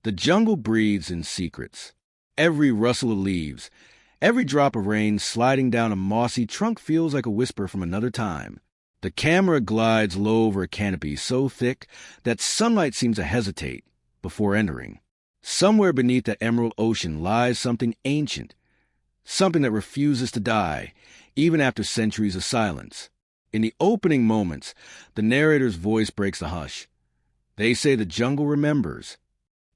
The jungle breathes in secrets. Every rustle of leaves, every drop of rain sliding down a mossy trunk feels like a whisper from another time. The camera glides low over a canopy so thick that sunlight seems to hesitate before entering. Somewhere beneath that emerald ocean lies something ancient, something that refuses to die, even after centuries of silence. In the opening moments, the narrator's voice breaks the hush. They say the jungle remembers.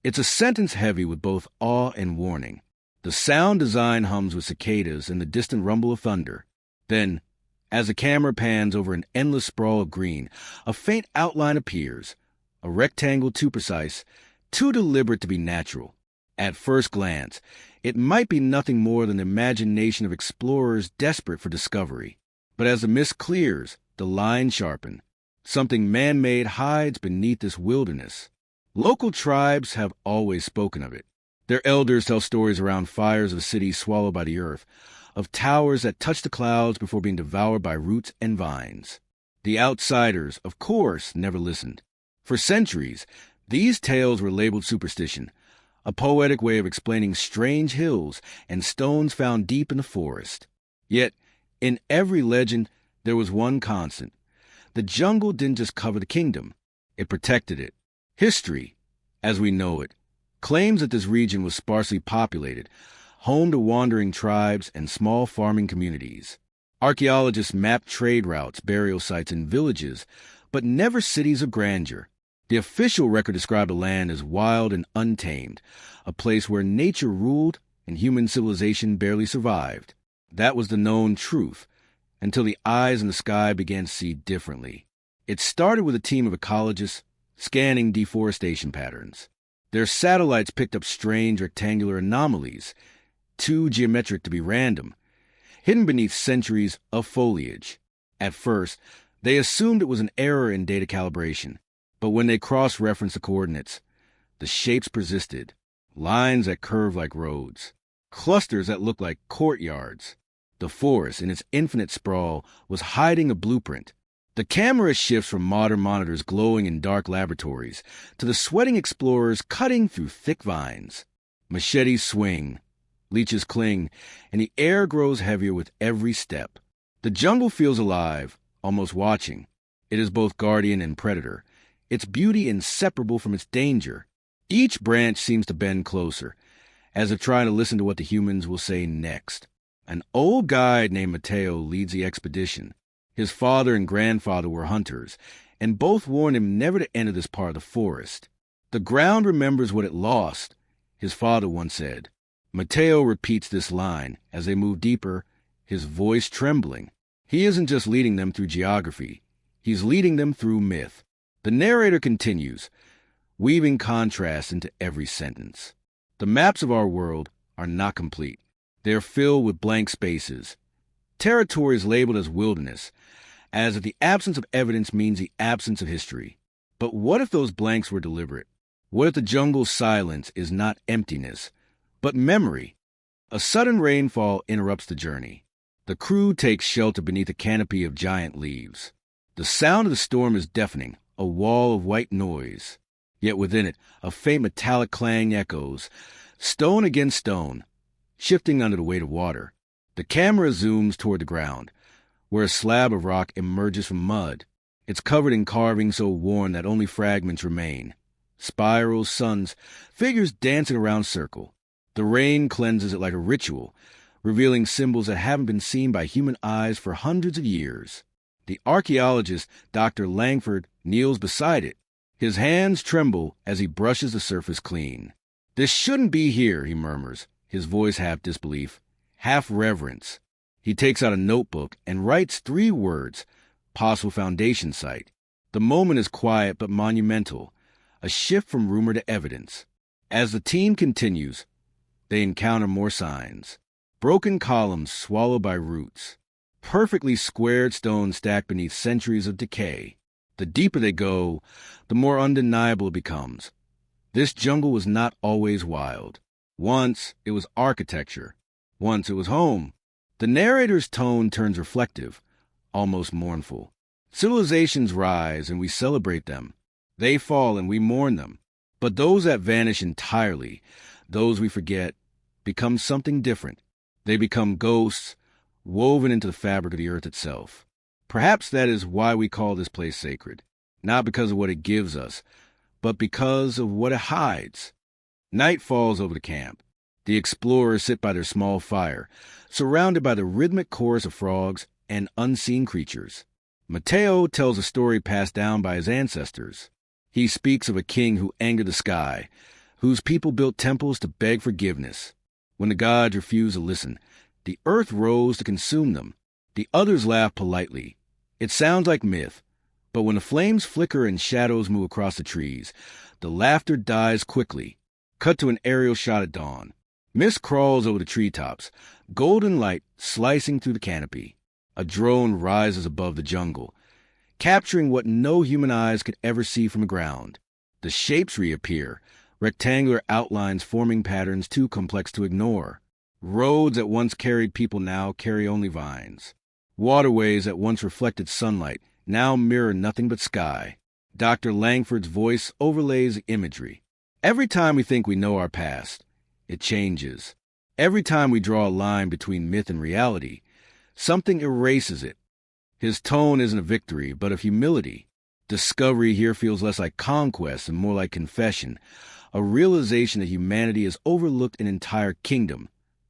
It's a sentence heavy with both awe and warning. The sound design hums with cicadas and the distant rumble of thunder. Then, as the camera pans over an endless sprawl of green, a faint outline appears, a rectangle too precise, too deliberate to be natural. At first glance, it might be nothing more than the imagination of explorers desperate for discovery. But as the mist clears, the lines sharpen. Something man-made hides beneath this wilderness. Local tribes have always spoken of it. Their elders tell stories around fires of cities swallowed by the earth, of towers that touch the clouds before being devoured by roots and vines. The outsiders, of course, never listened. For centuries, these tales were labeled superstition, a poetic way of explaining strange hills and stones found deep in the forest. Yet, in every legend, there was one constant. The jungle didn't just cover the kingdom, it protected it. History, as we know it, claims that this region was sparsely populated, home to wandering tribes and small farming communities. Archaeologists mapped trade routes, burial sites, and villages, but never cities of grandeur. The official record described the land as wild and untamed, a place where nature ruled and human civilization barely survived. That was the known truth, until the eyes in the sky began to see differently. It started with a team of ecologists scanning deforestation patterns. Their satellites picked up strange rectangular anomalies, too geometric to be random, hidden beneath centuries of foliage. At first, they assumed it was an error in data calibration, but when they cross-referenced the coordinates, the shapes persisted, lines that curved like roads, clusters that looked like courtyards. The forest, in its infinite sprawl, was hiding a blueprint. The camera shifts from modern monitors glowing in dark laboratories to the sweating explorers cutting through thick vines. Machetes swing, leeches cling, and the air grows heavier with every step. The jungle feels alive, almost watching. It is both guardian and predator, its beauty inseparable from its danger. Each branch seems to bend closer, as if trying to listen to what the humans will say next. An old guide named Mateo leads the expedition. His father and grandfather were hunters, and both warned him never to enter this part of the forest. The ground remembers what it lost, his father once said. Mateo repeats this line as they move deeper, his voice trembling. He isn't just leading them through geography, he's leading them through myth. The narrator continues, weaving contrast into every sentence. The maps of our world are not complete. They are filled with blank spaces, territories labeled as wilderness, as if the absence of evidence means the absence of history. But what if those blanks were deliberate? What if the jungle's silence is not emptiness, but memory? A sudden rainfall interrupts the journey. The crew takes shelter beneath a canopy of giant leaves. The sound of the storm is deafening, a wall of white noise. Yet within it, a faint metallic clang echoes, stone against stone, shifting under the weight of water. The camera zooms toward the ground, where a slab of rock emerges from mud. It's covered in carvings so worn that only fragments remain. Spirals, suns, figures dancing around circle. The rain cleanses it like a ritual, revealing symbols that haven't been seen by human eyes for hundreds of years. The archaeologist, Dr. Langford, kneels beside it. His hands tremble as he brushes the surface clean. "This shouldn't be here," he murmurs, his voice half disbelief, half reverence. He takes out a notebook and writes 3 words, possible foundation site. The moment is quiet but monumental, a shift from rumor to evidence. As the team continues, they encounter more signs. Broken columns swallowed by roots. Perfectly squared stones stacked beneath centuries of decay. The deeper they go, the more undeniable it becomes. This jungle was not always wild. Once it was architecture. Once it was home. The narrator's tone turns reflective, almost mournful. Civilizations rise and we celebrate them. They fall and we mourn them. But those that vanish entirely, those we forget, become something different. They become ghosts, woven into the fabric of the earth itself. Perhaps that is why we call this place sacred, not because of what it gives us, but because of what it hides. Night falls over the camp. The explorers sit by their small fire, surrounded by the rhythmic chorus of frogs and unseen creatures. Mateo tells a story passed down by his ancestors. He speaks of a king who angered the sky, whose people built temples to beg forgiveness. When the gods refused to listen, the earth rose to consume them. The others laugh politely. It sounds like myth, but when the flames flicker and shadows move across the trees, the laughter dies quickly. Cut to an aerial shot at dawn. Mist crawls over the treetops, golden light slicing through the canopy. A drone rises above the jungle, capturing what no human eyes could ever see from the ground. The shapes reappear, rectangular outlines forming patterns too complex to ignore. Roads that once carried people now carry only vines. Waterways that once reflected sunlight now mirror nothing but sky. Dr. Langford's voice overlays the imagery. Every time we think we know our past, it changes. Every time we draw a line between myth and reality, something erases it. His tone isn't a victory, but of humility. Discovery here feels less like conquest and more like confession, a realization that humanity has overlooked an entire kingdom,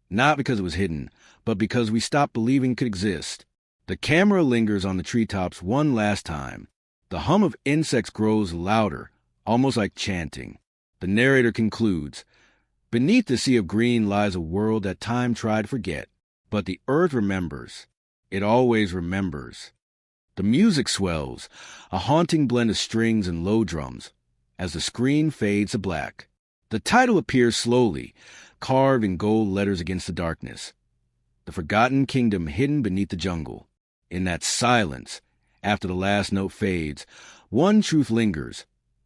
not because it was hidden, but because we stopped believing it could exist. The camera lingers on the treetops one last time. The hum of insects grows louder, almost like chanting. The narrator concludes, "Beneath the sea of green lies a world that time tried to forget, but the earth remembers. It always remembers." The music swells, a haunting blend of strings and low drums, as the screen fades to black. The title appears slowly, carved in gold letters against the darkness. The Forgotten Kingdom hidden beneath the jungle. In that silence, after the last note fades, one truth lingers.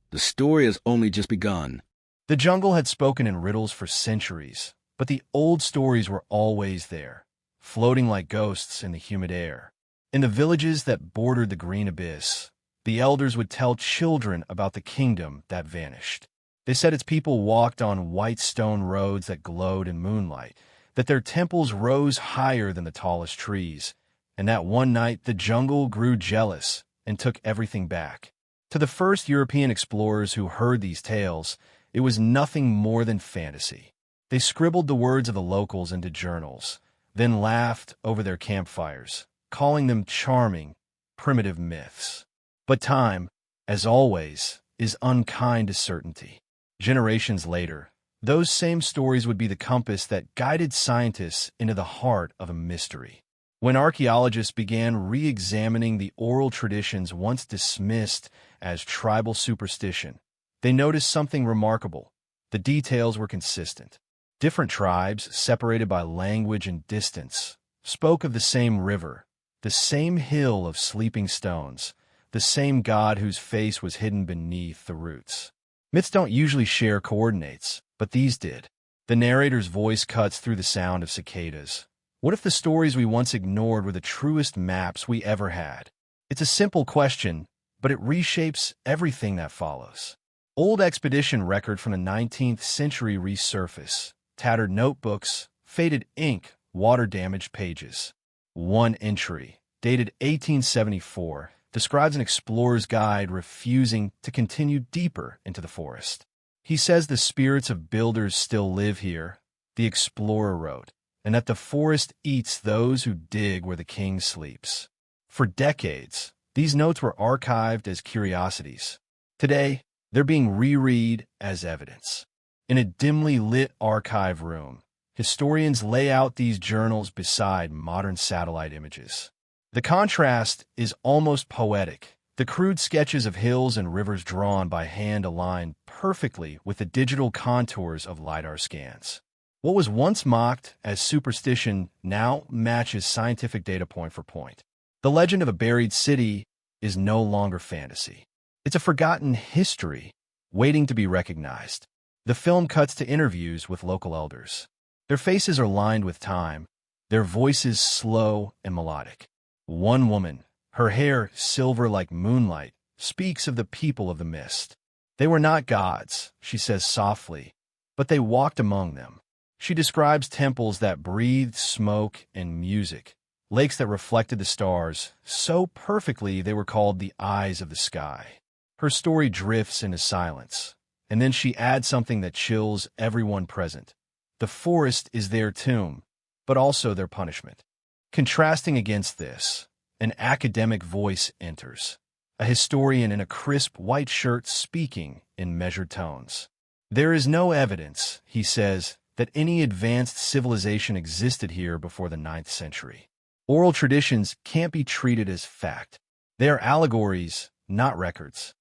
The story has only just begun. The jungle had spoken in riddles for centuries, but the old stories were always there, floating like ghosts in the humid air. In the villages that bordered the green abyss, the elders would tell children about the kingdom that vanished. They said its people walked on white stone roads that glowed in moonlight, that their temples rose higher than the tallest trees, and that one night the jungle grew jealous and took everything back. To the first European explorers who heard these tales, it was nothing more than fantasy. They scribbled the words of the locals into journals, then laughed over their campfires, calling them charming, primitive myths. But time, as always, is unkind to certainty. Generations later, those same stories would be the compass that guided scientists into the heart of a mystery. When archaeologists began re-examining the oral traditions once dismissed as tribal superstition, they noticed something remarkable. The details were consistent. Different tribes, separated by language and distance, spoke of the same river, the same hill of sleeping stones, the same god whose face was hidden beneath the roots. Myths don't usually share coordinates, but these did. The narrator's voice cuts through the sound of cicadas. What if the stories we once ignored were the truest maps we ever had? It's a simple question, but it reshapes everything that follows. Old expedition record from the 19th century resurface, tattered notebooks, faded ink, water-damaged pages. One entry, dated 1874, describes an explorer's guide refusing to continue deeper into the forest. He says the spirits of builders still live here, the explorer wrote, and that the forest eats those who dig where the king sleeps. For decades, these notes were archived as curiosities. Today, they're being reread as evidence. In a dimly lit archive room, historians lay out these journals beside modern satellite images. The contrast is almost poetic. The crude sketches of hills and rivers drawn by hand align perfectly with the digital contours of LiDAR scans. What was once mocked as superstition now matches scientific data point for point. The legend of a buried city is no longer fantasy. It's a forgotten history waiting to be recognized. The film cuts to interviews with local elders. Their faces are lined with time, their voices slow and melodic. One woman, her hair silver like moonlight, speaks of the people of the mist. They were not gods, she says softly, but they walked among them. She describes temples that breathed smoke and music, lakes that reflected the stars so perfectly they were called the eyes of the sky. Her story drifts into silence, and then she adds something that chills everyone present. The forest is their tomb, but also their punishment. Contrasting against this, an academic voice enters, a historian in a crisp white shirt speaking in measured tones. There is no evidence, he says, that any advanced civilization existed here before the 9th century. Oral traditions can't be treated as fact. They are allegories, not records.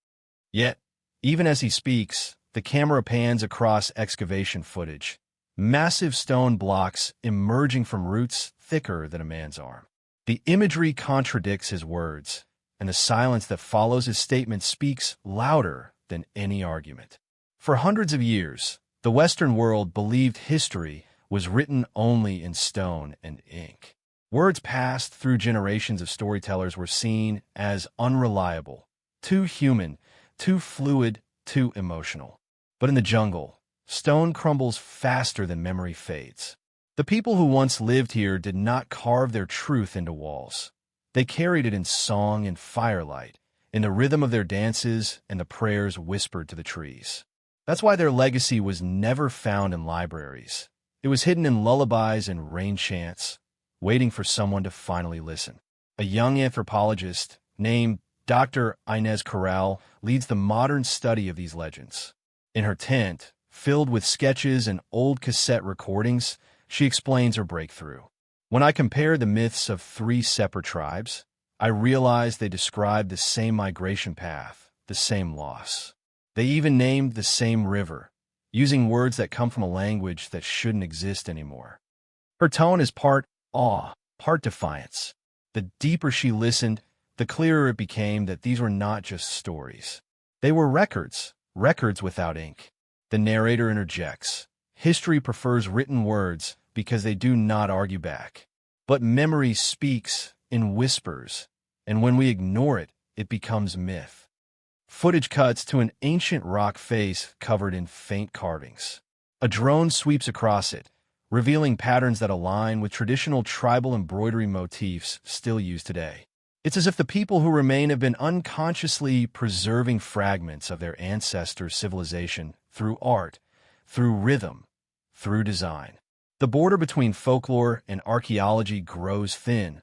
Yet, even as he speaks, the camera pans across excavation footage, massive stone blocks emerging from roots thicker than a man's arm. The imagery contradicts his words, and the silence that follows his statement speaks louder than any argument. For hundreds of years, the Western world believed history was written only in stone and ink. Words passed through generations of storytellers were seen as unreliable, too human, too fluid, too emotional. But in the jungle, stone crumbles faster than memory fades. The people who once lived here did not carve their truth into walls. They carried it in song and firelight, in the rhythm of their dances and the prayers whispered to the trees. That's why their legacy was never found in libraries. It was hidden in lullabies and rain chants, waiting for someone to finally listen. A young anthropologist named Dr. Inez Corral leads the modern study of these legends. In her tent, filled with sketches and old cassette recordings, she explains her breakthrough. When I compare the myths of 3 separate tribes, I realize they describe the same migration path, the same loss. They even named the same river, using words that come from a language that shouldn't exist anymore. Her tone is part awe, part defiance. The deeper she listened, the clearer it became that these were not just stories. They were records, records without ink. The narrator interjects. History prefers written words because they do not argue back. But memory speaks in whispers, and when we ignore it, it becomes myth. Footage cuts to an ancient rock face covered in faint carvings. A drone sweeps across it, revealing patterns that align with traditional tribal embroidery motifs still used today. It's as if the people who remain have been unconsciously preserving fragments of their ancestors' civilization through art, through rhythm, through design. The border between folklore and archaeology grows thin,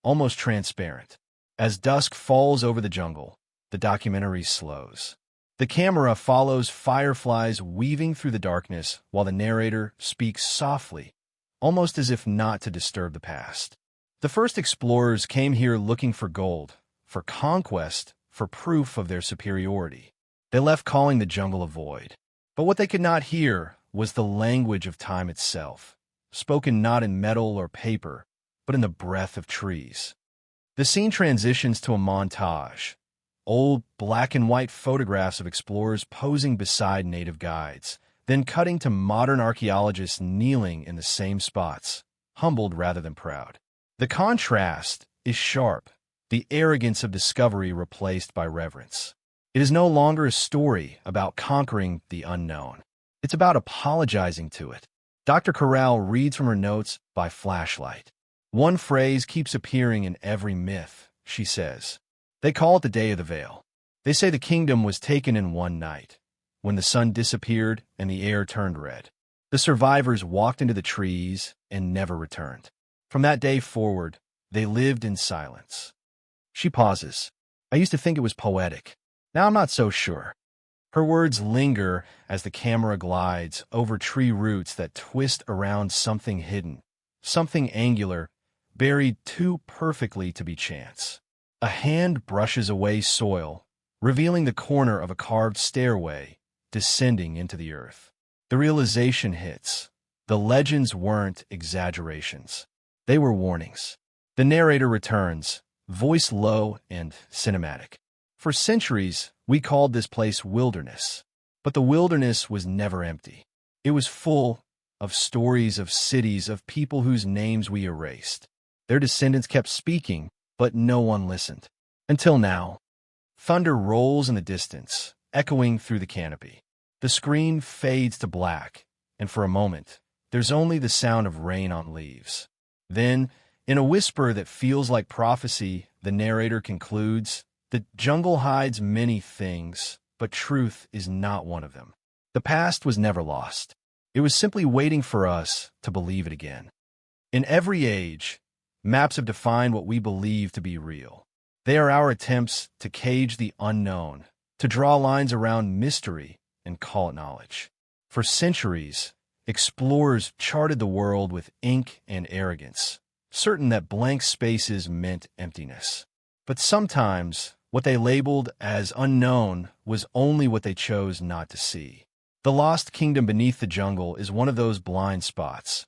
almost transparent. As dusk falls over the jungle, the documentary slows. The camera follows fireflies weaving through the darkness while the narrator speaks softly, almost as if not to disturb the past. The first explorers came here looking for gold, for conquest, for proof of their superiority. They left calling the jungle a void. But what they could not hear was the language of time itself, spoken not in metal or paper, but in the breath of trees. The scene transitions to a montage. Old black and white photographs of explorers posing beside native guides, then cutting to modern archaeologists kneeling in the same spots, humbled rather than proud. The contrast is sharp, the arrogance of discovery replaced by reverence. It is no longer a story about conquering the unknown. It's about apologizing to it. Dr. Corral reads from her notes by flashlight. One phrase keeps appearing in every myth, she says. They call it the Day of the Veil. They say the kingdom was taken in one night, when the sun disappeared and the air turned red. The survivors walked into the trees and never returned. From that day forward, they lived in silence. She pauses. I used to think it was poetic. Now I'm not so sure. Her words linger as the camera glides over tree roots that twist around something hidden, something angular, buried too perfectly to be chance. A hand brushes away soil, revealing the corner of a carved stairway descending into the earth. The realization hits. The legends weren't exaggerations. They were warnings. The narrator returns, voice low and cinematic. For centuries, we called this place wilderness. But the wilderness was never empty. It was full of stories of cities, of people whose names we erased. Their descendants kept speaking, but no one listened. Until now. Thunder rolls in the distance, echoing through the canopy. The screen fades to black, and for a moment, there's only the sound of rain on leaves. Then, in a whisper that feels like prophecy, the narrator concludes, "The jungle hides many things, but truth is not one of them." The past was never lost. It was simply waiting for us to believe it again. In every age, maps have defined what we believe to be real. They are our attempts to cage the unknown, to draw lines around mystery and call it knowledge. For centuries, explorers charted the world with ink and arrogance, certain that blank spaces meant emptiness. But sometimes, what they labeled as unknown was only what they chose not to see. The lost kingdom beneath the jungle is one of those blind spots,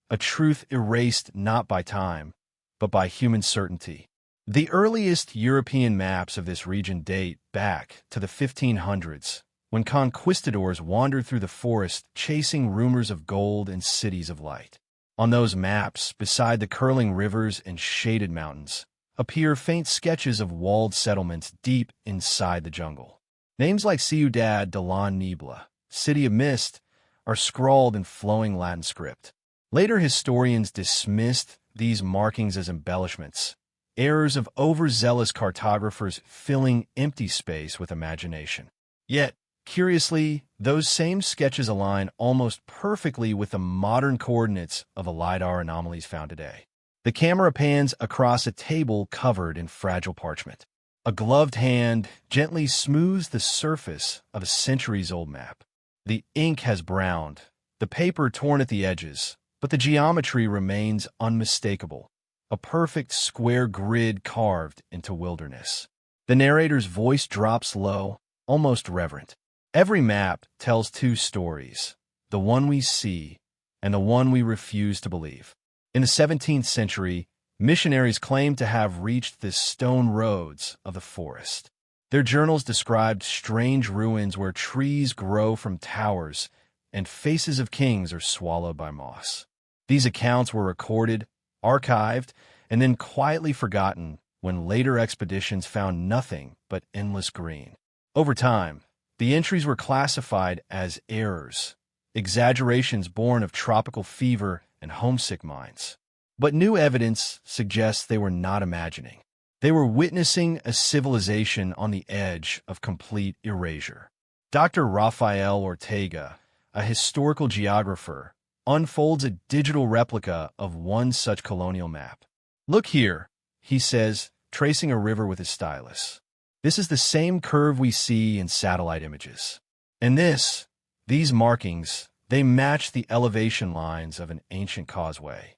a truth erased not by time, but by human certainty. The earliest European maps of this region date back to the 1500s, when conquistadors wandered through the forest chasing rumors of gold and cities of light. On those maps, beside the curling rivers and shaded mountains, appear faint sketches of walled settlements deep inside the jungle. Names like Ciudad de la Niebla, City of Mist, are scrawled in flowing Latin script. Later historians dismissed these markings as embellishments, errors of overzealous cartographers filling empty space with imagination. Yet, curiously, those same sketches align almost perfectly with the modern coordinates of the LiDAR anomalies found today. The camera pans across a table covered in fragile parchment. A gloved hand gently smooths the surface of a centuries-old map. The ink has browned, the paper torn at the edges, but the geometry remains unmistakable, a perfect square grid carved into wilderness. The narrator's voice drops low, almost reverent. Every map tells two stories, the one we see and the one we refuse to believe. In the 17th century, missionaries claimed to have reached the stone roads of the forest. Their journals described strange ruins where trees grow from towers and faces of kings are swallowed by moss. These accounts were recorded, archived, and then quietly forgotten when later expeditions found nothing but endless green. Over time, the entries were classified as errors, exaggerations born of tropical fever and homesick minds. But new evidence suggests they were not imagining. They were witnessing a civilization on the edge of complete erasure. Dr. Rafael Ortega, a historical geographer, unfolds a digital replica of one such colonial map. "Look here," he says, tracing a river with his stylus. "This is the same curve we see in satellite images. And these markings, they match the elevation lines of an ancient causeway."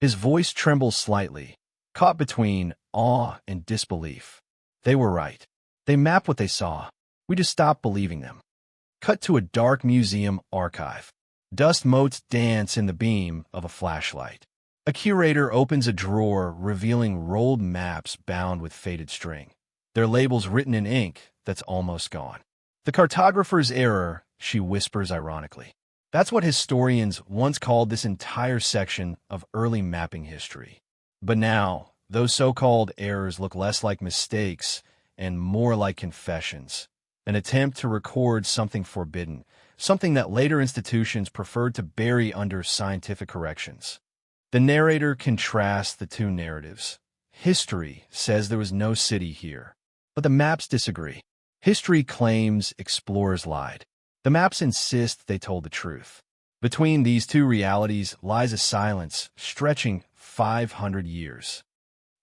His voice trembles slightly, caught between awe and disbelief. They were right. They mapped what they saw. We just stopped believing them. Cut to a dark museum archive. Dust motes dance in the beam of a flashlight. A curator opens a drawer revealing rolled maps bound with faded string, their labels written in ink that's almost gone. "The cartographer's error," she whispers ironically. That's what historians once called this entire section of early mapping history. But now, those so-called errors look less like mistakes and more like confessions, an attempt to record something forbidden, something that later institutions preferred to bury under scientific corrections. The narrator contrasts the two narratives. History says there was no city here, but the maps disagree. History claims explorers lied. The maps insist they told the truth. Between these two realities lies a silence stretching 500 years.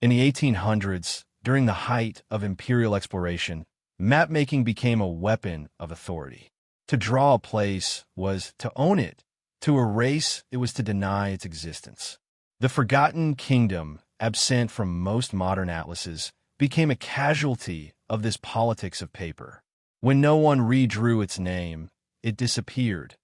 In the 1800s, during the height of imperial exploration, map-making became a weapon of authority. To draw a place was to own it. To erase it was to deny its existence. The forgotten kingdom, absent from most modern atlases, became a casualty of this politics of paper. When no one redrew its name, it disappeared,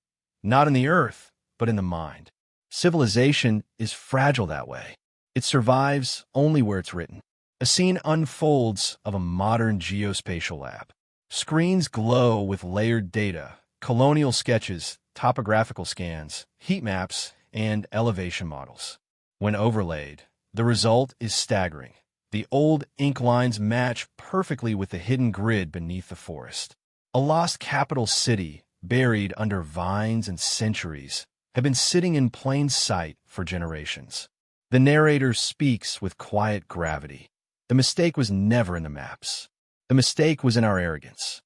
not in the earth, but in the mind. Civilization is fragile that way. It survives only where it's written. A scene unfolds of a modern geospatial lab. Screens glow with layered data, colonial sketches, topographical scans, heat maps, and elevation models. When overlaid, the result is staggering. The old ink lines match perfectly with the hidden grid beneath the forest. A lost capital city, buried under vines and centuries, had been sitting in plain sight for generations. The narrator speaks with quiet gravity. The mistake was never in the maps. The mistake was in our arrogance.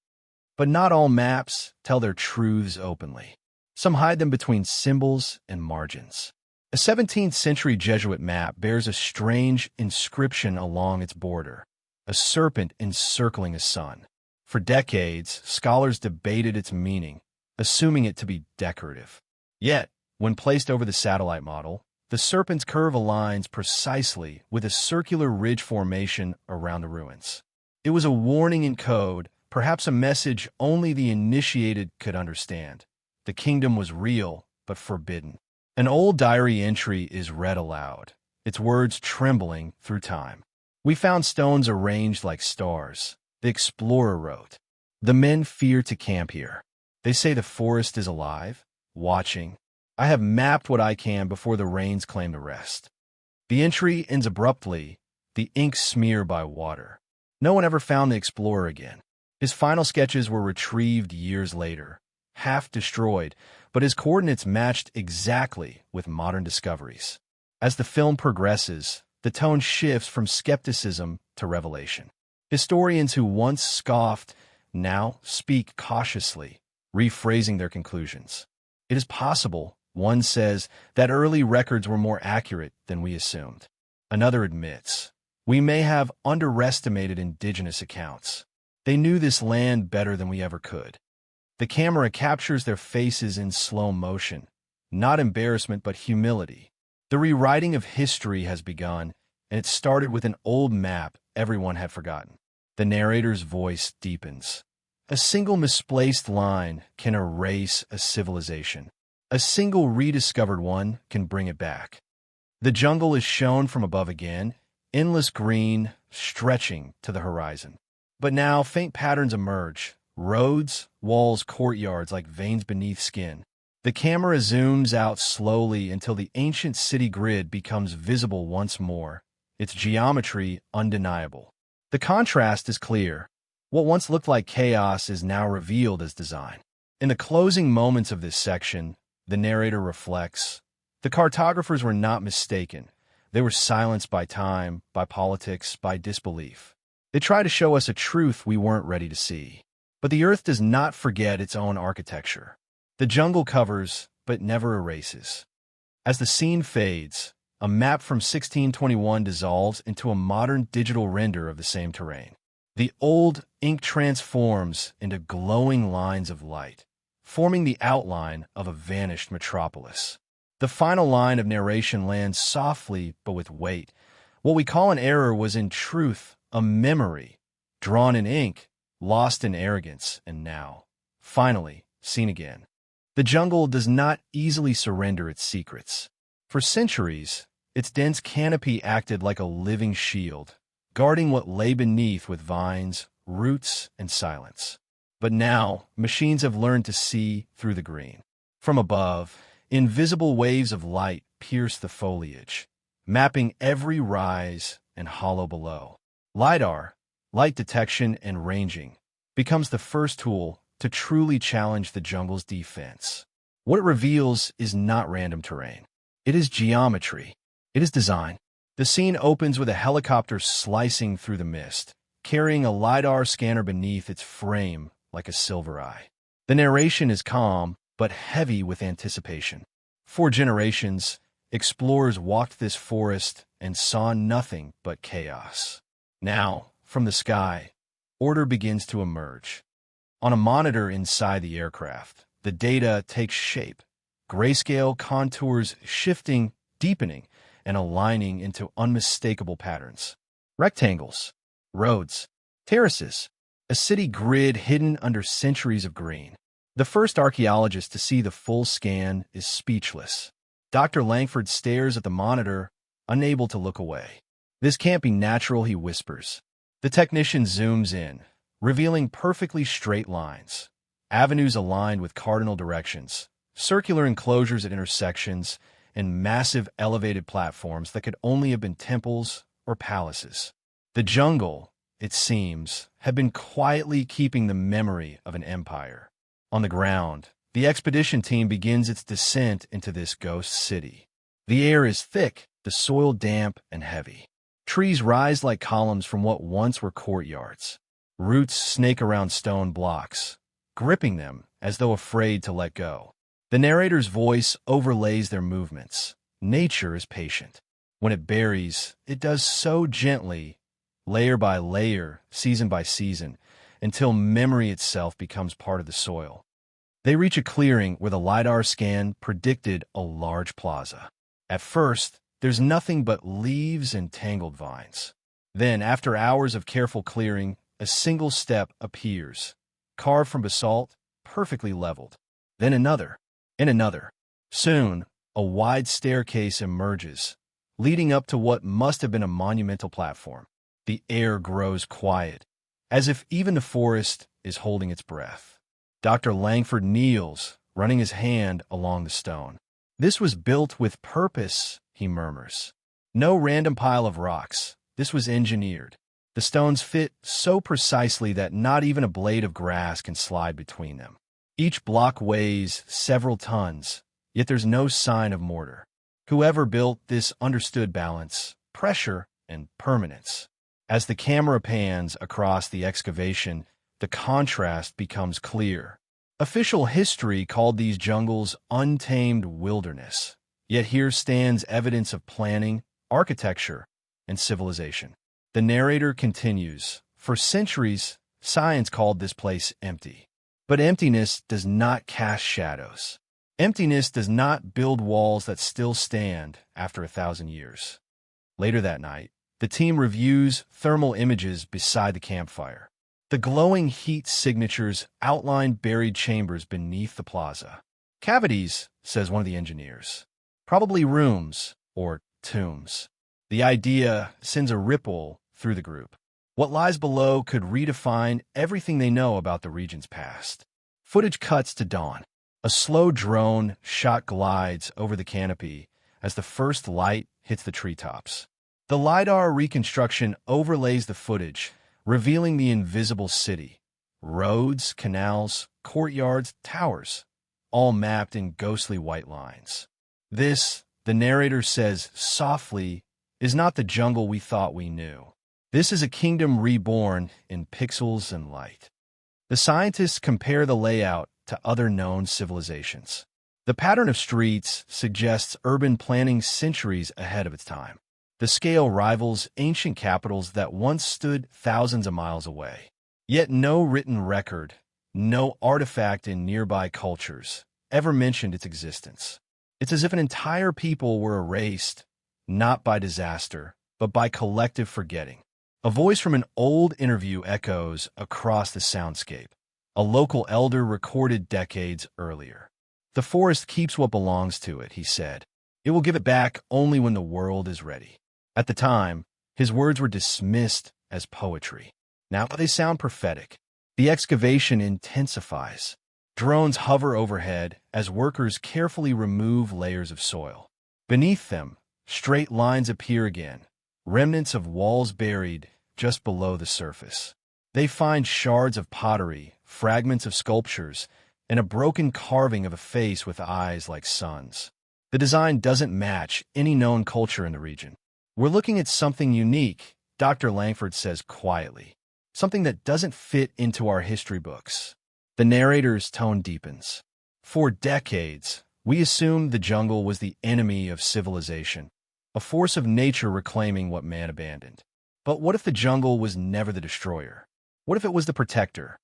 But not all maps tell their truths openly. Some hide them between symbols and margins. A 17th century Jesuit map bears a strange inscription along its border, a serpent encircling a sun. For decades, scholars debated its meaning, assuming it to be decorative. Yet, when placed over the satellite model, the serpent's curve aligns precisely with a circular ridge formation around the ruins. It was a warning in code, perhaps a message only the initiated could understand. The kingdom was real, but forbidden. An old diary entry is read aloud, its words trembling through time. "We found stones arranged like stars," the explorer wrote. "The men fear to camp here. They say the forest is alive, watching. I have mapped what I can before the rains claim the rest." The entry ends abruptly, the ink smear by water. No one ever found the explorer again. His final sketches were retrieved years later, half destroyed, but his coordinates matched exactly with modern discoveries. As the film progresses, the tone shifts from skepticism to revelation. Historians who once scoffed now speak cautiously, rephrasing their conclusions. It is possible, one says, that early records were more accurate than we assumed. Another admits, we may have underestimated indigenous accounts. They knew this land better than we ever could. The camera captures their faces in slow motion, not embarrassment but humility. The rewriting of history has begun, and it started with an old map everyone had forgotten. The narrator's voice deepens. A single misplaced line can erase a civilization. A single rediscovered one can bring it back. The jungle is shown from above again, endless green, stretching to the horizon. But now faint patterns emerge. Roads, walls, courtyards like veins beneath skin. The camera zooms out slowly until the ancient city grid becomes visible once more, its geometry undeniable. The contrast is clear. What once looked like chaos is now revealed as design. In the closing moments of this section, the narrator reflects, the cartographers were not mistaken. They were silenced by time, by politics, by disbelief. They try to show us a truth we weren't ready to see. But the earth does not forget its own architecture. The jungle covers, but never erases. As the scene fades, a map from 1621 dissolves into a modern digital render of the same terrain. The old ink transforms into glowing lines of light, forming the outline of a vanished metropolis. The final line of narration lands softly but with weight. What we call an error was in truth a memory, drawn in ink, lost in arrogance, and now, finally, seen again. The jungle does not easily surrender its secrets. For centuries, its dense canopy acted like a living shield, guarding what lay beneath with vines, roots, and silence. But now, machines have learned to see through the green. From above, invisible waves of light pierce the foliage, mapping every rise and hollow below. LiDAR, light detection and ranging, becomes the first tool to truly challenge the jungle's defense. What it reveals is not random terrain. It is geometry. It is design. The scene opens with a helicopter slicing through the mist, carrying a LiDAR scanner beneath its frame like a silver eye. The narration is calm, but heavy with anticipation. For generations, explorers walked this forest and saw nothing but chaos. Now, from the sky, order begins to emerge. On a monitor inside the aircraft, the data takes shape. Grayscale contours shifting, deepening, and aligning into unmistakable patterns. Rectangles, roads, terraces, a city grid hidden under centuries of green. The first archaeologist to see the full scan is speechless. Dr. Langford stares at the monitor, unable to look away. "This can't be natural," he whispers. The technician zooms in, revealing perfectly straight lines, avenues aligned with cardinal directions, circular enclosures at intersections, and massive elevated platforms that could only have been temples or palaces. The jungle, it seems, had been quietly keeping the memory of an empire. On the ground, the expedition team begins its descent into this ghost city. The air is thick, the soil damp and heavy. Trees rise like columns from what once were courtyards. Roots snake around stone blocks, gripping them as though afraid to let go. The narrator's voice overlays their movements. Nature is patient. When it buries, it does so gently, layer by layer, season by season, until memory itself becomes part of the soil. They reach a clearing where the LiDAR scan predicted a large plaza. At first, there's nothing but leaves and tangled vines. Then, after hours of careful clearing, a single step appears, carved from basalt, perfectly leveled. Then another, and another. Soon, a wide staircase emerges, leading up to what must have been a monumental platform. The air grows quiet, as if even the forest is holding its breath. Dr. Langford kneels, running his hand along the stone. "This was built with purpose," he murmurs. "No random pile of rocks. This was engineered. The stones fit so precisely that not even a blade of grass can slide between them. Each block weighs several tons, yet there's no sign of mortar. Whoever built this understood balance, pressure, and permanence." As the camera pans across the excavation, the contrast becomes clear. Official history called these jungles untamed wilderness, yet here stands evidence of planning, architecture, and civilization. The narrator continues, "For centuries, science called this place empty. But emptiness does not cast shadows. Emptiness does not build walls that still stand after 1,000 years." Later that night, the team reviews thermal images beside the campfire. The glowing heat signatures outline buried chambers beneath the plaza. "Cavities," says one of the engineers. "Probably rooms or tombs." The idea sends a ripple through the group. What lies below could redefine everything they know about the region's past. Footage cuts to dawn. A slow drone shot glides over the canopy as the first light hits the treetops. The LiDAR reconstruction overlays the footage, revealing the invisible city. Roads, canals, courtyards, towers, all mapped in ghostly white lines. This, the narrator says softly, is not the jungle we thought we knew. This is a kingdom reborn in pixels and light. The scientists compare the layout to other known civilizations. The pattern of streets suggests urban planning centuries ahead of its time. The scale rivals ancient capitals that once stood thousands of miles away. Yet no written record, no artifact in nearby cultures, ever mentioned its existence. It's as if an entire people were erased, not by disaster, but by collective forgetting. A voice from an old interview echoes across the soundscape. A local elder recorded decades earlier. "The forest keeps what belongs to it," he said. "It will give it back only when the world is ready." At the time, his words were dismissed as poetry. Now they sound prophetic. The excavation intensifies. Drones hover overhead as workers carefully remove layers of soil. Beneath them, straight lines appear again, remnants of walls buried just below the surface. They find shards of pottery, fragments of sculptures, and a broken carving of a face with eyes like suns. The design doesn't match any known culture in the region. "We're looking at something unique," Dr. Langford says quietly. "Something that doesn't fit into our history books." The narrator's tone deepens. "For decades, we assumed the jungle was the enemy of civilization, a force of nature reclaiming what man abandoned. But what if the jungle was never the destroyer? What if it was the protector?"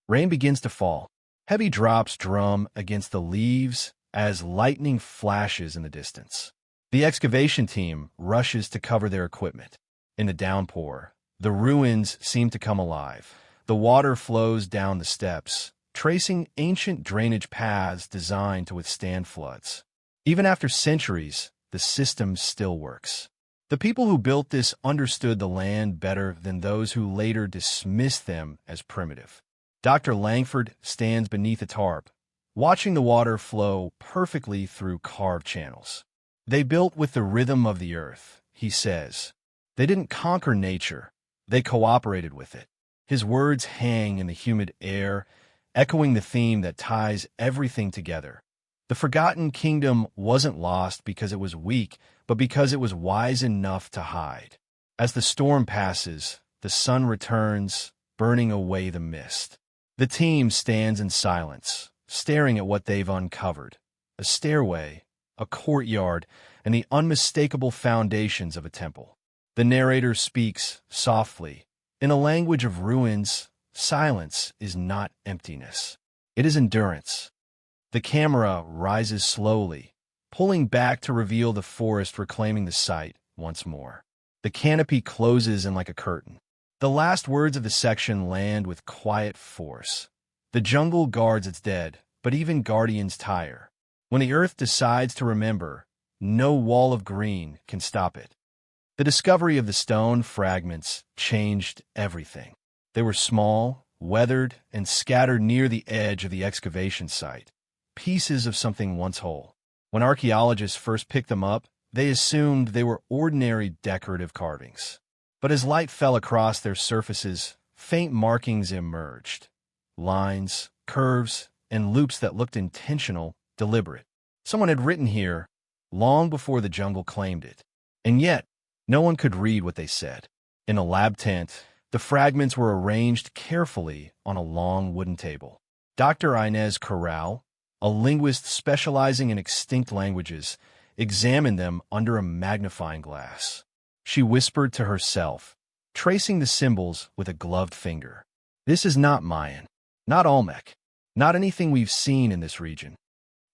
Rain begins to fall. Heavy drops drum against the leaves as lightning flashes in the distance. The excavation team rushes to cover their equipment. In the downpour, the ruins seem to come alive. The water flows down the steps, tracing ancient drainage paths designed to withstand floods. Even after centuries, the system still works. The people who built this understood the land better than those who later dismissed them as primitive. Dr. Langford stands beneath a tarp, watching the water flow perfectly through carved channels. "They built with the rhythm of the earth," he says. "They didn't conquer nature. They cooperated with it. His words hang in the humid air, echoing the theme that ties everything together. The Forgotten Kingdom wasn't lost because it was weak, but because it was wise enough to hide. As the storm passes, the sun returns, burning away the mist. The team stands in silence, staring at what they've uncovered: a stairway, a courtyard, and the unmistakable foundations of a temple. The narrator speaks softly. In a language of ruins, silence is not emptiness. It is endurance. The camera rises slowly, pulling back to reveal the forest reclaiming the site once more. The canopy closes in like a curtain. The last words of the section land with quiet force. The jungle guards its dead, but even guardians tire. When the earth decides to remember, no wall of green can stop it. The discovery of the stone fragments changed everything. They were small, weathered, and scattered near the edge of the excavation site, pieces of something once whole. When archaeologists first picked them up, they assumed they were ordinary decorative carvings. But as light fell across their surfaces, faint markings emerged. Lines, curves, and loops that looked intentional, deliberate. Someone had written here long before the jungle claimed it. And yet, no one could read what they said. In a lab tent, the fragments were arranged carefully on a long wooden table. Dr. Inez Corral, a linguist specializing in extinct languages, examined them under a magnifying glass. She whispered to herself, tracing the symbols with a gloved finger. This is not Mayan, not Olmec, not anything we've seen in this region.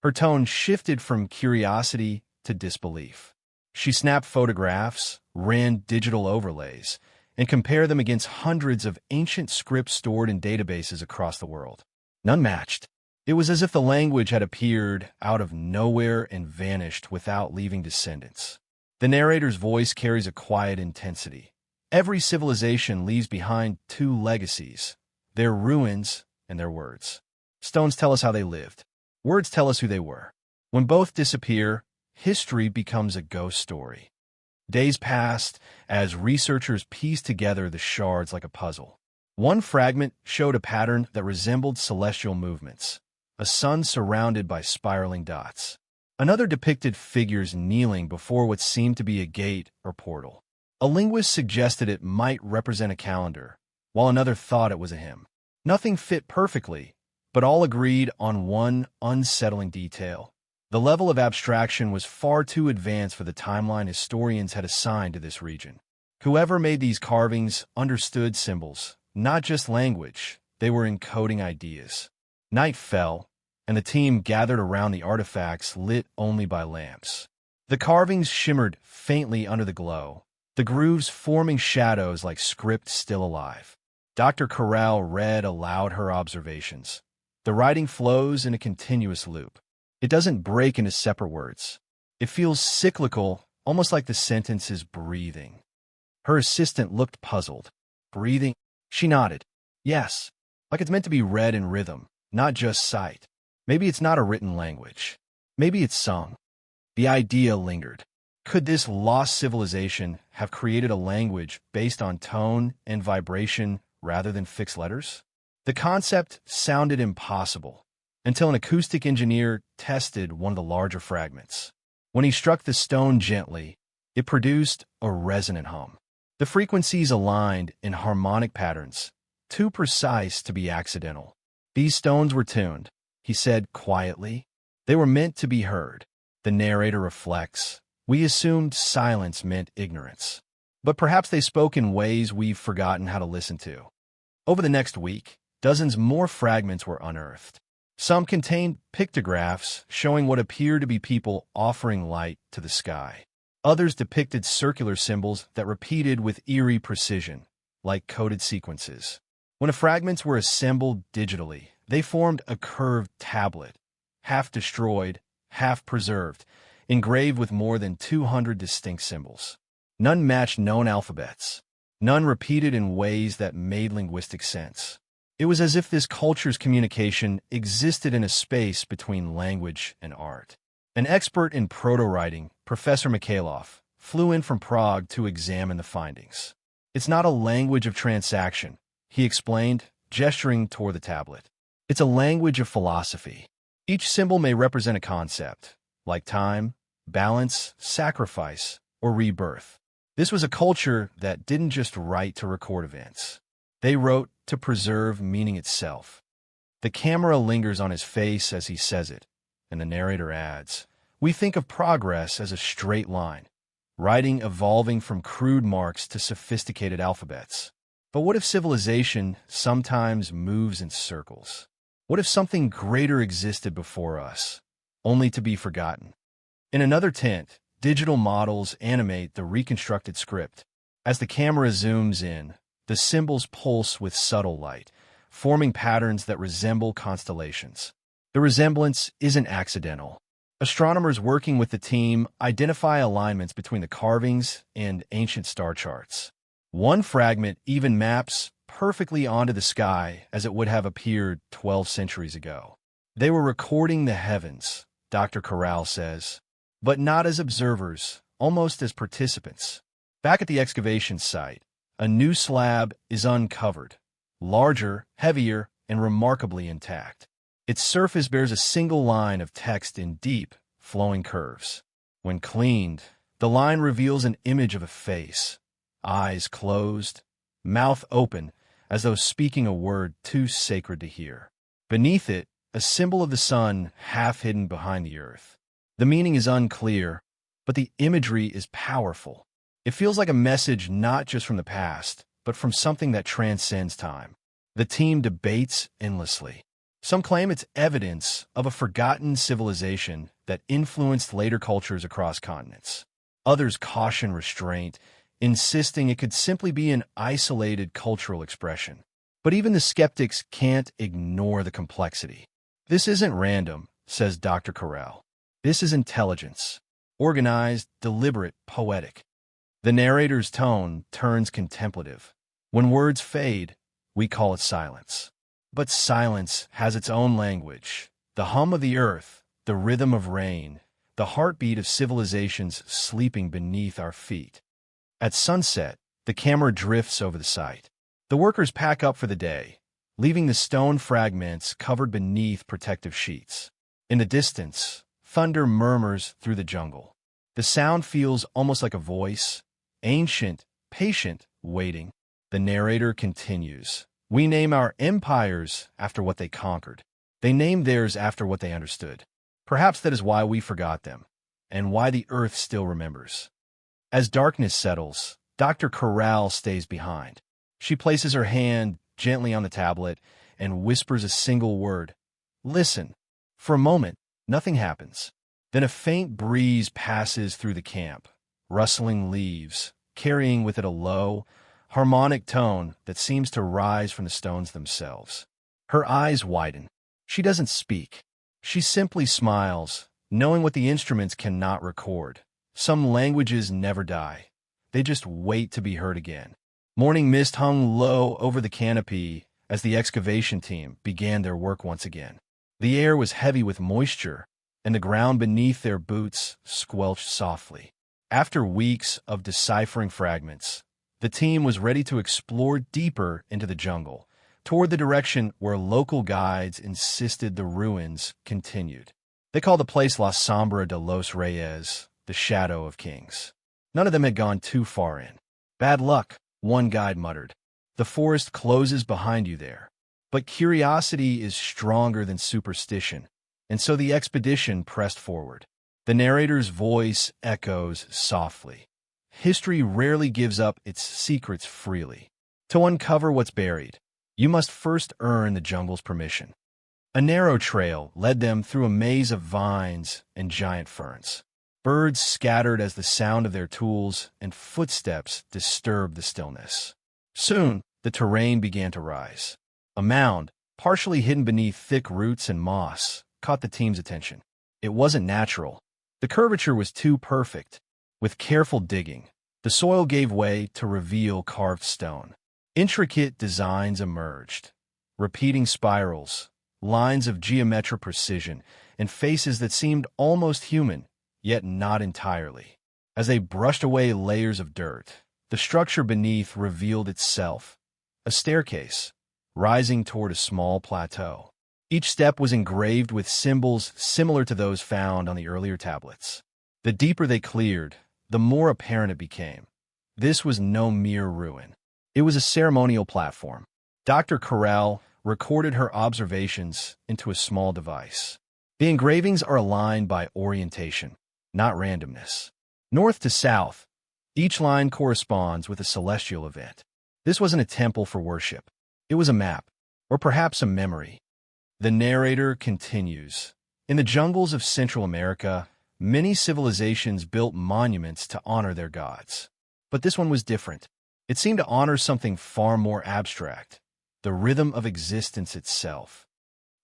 Her tone shifted from curiosity to disbelief. She snapped photographs, ran digital overlays, and compared them against hundreds of ancient scripts stored in databases across the world. None matched. It was as if the language had appeared out of nowhere and vanished without leaving descendants. The narrator's voice carries a quiet intensity. Every civilization leaves behind two legacies: their ruins and their words. Stones tell us how they lived. Words tell us who they were. When both disappear, history becomes a ghost story. Days passed as researchers pieced together the shards like a puzzle. One fragment showed a pattern that resembled celestial movements, a sun surrounded by spiraling dots. Another depicted figures kneeling before what seemed to be a gate or portal. A linguist suggested it might represent a calendar, while another thought it was a hymn. Nothing fit perfectly, but all agreed on one unsettling detail. The level of abstraction was far too advanced for the timeline historians had assigned to this region. Whoever made these carvings understood symbols, not just language. They were encoding ideas. Night fell, and the team gathered around the artifacts lit only by lamps. The carvings shimmered faintly under the glow, the grooves forming shadows like script still alive. Dr. Corral read aloud her observations. The writing flows in a continuous loop. It doesn't break into separate words. It feels cyclical, almost like the sentence is breathing. Her assistant looked puzzled. Breathing? She nodded. Yes, like it's meant to be read in rhythm, not just sight. Maybe it's not a written language. Maybe it's sung. The idea lingered. Could this lost civilization have created a language based on tone and vibration rather than fixed letters? The concept sounded impossible until an acoustic engineer tested one of the larger fragments. When he struck the stone gently, it produced a resonant hum. The frequencies aligned in harmonic patterns, too precise to be accidental. These stones were tuned, he said quietly. They were meant to be heard. The narrator reflects. We assumed silence meant ignorance. But perhaps they spoke in ways we've forgotten how to listen to. Over the next week, dozens more fragments were unearthed. Some contained pictographs showing what appeared to be people offering light to the sky. Others depicted circular symbols that repeated with eerie precision, like coded sequences. When the fragments were assembled digitally, they formed a curved tablet, half destroyed, half preserved, engraved with more than 200 distinct symbols. None matched known alphabets. None repeated in ways that made linguistic sense. It was as if this culture's communication existed in a space between language and art. An expert in proto-writing, Professor Mikhailov, flew in from Prague to examine the findings. It's not a language of transaction, he explained, gesturing toward the tablet. It's a language of philosophy. Each symbol may represent a concept, like time, balance, sacrifice, or rebirth. This was a culture that didn't just write to record events. They wrote to preserve meaning itself. The camera lingers on his face as he says it, and the narrator adds, "We think of progress as a straight line, writing evolving from crude marks to sophisticated alphabets. But what if civilization sometimes moves in circles? What if something greater existed before us, only to be forgotten?" In another tent, digital models animate the reconstructed script. As the camera zooms in, the symbols pulse with subtle light, forming patterns that resemble constellations. The resemblance isn't accidental. Astronomers working with the team identify alignments between the carvings and ancient star charts. One fragment even maps perfectly onto the sky as it would have appeared 12 centuries ago. They were recording the heavens, Dr. Corral says, but not as observers, almost as participants. Back at the excavation site, a new slab is uncovered, larger, heavier, and remarkably intact. Its surface bears a single line of text in deep, flowing curves. When cleaned, the line reveals an image of a face, eyes closed, mouth open, as though speaking a word too sacred to hear. Beneath it, a symbol of the sun half hidden behind the earth. The meaning is unclear, but the imagery is powerful. It feels like a message not just from the past, but from something that transcends time. The team debates endlessly. Some claim it's evidence of a forgotten civilization that influenced later cultures across continents. Others caution restraint, insisting it could simply be an isolated cultural expression. But even the skeptics can't ignore the complexity. This isn't random, says Dr. Corral. This is intelligence. Organized, deliberate, poetic. The narrator's tone turns contemplative. When words fade, we call it silence. But silence has its own language. The hum of the earth, the rhythm of rain, the heartbeat of civilizations sleeping beneath our feet. At sunset, the camera drifts over the site. The workers pack up for the day, leaving the stone fragments covered beneath protective sheets. In the distance, thunder murmurs through the jungle. The sound feels almost like a voice, ancient, patient, waiting. The narrator continues. We name our empires after what they conquered. They name theirs after what they understood. Perhaps that is why we forgot them, and why the earth still remembers. As darkness settles, Dr. Corral stays behind. She places her hand gently on the tablet and whispers a single word. Listen. For a moment, nothing happens. Then a faint breeze passes through the camp, rustling leaves, carrying with it a low, harmonic tone that seems to rise from the stones themselves. Her eyes widen. She doesn't speak. She simply smiles, knowing what the instruments cannot record. Some languages never die. They just wait to be heard again. Morning mist hung low over the canopy as the excavation team began their work once again. The air was heavy with moisture, and the ground beneath their boots squelched softly. After weeks of deciphering fragments, the team was ready to explore deeper into the jungle, toward the direction where local guides insisted the ruins continued. They called the place La Sombra de los Reyes, the Shadow of Kings. None of them had gone too far in. Bad luck, one guide muttered. The forest closes behind you there. But curiosity is stronger than superstition, and so the expedition pressed forward. The narrator's voice echoes softly. History rarely gives up its secrets freely. To uncover what's buried, you must first earn the jungle's permission. A narrow trail led them through a maze of vines and giant ferns. Birds scattered as the sound of their tools and footsteps disturbed the stillness. Soon, the terrain began to rise. A mound, partially hidden beneath thick roots and moss, caught the team's attention. It wasn't natural. The curvature was too perfect. With careful digging, the soil gave way to reveal carved stone. Intricate designs emerged, repeating spirals, lines of geometric precision, and faces that seemed almost human, yet not entirely. As they brushed away layers of dirt, The structure beneath revealed itself, a staircase, rising toward a small plateau. Each step was engraved with symbols similar to those found on the earlier tablets. The deeper they cleared, the more apparent it became. This was no mere ruin. It was a ceremonial platform. Dr. Corral recorded her observations into a small device. The engravings are aligned by orientation, not randomness. North to south, each line corresponds with a celestial event. This wasn't a temple for worship. It was a map, or perhaps a memory. The narrator continues. In the jungles of Central America, many civilizations built monuments to honor their gods. But this one was different. It seemed to honor something far more abstract, the rhythm of existence itself.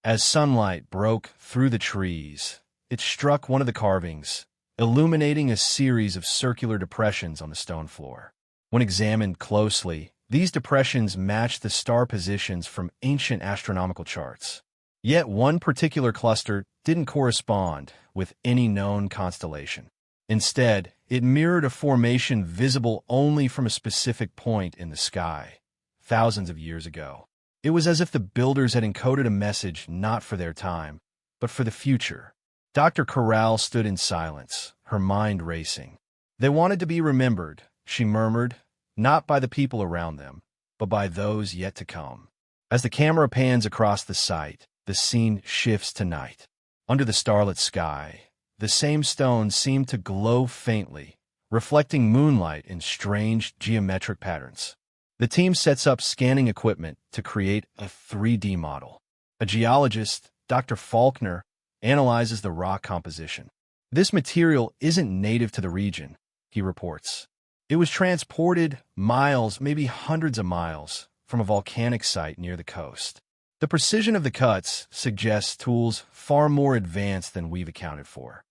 As sunlight broke through the trees, it struck one of the carvings, illuminating a series of circular depressions on the stone floor. When examined closely, these depressions matched the star positions from ancient astronomical charts. Yet one particular cluster didn't correspond with any known constellation. Instead, it mirrored a formation visible only from a specific point in the sky, thousands of years ago. It was as if the builders had encoded a message not for their time, but for the future. Dr. Corral stood in silence, her mind racing. They wanted to be remembered, she murmured, not by the people around them, but by those yet to come. As the camera pans across the site, the scene shifts to night. Under the starlit sky, the same stones seem to glow faintly, reflecting moonlight in strange geometric patterns. The team sets up scanning equipment to create a 3D model. A geologist, Dr. Faulkner, analyzes the rock composition. This material isn't native to the region, he reports. It was transported miles, maybe hundreds of miles, from a volcanic site near the coast. The precision of the cuts suggests tools far more advanced than we've accounted for.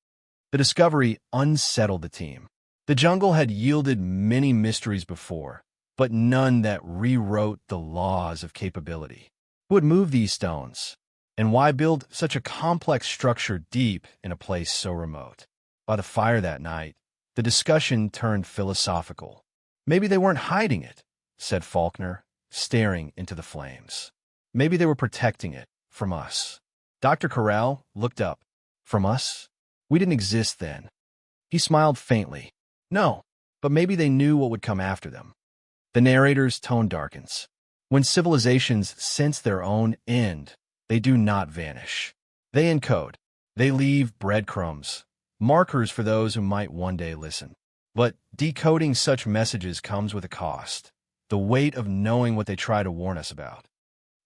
The discovery unsettled the team. The jungle had yielded many mysteries before, but none that rewrote the laws of capability. Who would move these stones? And why build such a complex structure deep in a place so remote? By the fire that night, the discussion turned philosophical. Maybe they weren't hiding it, said Faulkner, staring into the flames. Maybe they were protecting it from us. Dr. Corral looked up. From us? We didn't exist then. He smiled faintly. No, but maybe they knew what would come after them. The narrator's tone darkens. When civilizations sense their own end, they do not vanish. They encode. They leave breadcrumbs, markers for those who might one day listen. But decoding such messages comes with a cost, the weight of knowing what they try to warn us about.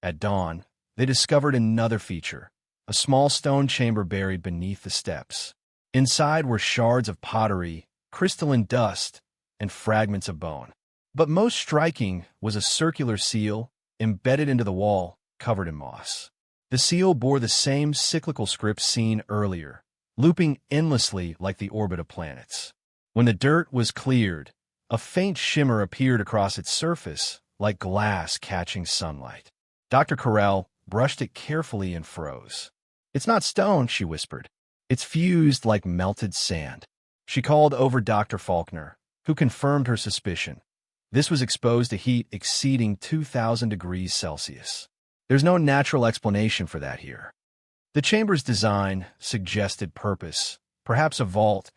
At dawn, they discovered another feature, a small stone chamber buried beneath the steps. Inside were shards of pottery, crystalline dust, and fragments of bone. But most striking was a circular seal embedded into the wall, covered in moss. The seal bore the same cyclical script seen earlier, looping endlessly like the orbit of planets. When the dirt was cleared, a faint shimmer appeared across its surface, like glass catching sunlight. Dr. Corral brushed it carefully and froze. It's not stone, she whispered. It's fused like melted sand. She called over Dr. Faulkner, who confirmed her suspicion. This was exposed to heat exceeding 2,000 degrees Celsius. There's no natural explanation for that here. The chamber's design suggested purpose, perhaps a vault,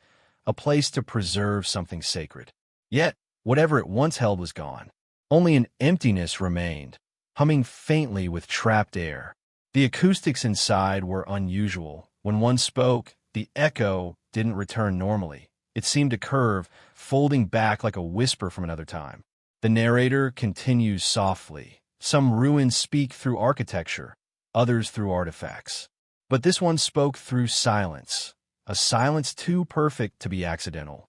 a place to preserve something sacred. Yet, whatever it once held was gone. Only an emptiness remained, humming faintly with trapped air. The acoustics inside were unusual. When one spoke, the echo didn't return normally. It seemed to curve, folding back like a whisper from another time. The narrator continues softly. Some ruins speak through architecture, others through artifacts. But this one spoke through silence, a silence too perfect to be accidental.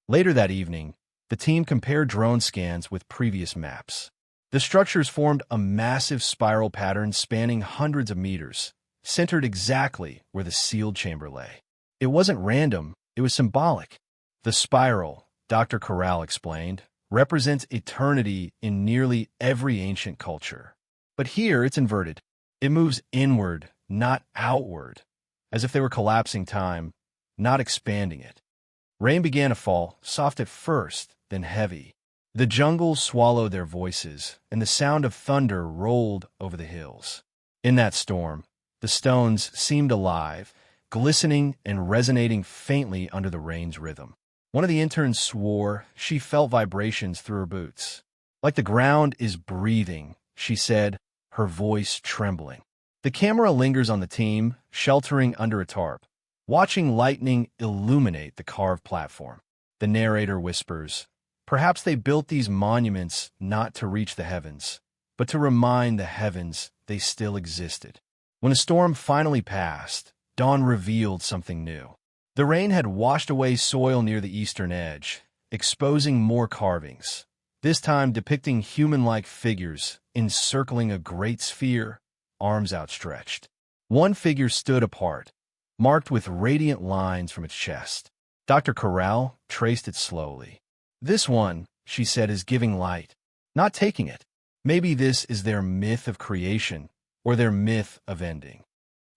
Later that evening, the team compared drone scans with previous maps. The structures formed a massive spiral pattern spanning hundreds of meters, centered exactly where the sealed chamber lay. It wasn't random, it was symbolic. The spiral, Dr. Corral explained, represents eternity in nearly every ancient culture. But here it's inverted. It moves inward, not outward, as if they were collapsing time, not expanding it. Rain began to fall, soft at first, then heavy. The jungle swallowed their voices, and the sound of thunder rolled over the hills. In that storm, the stones seemed alive, glistening and resonating faintly under the rain's rhythm. One of the interns swore she felt vibrations through her boots. "Like the ground is breathing," she said, her voice trembling. The camera lingers on the team, sheltering under a tarp, watching lightning illuminate the carved platform. The narrator whispers, "Perhaps they built these monuments not to reach the heavens, but to remind the heavens they still existed." When the storm finally passed, dawn revealed something new. The rain had washed away soil near the eastern edge, exposing more carvings, this time depicting human-like figures encircling a great sphere, arms outstretched. One figure stood apart, marked with radiant lines from its chest. Dr. Corral traced it slowly. "This one," she said, "is giving light, not taking it. Maybe this is their myth of creation, or their myth of ending."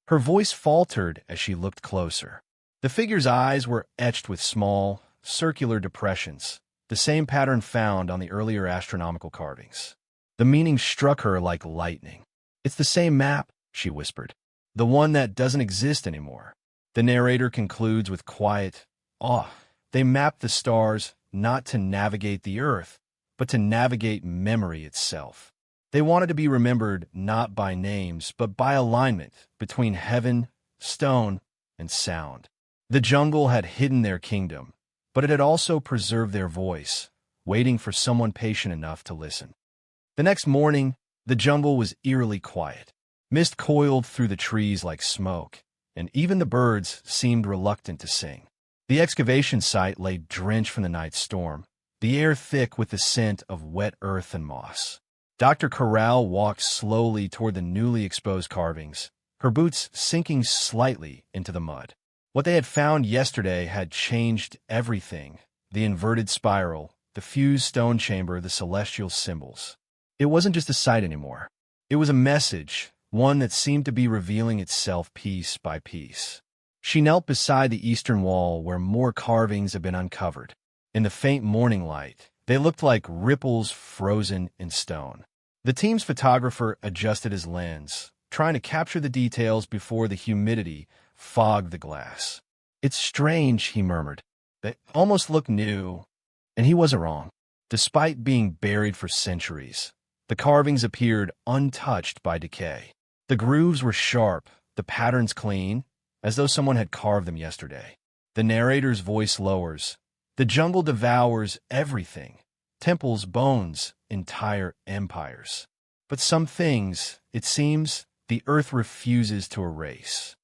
Her voice faltered as she looked closer. The figure's eyes were etched with small, circular depressions, the same pattern found on the earlier astronomical carvings. The meaning struck her like lightning. "It's the same map," she whispered, "the one that doesn't exist anymore." The narrator concludes with quiet awe. "They mapped the stars not to navigate the Earth, but to navigate memory itself. They wanted to be remembered not by names, but by alignment between heaven, stone, and sound." The jungle had hidden their kingdom, but it had also preserved their voice, waiting for someone patient enough to listen. The next morning, the jungle was eerily quiet. Mist coiled through the trees like smoke, and even the birds seemed reluctant to sing. The excavation site lay drenched from the night's storm, the air thick with the scent of wet earth and moss. Dr. Corral walked slowly toward the newly exposed carvings, her boots sinking slightly into the mud. What they had found yesterday had changed everything: the inverted spiral, the fused stone chamber, the celestial symbols. It wasn't just a sight anymore. It was a message, one that seemed to be revealing itself piece by piece. She knelt beside the eastern wall where more carvings had been uncovered. In the faint morning light, they looked like ripples frozen in stone. The team's photographer adjusted his lens, trying to capture the details before the humidity fogged the glass. "It's strange," he murmured. "They almost look new." And he wasn't wrong. Despite being buried for centuries, the carvings appeared untouched by decay. The grooves were sharp, the patterns clean, as though someone had carved them yesterday. The narrator's voice lowers. "The jungle devours everything: temples, bones, entire empires. But some things, it seems, the earth refuses to erase."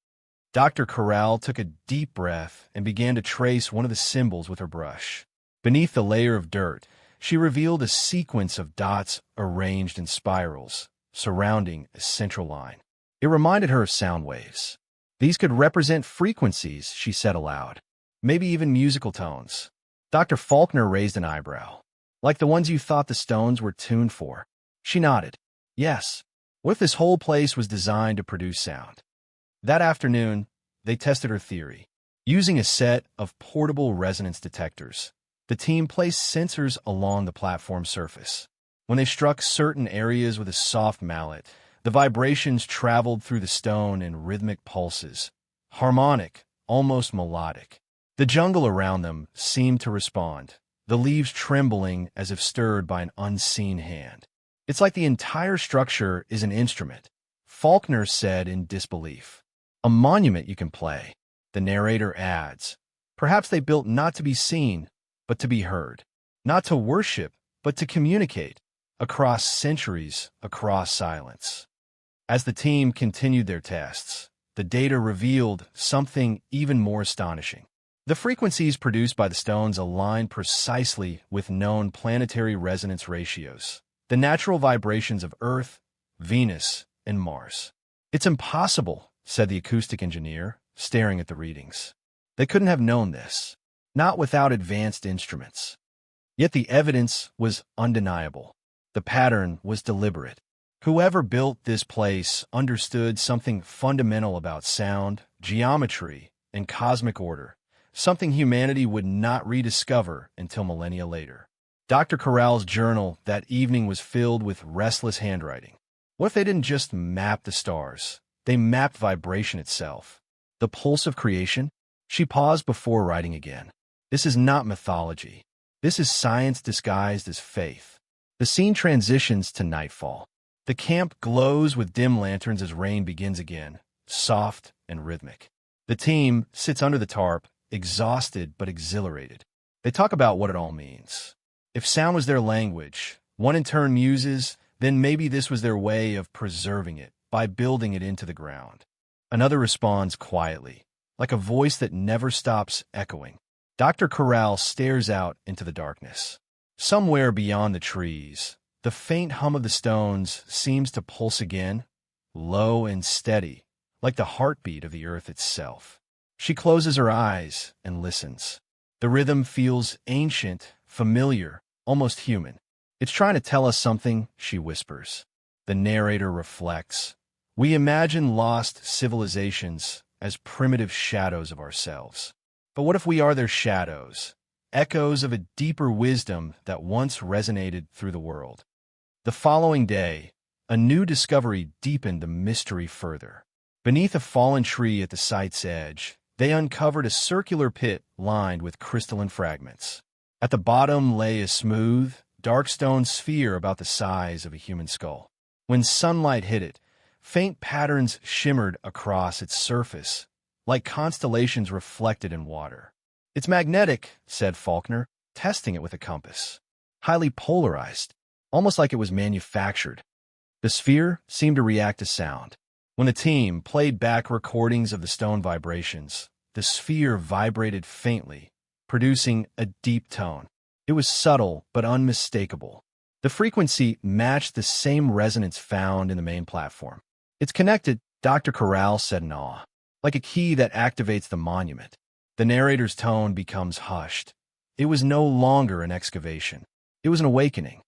Dr. Corral took a deep breath and began to trace one of the symbols with her brush. Beneath the layer of dirt, she revealed a sequence of dots arranged in spirals, surrounding a central line. It reminded her of sound waves. "These could represent frequencies," she said aloud. "Maybe even musical tones." Dr. Faulkner raised an eyebrow. "Like the ones you thought the stones were tuned for?" She nodded. "Yes. What if this whole place was designed to produce sound?" That afternoon, they tested her theory. Using a set of portable resonance detectors, the team placed sensors along the platform surface. When they struck certain areas with a soft mallet, the vibrations traveled through the stone in rhythmic pulses, harmonic, almost melodic. The jungle around them seemed to respond, the leaves trembling as if stirred by an unseen hand. "It's like the entire structure is an instrument," Faulkner said in disbelief. "A monument you can play," the narrator adds. "Perhaps they built not to be seen, but to be heard. Not to worship, but to communicate. Across centuries, across silence." As the team continued their tests, the data revealed something even more astonishing. The frequencies produced by the stones aligned precisely with known planetary resonance ratios, the natural vibrations of Earth, Venus, and Mars. "It's impossible," said the acoustic engineer, staring at the readings. "They couldn't have known this, not without advanced instruments." Yet the evidence was undeniable. The pattern was deliberate. Whoever built this place understood something fundamental about sound, geometry, and cosmic order, something humanity would not rediscover until millennia later. Dr. Corral's journal that evening was filled with restless handwriting. What if they didn't just map the stars? They mapped vibration itself. The pulse of creation? She paused before writing again. This is not mythology. This is science disguised as faith. The scene transitions to nightfall. The camp glows with dim lanterns as rain begins again, soft and rhythmic. The team sits under the tarp, exhausted but exhilarated. They talk about what it all means. If sound was their language, one in turn muses, then maybe this was their way of preserving it by building it into the ground. Another responds quietly, like a voice that never stops echoing. Dr. Corral stares out into the darkness. Somewhere beyond the trees, the faint hum of the stones seems to pulse again, low and steady, like the heartbeat of the earth itself. She closes her eyes and listens. The rhythm feels ancient, familiar, almost human. It's trying to tell us something, she whispers. The narrator reflects. We imagine lost civilizations as primitive shadows of ourselves. But what if we are their shadows, echoes of a deeper wisdom that once resonated through the world? The following day, a new discovery deepened the mystery further. Beneath a fallen tree at the site's edge, they uncovered a circular pit lined with crystalline fragments. At the bottom lay a smooth, dark stone sphere about the size of a human skull. When sunlight hit it, faint patterns shimmered across its surface, like constellations reflected in water. It's magnetic, said Faulkner, testing it with a compass. Highly polarized, almost like it was manufactured. The sphere seemed to react to sound. When the team played back recordings of the stone vibrations, the sphere vibrated faintly, producing a deep tone. It was subtle but unmistakable. The frequency matched the same resonance found in the main platform. It's connected, Dr. Corral said in awe, like a key that activates the monument. The narrator's tone becomes hushed. It was no longer an excavation. It was an awakening.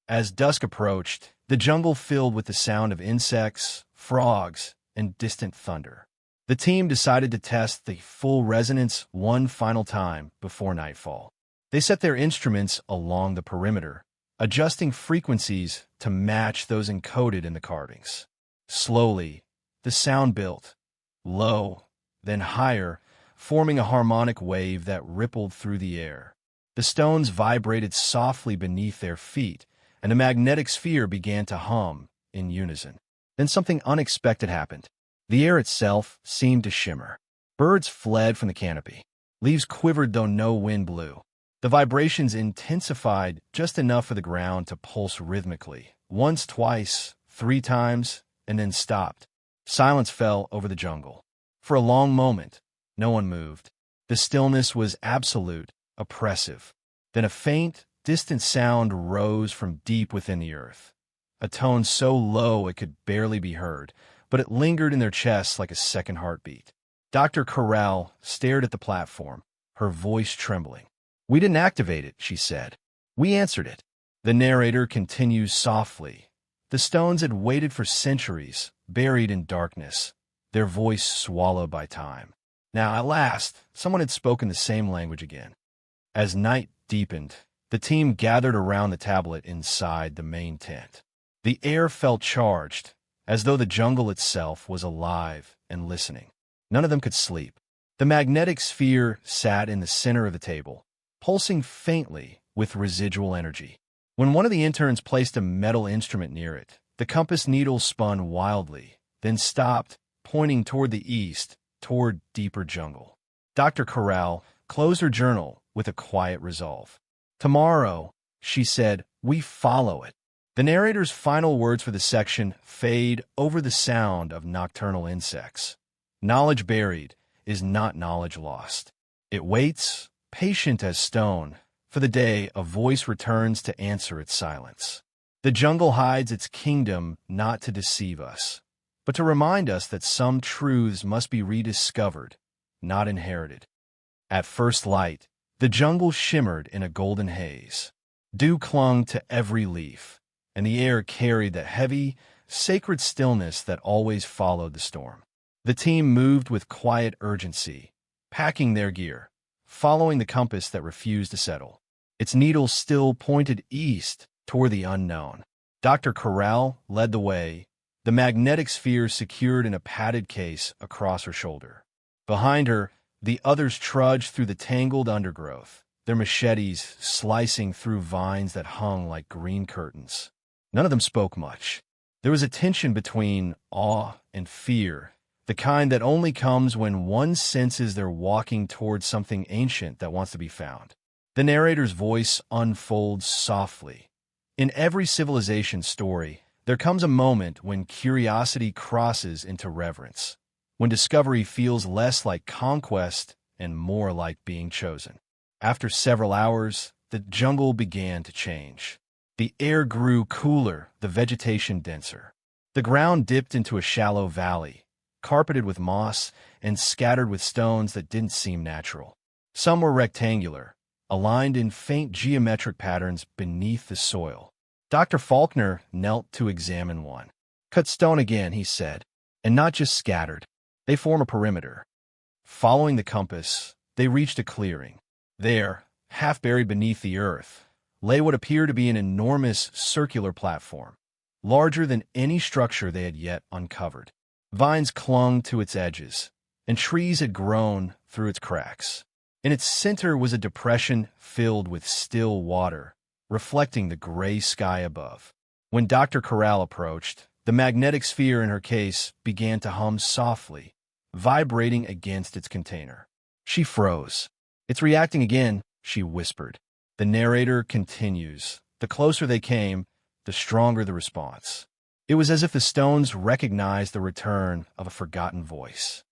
As dusk approached, the jungle filled with the sound of insects, frogs, and distant thunder. The team decided to test the full resonance one final time before nightfall. They set their instruments along the perimeter, adjusting frequencies to match those encoded in the carvings. Slowly, the sound built, low, then higher, forming a harmonic wave that rippled through the air. The stones vibrated softly beneath their feet, and the magnetic sphere began to hum in unison. Then something unexpected happened. The air itself seemed to shimmer. Birds fled from the canopy. Leaves quivered though no wind blew. The vibrations intensified just enough for the ground to pulse rhythmically. Once, twice, 3 times, and then stopped. Silence fell over the jungle. For a long moment, no one moved. The stillness was absolute, oppressive. Then a faint, distant sound rose from deep within the earth. A tone so low it could barely be heard, but it lingered in their chests like a second heartbeat. Dr. Corral stared at the platform, her voice trembling. We didn't activate it, she said. We answered it. The narrator continues softly. The stones had waited for centuries, buried in darkness, their voice swallowed by time. Now, at last, someone had spoken the same language again. As night deepened, the team gathered around the tablet inside the main tent. The air felt charged, as though the jungle itself was alive and listening. None of them could sleep. The magnetic sphere sat in the center of the table, pulsing faintly with residual energy. When one of the interns placed a metal instrument near it, the compass needle spun wildly, then stopped, pointing toward the east, toward deeper jungle. Dr. Corral closed her journal with a quiet resolve. Tomorrow, she said, we follow it. The narrator's final words for the section fade over the sound of nocturnal insects. Knowledge buried is not knowledge lost. It waits, patient as stone, for the day a voice returns to answer its silence. The jungle hides its kingdom not to deceive us, but to remind us that some truths must be rediscovered, not inherited. At first light, the jungle shimmered in a golden haze. Dew clung to every leaf, and the air carried the heavy, sacred stillness that always followed the storm. The team moved with quiet urgency, packing their gear, following the compass that refused to settle. Its needle still pointed east toward the unknown. Dr. Corral led the way, the magnetic sphere secured in a padded case across her shoulder. Behind her, the others trudged through the tangled undergrowth, their machetes slicing through vines that hung like green curtains. None of them spoke much. There was a tension between awe and fear, the kind that only comes when one senses they're walking towards something ancient that wants to be found. The narrator's voice unfolds softly. In every civilization story, there comes a moment when curiosity crosses into reverence, when discovery feels less like conquest and more like being chosen. After several hours, the jungle began to change. The air grew cooler, the vegetation denser. The ground dipped into a shallow valley, carpeted with moss and scattered with stones that didn't seem natural. Some were rectangular, aligned in faint geometric patterns beneath the soil. Dr. Faulkner knelt to examine one. "Cut stone again," he said, "and not just scattered. They form a perimeter." Following the compass, they reached a clearing. There, half buried beneath the earth, lay what appeared to be an enormous circular platform, larger than any structure they had yet uncovered. Vines clung to its edges, and trees had grown through its cracks. In its center was a depression filled with still water, reflecting the gray sky above. When Dr. Corral approached, the magnetic sphere in her case began to hum softly, vibrating against its container. She froze. "It's reacting again," she whispered. The narrator continues. The closer they came, the stronger the response. It was as if the stones recognized the return of a forgotten voice.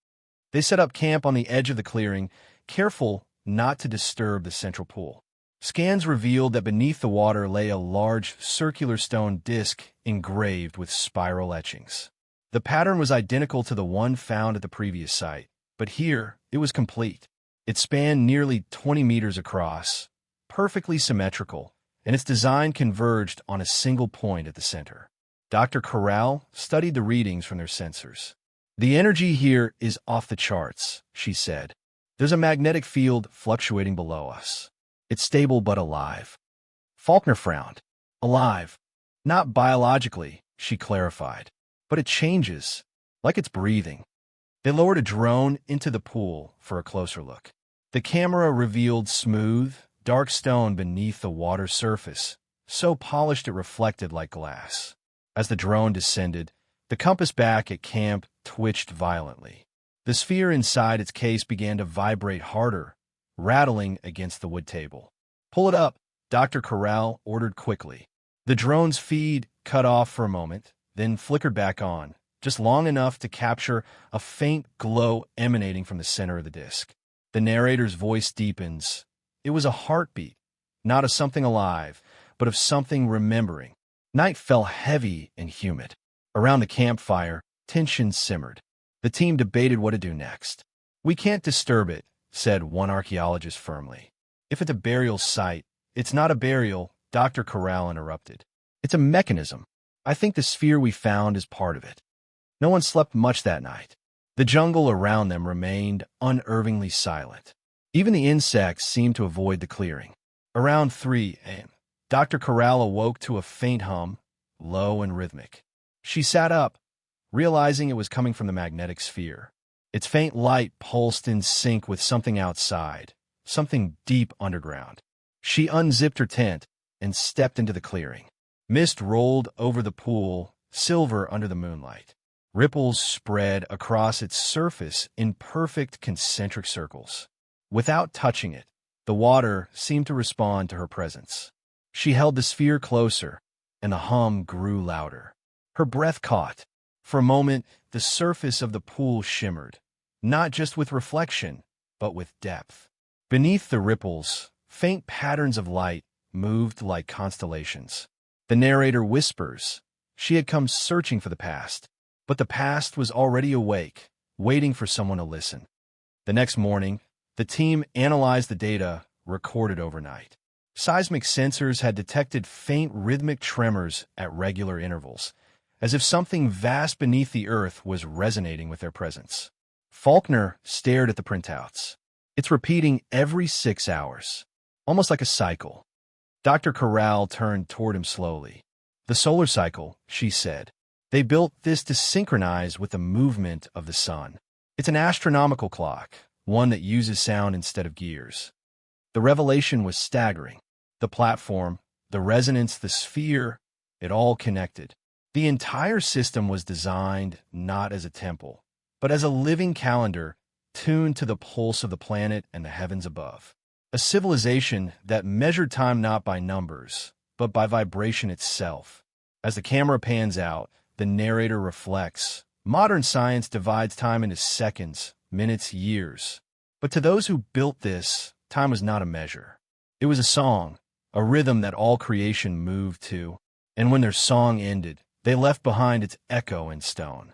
They set up camp on the edge of the clearing, careful not to disturb the central pool. Scans revealed that beneath the water lay a large circular stone disc engraved with spiral etchings. The pattern was identical to the one found at the previous site, but here it was complete. It spanned nearly 20 meters across, perfectly symmetrical, and its design converged on a single point at the center. Dr. Corral studied the readings from their sensors. "The energy here is off the charts," she said. "There's a magnetic field fluctuating below us. It's stable but alive." Faulkner frowned. "Alive. Not biologically," she clarified, "but it changes, like it's breathing." They lowered a drone into the pool for a closer look. The camera revealed smooth, dark stone beneath the water surface, so polished it reflected like glass. As the drone descended, the compass back at camp twitched violently. The sphere inside its case began to vibrate harder, rattling against the wood table. "Pull it up," Dr. Corral ordered quickly. The drone's feed cut off for a moment, then flickered back on, just long enough to capture a faint glow emanating from the center of the disk. The narrator's voice deepens. It was a heartbeat, not of something alive, but of something remembering. Night fell heavy and humid. Around the campfire, tension simmered. The team debated what to do next. "We can't disturb it," said one archaeologist firmly. "If it's a burial site, it's not a burial," Dr. Corral interrupted. "It's a mechanism. I think the sphere we found is part of it." No one slept much that night. The jungle around them remained unervingly silent. Even the insects seemed to avoid the clearing. Around 3 a.m., Dr. Corral awoke to a faint hum, low and rhythmic. She sat up, realizing it was coming from the magnetic sphere. Its faint light pulsed in sync with something outside, something deep underground. She unzipped her tent and stepped into the clearing. Mist rolled over the pool, silver under the moonlight. Ripples spread across its surface in perfect concentric circles. Without touching it, the water seemed to respond to her presence. She held the sphere closer, and the hum grew louder. Her breath caught. For a moment, the surface of the pool shimmered, not just with reflection, but with depth. Beneath the ripples, faint patterns of light moved like constellations. The narrator whispers. She had come searching for the past, but the past was already awake, waiting for someone to listen. The next morning, the team analyzed the data recorded overnight. Seismic sensors had detected faint rhythmic tremors at regular intervals, as if something vast beneath the earth was resonating with their presence. Faulkner stared at the printouts. "It's repeating every 6 hours, almost like a cycle." Dr. Corral turned toward him slowly. The solar cycle, she said. They built this to synchronize with the movement of the sun. It's an astronomical clock, one that uses sound instead of gears. The revelation was staggering. The platform, the resonance, the sphere, it all connected. The entire system was designed not as a temple, but as a living calendar tuned to the pulse of the planet and the heavens above. A civilization that measured time not by numbers, but by vibration itself. As the camera pans out, the narrator reflects. Modern science divides time into seconds, minutes, years. But to those who built this, time was not a measure. It was a song, a rhythm that all creation moved to. And when their song ended, they left behind its echo in stone.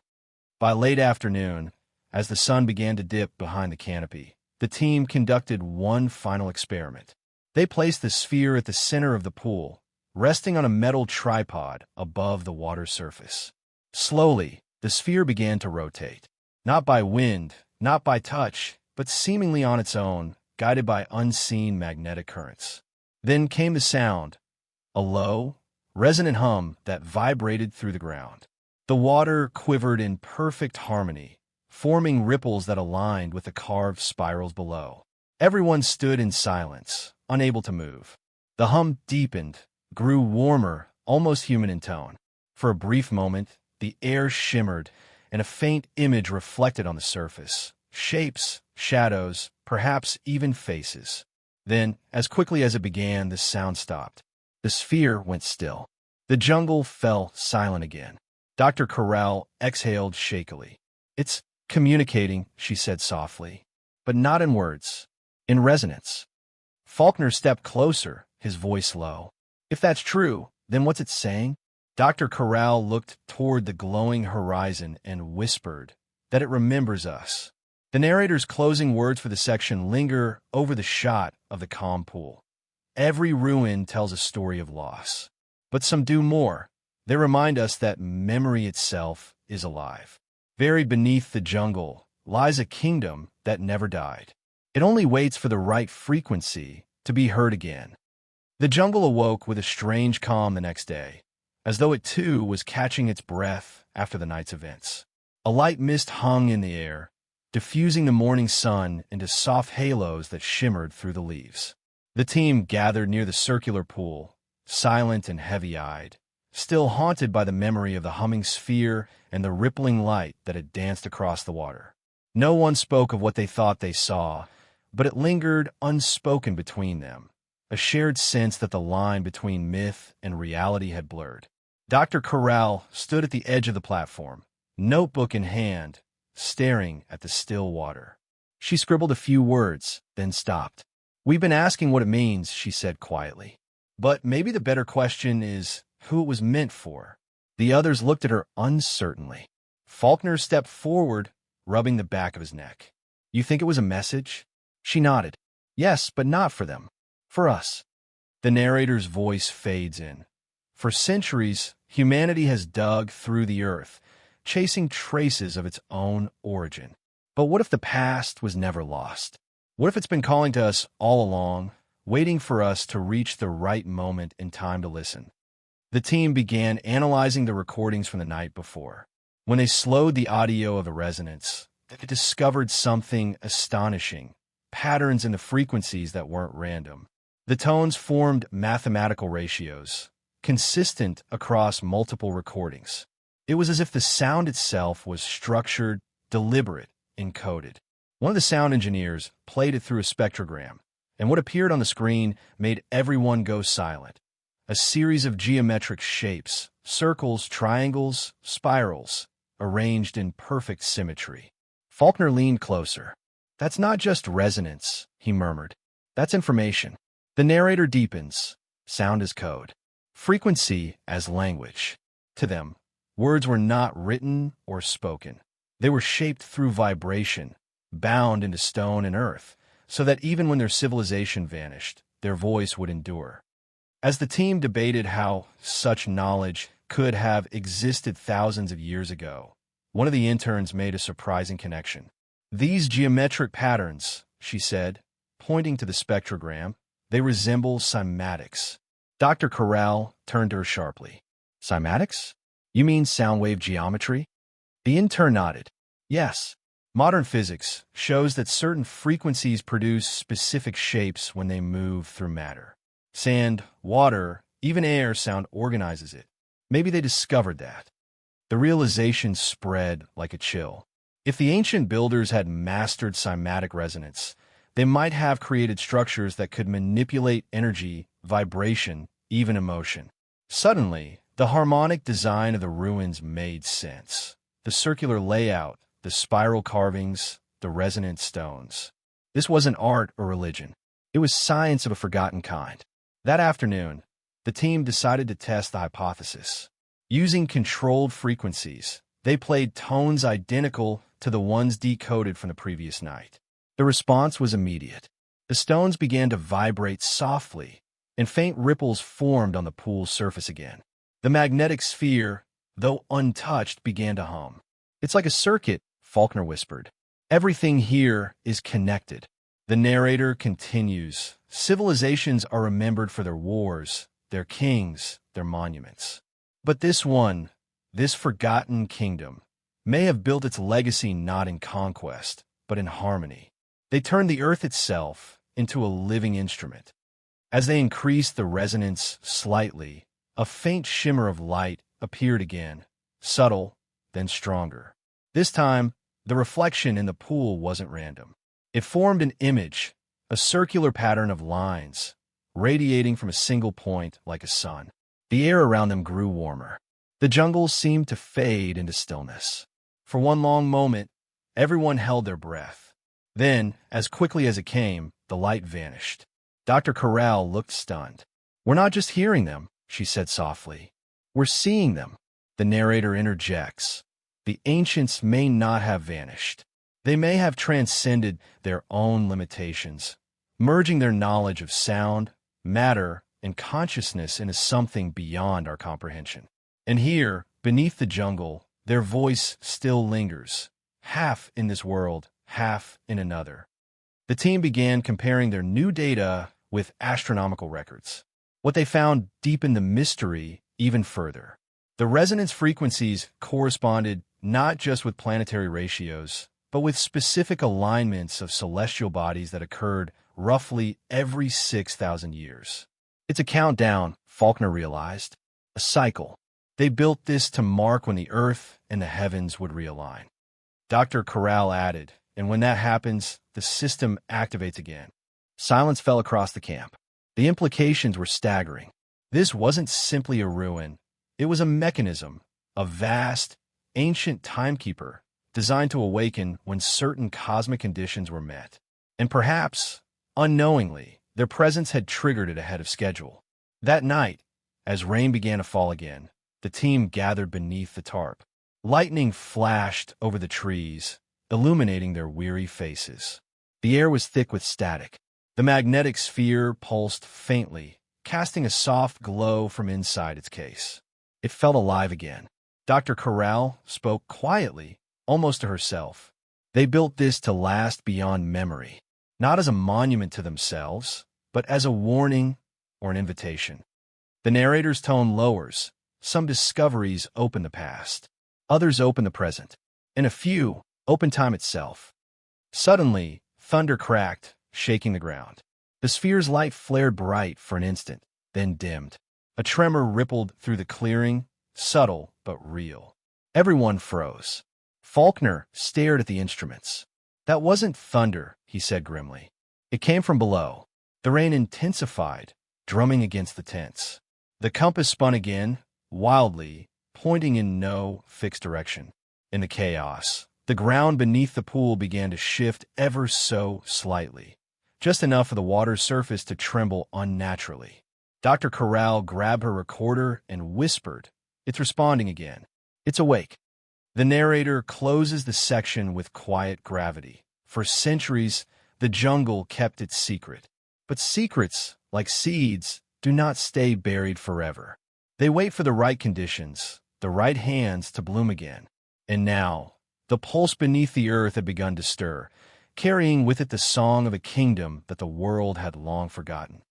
By late afternoon, as the sun began to dip behind the canopy, the team conducted one final experiment. They placed the sphere at the center of the pool, resting on a metal tripod above the water's surface. Slowly, the sphere began to rotate. Not by wind, not by touch, but seemingly on its own, guided by unseen magnetic currents. Then came the sound, a low, resonant hum that vibrated through the ground. The water quivered in perfect harmony, forming ripples that aligned with the carved spirals below. Everyone stood in silence, unable to move. The hum deepened, grew warmer, almost human in tone. For a brief moment, the air shimmered, and a faint image reflected on the surface. Shapes, shadows, perhaps even faces. Then, as quickly as it began, the sound stopped. The sphere went still. The jungle fell silent again. Dr. Corral exhaled shakily. "It's communicating," she said softly, "but not in words, in resonance." Faulkner stepped closer, his voice low. "If that's true, then what's it saying?" Dr. Corral looked toward the glowing horizon and whispered that it remembers us. The narrator's closing words for the section linger over the shot of the calm pool. Every ruin tells a story of loss. But some do more. They remind us that memory itself is alive. Buried beneath the jungle lies a kingdom that never died. It only waits for the right frequency to be heard again. The jungle awoke with a strange calm the next day, as though it too was catching its breath after the night's events. A light mist hung in the air, diffusing the morning sun into soft halos that shimmered through the leaves. The team gathered near the circular pool, silent and heavy-eyed, still haunted by the memory of the humming sphere and the rippling light that had danced across the water. No one spoke of what they thought they saw, but it lingered unspoken between them, a shared sense that the line between myth and reality had blurred. Dr. Corral stood at the edge of the platform, notebook in hand, staring at the still water. She scribbled a few words, then stopped. "We've been asking what it means," she said quietly. "But maybe the better question is who it was meant for." The others looked at her uncertainly. Faulkner stepped forward, rubbing the back of his neck. "You think it was a message?" She nodded. "Yes, but not for them. For us." The narrator's voice fades in. "For centuries, humanity has dug through the earth, chasing traces of its own origin. But what if the past was never lost? What if it's been calling to us all along, waiting for us to reach the right moment in time to listen?" The team began analyzing the recordings from the night before. When they slowed the audio of the resonance, they discovered something astonishing, patterns in the frequencies that weren't random. The tones formed mathematical ratios, consistent across multiple recordings. It was as if the sound itself was structured, deliberate, encoded. One of the sound engineers played it through a spectrogram, and what appeared on the screen made everyone go silent. A series of geometric shapes, circles, triangles, spirals, arranged in perfect symmetry. Faulkner leaned closer. "That's not just resonance," he murmured. "That's information." The narrator deepens. Sound as code. Frequency as language. To them, words were not written or spoken. They were shaped through vibration, bound into stone and earth, so that even when their civilization vanished, their voice would endure. As the team debated how such knowledge could have existed thousands of years ago, one of the interns made a surprising connection. "These geometric patterns," she said, pointing to the spectrogram, "they resemble cymatics. Dr. Corral turned to her sharply. Cymatics? You mean sound wave geometry? The intern nodded. Yes. Modern physics shows that certain frequencies produce specific shapes when they move through matter. Sand, water, even air sound organizes it. Maybe they discovered that. The realization spread like a chill. If the ancient builders had mastered cymatic resonance, they might have created structures that could manipulate energy, vibration, even emotion. Suddenly, the harmonic design of the ruins made sense. The circular layout, the spiral carvings, the resonant stones. This wasn't art or religion. It was science of a forgotten kind. That afternoon, the team decided to test the hypothesis. Using controlled frequencies, they played tones identical to the ones decoded from the previous night. The response was immediate. The stones began to vibrate softly, and faint ripples formed on the pool's surface again. The magnetic sphere, though untouched, began to hum. It's like a circuit, Faulkner whispered. Everything here is connected. The narrator continues. Civilizations are remembered for their wars, their kings, their monuments. But this forgotten kingdom, may have built its legacy not in conquest, but in harmony. They turned the earth itself into a living instrument. As they increased the resonance slightly, a faint shimmer of light appeared again, subtle, then stronger. This time, the reflection in the pool wasn't random. It formed an image, a circular pattern of lines, radiating from a single point like a sun. The air around them grew warmer. The jungle seemed to fade into stillness. For one long moment, everyone held their breath. Then, as quickly as it came, the light vanished. Dr. Corral looked stunned. We're not just hearing them, she said softly. We're seeing them. The narrator interjects. The ancients may not have vanished. They may have transcended their own limitations, merging their knowledge of sound, matter, and consciousness into something beyond our comprehension. And here, beneath the jungle, their voice still lingers, half in this world, half in another. The team began comparing their new data with astronomical records. What they found deepened the mystery even further. The resonance frequencies corresponded not just with planetary ratios, but with specific alignments of celestial bodies that occurred roughly every 6,000 years. It's a countdown, Faulkner realized. A cycle. They built this to mark when the earth and the heavens would realign. Dr. Corral added, and when that happens, the system activates again. Silence fell across the camp. The implications were staggering. This wasn't simply a ruin. It was a mechanism, a vast, ancient timekeeper designed to awaken when certain cosmic conditions were met. And perhaps, unknowingly, their presence had triggered it ahead of schedule. That night, as rain began to fall again, the team gathered beneath the tarp. Lightning flashed over the trees, illuminating their weary faces. The air was thick with static. The magnetic sphere pulsed faintly, casting a soft glow from inside its case. It felt alive again. Dr. Corral spoke quietly, almost to herself. They built this to last beyond memory, not as a monument to themselves, but as a warning or an invitation. The narrator's tone lowers. Some discoveries open the past. Others open the present. And a few open time itself. Suddenly, thunder cracked, shaking the ground. The sphere's light flared bright for an instant, then dimmed. A tremor rippled through the clearing, subtle but real. Everyone froze. Faulkner stared at the instruments. That wasn't thunder, he said grimly. It came from below. The rain intensified, drumming against the tents. The compass spun again, wildly, pointing in no fixed direction. In the chaos, the ground beneath the pool began to shift ever so slightly, just enough for the water's surface to tremble unnaturally. Dr. Corral grabbed her recorder and whispered, "It's responding again. It's awake." The narrator closes the section with quiet gravity. For centuries, the jungle kept its secret. But secrets, like seeds, do not stay buried forever. They wait for the right conditions, the right hands to bloom again. And now, the pulse beneath the earth had begun to stir, carrying with it the song of a kingdom that the world had long forgotten.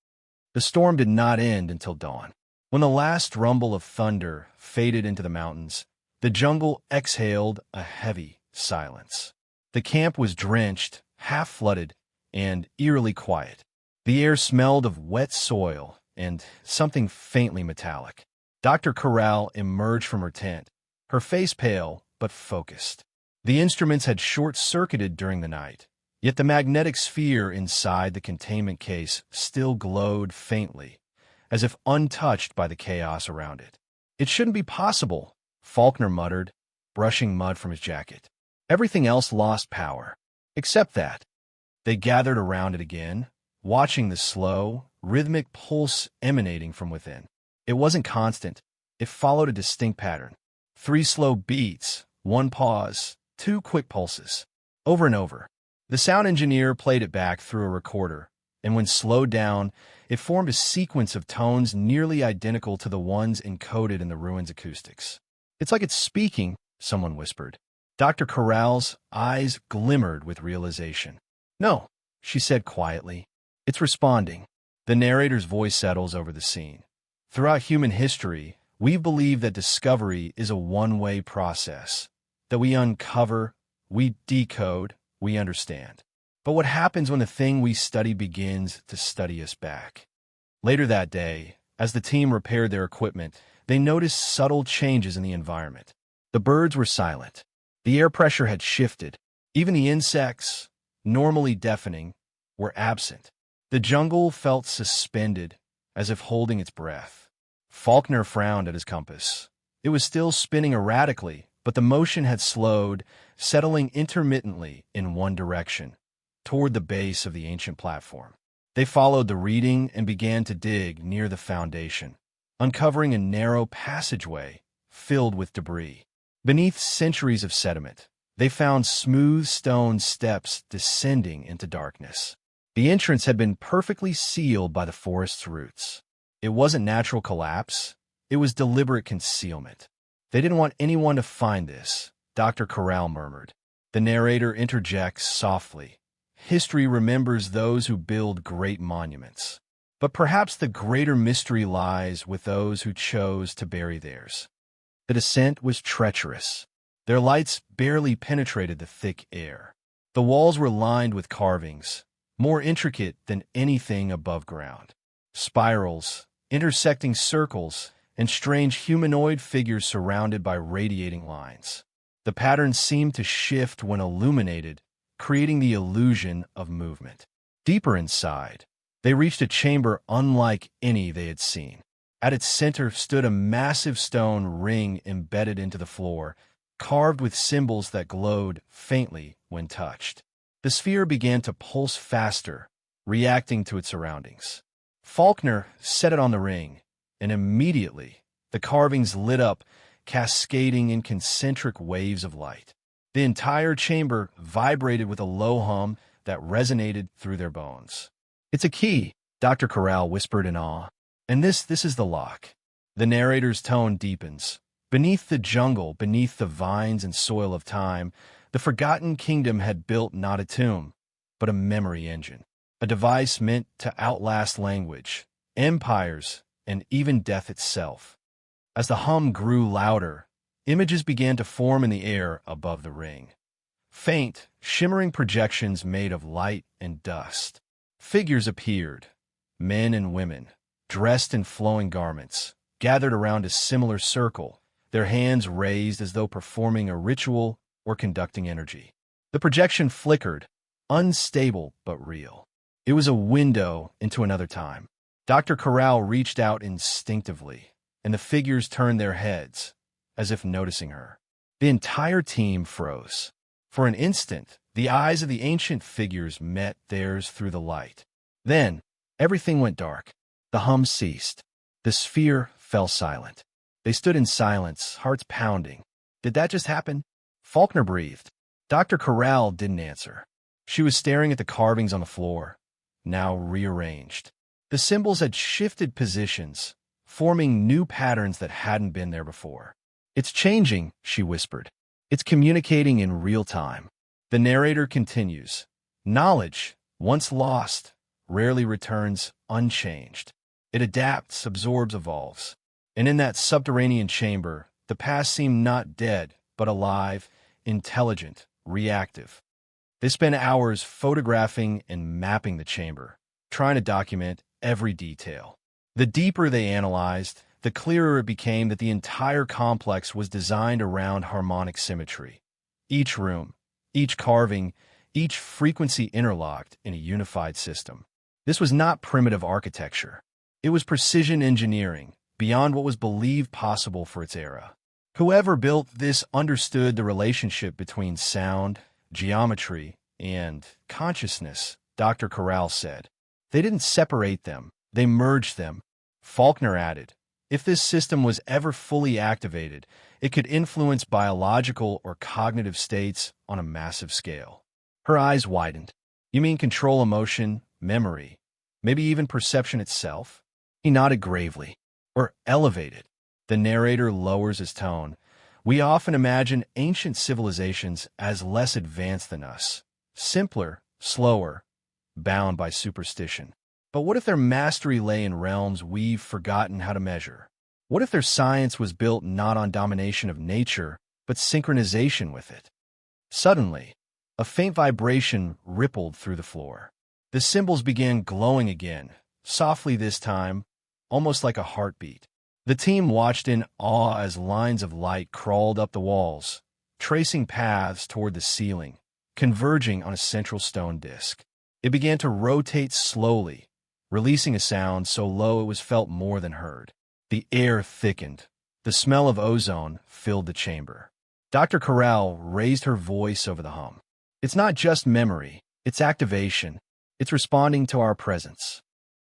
The storm did not end until dawn. When the last rumble of thunder faded into the mountains, the jungle exhaled a heavy silence. The camp was drenched, half-flooded, and eerily quiet. The air smelled of wet soil and something faintly metallic. Dr. Corral emerged from her tent, her face pale but focused. The instruments had short-circuited during the night, yet the magnetic sphere inside the containment case still glowed faintly, as if untouched by the chaos around it. "It shouldn't be possible," Faulkner muttered, brushing mud from his jacket. Everything else lost power, except that. They gathered around it again, watching the slow, rhythmic pulse emanating from within. It wasn't constant. It followed a distinct pattern. 3 slow beats, 1 pause, 2 quick pulses, over and over. The sound engineer played it back through a recorder, and when slowed down, it formed a sequence of tones nearly identical to the ones encoded in the ruins' acoustics. "It's like it's speaking," someone whispered. Dr. Corral's eyes glimmered with realization. "No," she said quietly. "It's responding." The narrator's voice settles over the scene. "Throughout human history, we've believed that discovery is a one-way process, that we uncover, we decode, we understand. But what happens when the thing we study begins to study us back?" Later that day, as the team repaired their equipment, they noticed subtle changes in the environment. The birds were silent. The air pressure had shifted. Even the insects, normally deafening, were absent. The jungle felt suspended, as if holding its breath. Faulkner frowned at his compass. It was still spinning erratically, but the motion had slowed, settling intermittently in one direction, toward the base of the ancient platform. They followed the reading and began to dig near the foundation, uncovering a narrow passageway filled with debris. Beneath centuries of sediment, they found smooth stone steps descending into darkness. The entrance had been perfectly sealed by the forest's roots. It wasn't natural collapse. It was deliberate concealment. "They didn't want anyone to find this," Dr. Corral murmured. The narrator interjects softly. "History remembers those who build great monuments. But perhaps the greater mystery lies with those who chose to bury theirs." The descent was treacherous. Their lights barely penetrated the thick air. The walls were lined with carvings, more intricate than anything above ground. Spirals, intersecting circles, and strange humanoid figures surrounded by radiating lines. The patterns seemed to shift when illuminated, creating the illusion of movement. Deeper inside, they reached a chamber unlike any they had seen. At its center stood a massive stone ring embedded into the floor, carved with symbols that glowed faintly when touched. The sphere began to pulse faster, reacting to its surroundings. Faulkner set it on the ring, and immediately the carvings lit up, cascading in concentric waves of light. The entire chamber vibrated with a low hum that resonated through their bones. "It's a key," Dr. Corral whispered in awe. "And this is the lock." The narrator's tone deepens. Beneath the jungle, beneath the vines and soil of time, the Forgotten Kingdom had built not a tomb, but a memory engine, a device meant to outlast language, empires, and even death itself. As the hum grew louder, images began to form in the air above the ring. Faint, shimmering projections made of light and dust. Figures appeared, men and women, dressed in flowing garments, gathered around a similar circle, their hands raised as though performing a ritual or conducting energy. The projection flickered, unstable but real. It was a window into another time. Dr. Corral reached out instinctively, and the figures turned their heads, as if noticing her. The entire team froze. For an instant, the eyes of the ancient figures met theirs through the light. Then, everything went dark. The hum ceased. The sphere fell silent. They stood in silence, hearts pounding. Did that just happen? Faulkner breathed. Dr. Corral didn't answer. She was staring at the carvings on the floor, now rearranged. The symbols had shifted positions, forming new patterns that hadn't been there before. "It's changing," she whispered. "It's communicating in real time." The narrator continues. "Knowledge, once lost, rarely returns unchanged. It adapts, absorbs, evolves. And in that subterranean chamber, the past seemed not dead, but alive, intelligent, reactive. They spent hours photographing and mapping the chamber, trying to document every detail. The deeper they analyzed, the clearer it became that the entire complex was designed around harmonic symmetry. Each room, each carving, each frequency interlocked in a unified system. This was not primitive architecture. It was precision engineering, beyond what was believed possible for its era. Whoever built this understood the relationship between sound, geometry, and consciousness, Dr. Corral said. They didn't separate them, they merged them. Faulkner added, if this system was ever fully activated, it could influence biological or cognitive states on a massive scale. Her eyes widened. You mean control emotion, memory, maybe even perception itself? He nodded gravely. Or elevated. The narrator lowers his tone. We often imagine ancient civilizations as less advanced than us, simpler, slower, bound by superstition. But what if their mastery lay in realms we've forgotten how to measure? What if their science was built not on domination of nature, but synchronization with it? Suddenly, a faint vibration rippled through the floor. The symbols began glowing again, softly this time, almost like a heartbeat. The team watched in awe as lines of light crawled up the walls, tracing paths toward the ceiling, converging on a central stone disk. It began to rotate slowly, releasing a sound so low it was felt more than heard. The air thickened. The smell of ozone filled the chamber. Dr. Corral raised her voice over the hum. It's not just memory, it's activation. It's responding to our presence.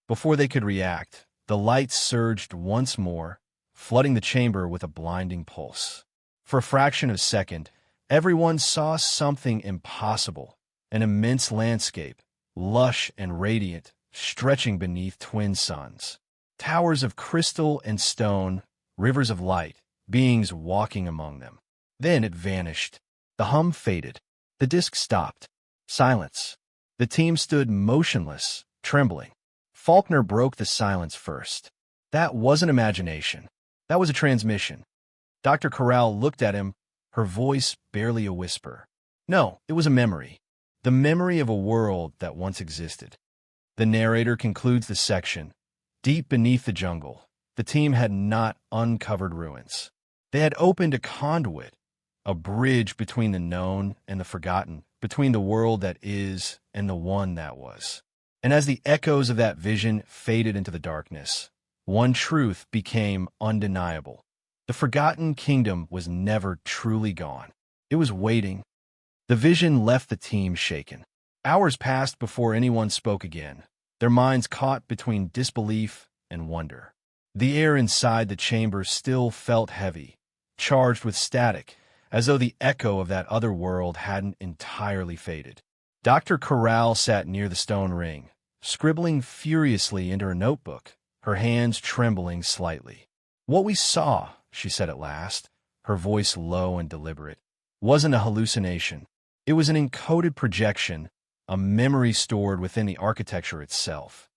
Before they could react, the light surged once more, flooding the chamber with a blinding pulse. For a fraction of a second, everyone saw something impossible, an immense landscape, lush and radiant, stretching beneath twin suns. Towers of crystal and stone, rivers of light, beings walking among them. Then it vanished. The hum faded. The disk stopped. Silence. The team stood motionless, trembling. Faulkner broke the silence first. That wasn't imagination. That was a transmission. Dr. Corral looked at him, her voice barely a whisper. No, it was a memory. The memory of a world that once existed. The narrator concludes the section. Deep beneath the jungle, the team had not uncovered ruins. They had opened a conduit, a bridge between the known and the forgotten, between the world that is and the one that was. And as the echoes of that vision faded into the darkness, one truth became undeniable. The forgotten kingdom was never truly gone. It was waiting. The vision left the team shaken. Hours passed before anyone spoke again, their minds caught between disbelief and wonder. The air inside the chamber still felt heavy, charged with static, as though the echo of that other world hadn't entirely faded. Dr. Corral sat near the stone ring, scribbling furiously into her notebook, her hands trembling slightly. What we saw, she said at last, her voice low and deliberate, wasn't a hallucination. It was an encoded projection, a memory stored within the architecture itself.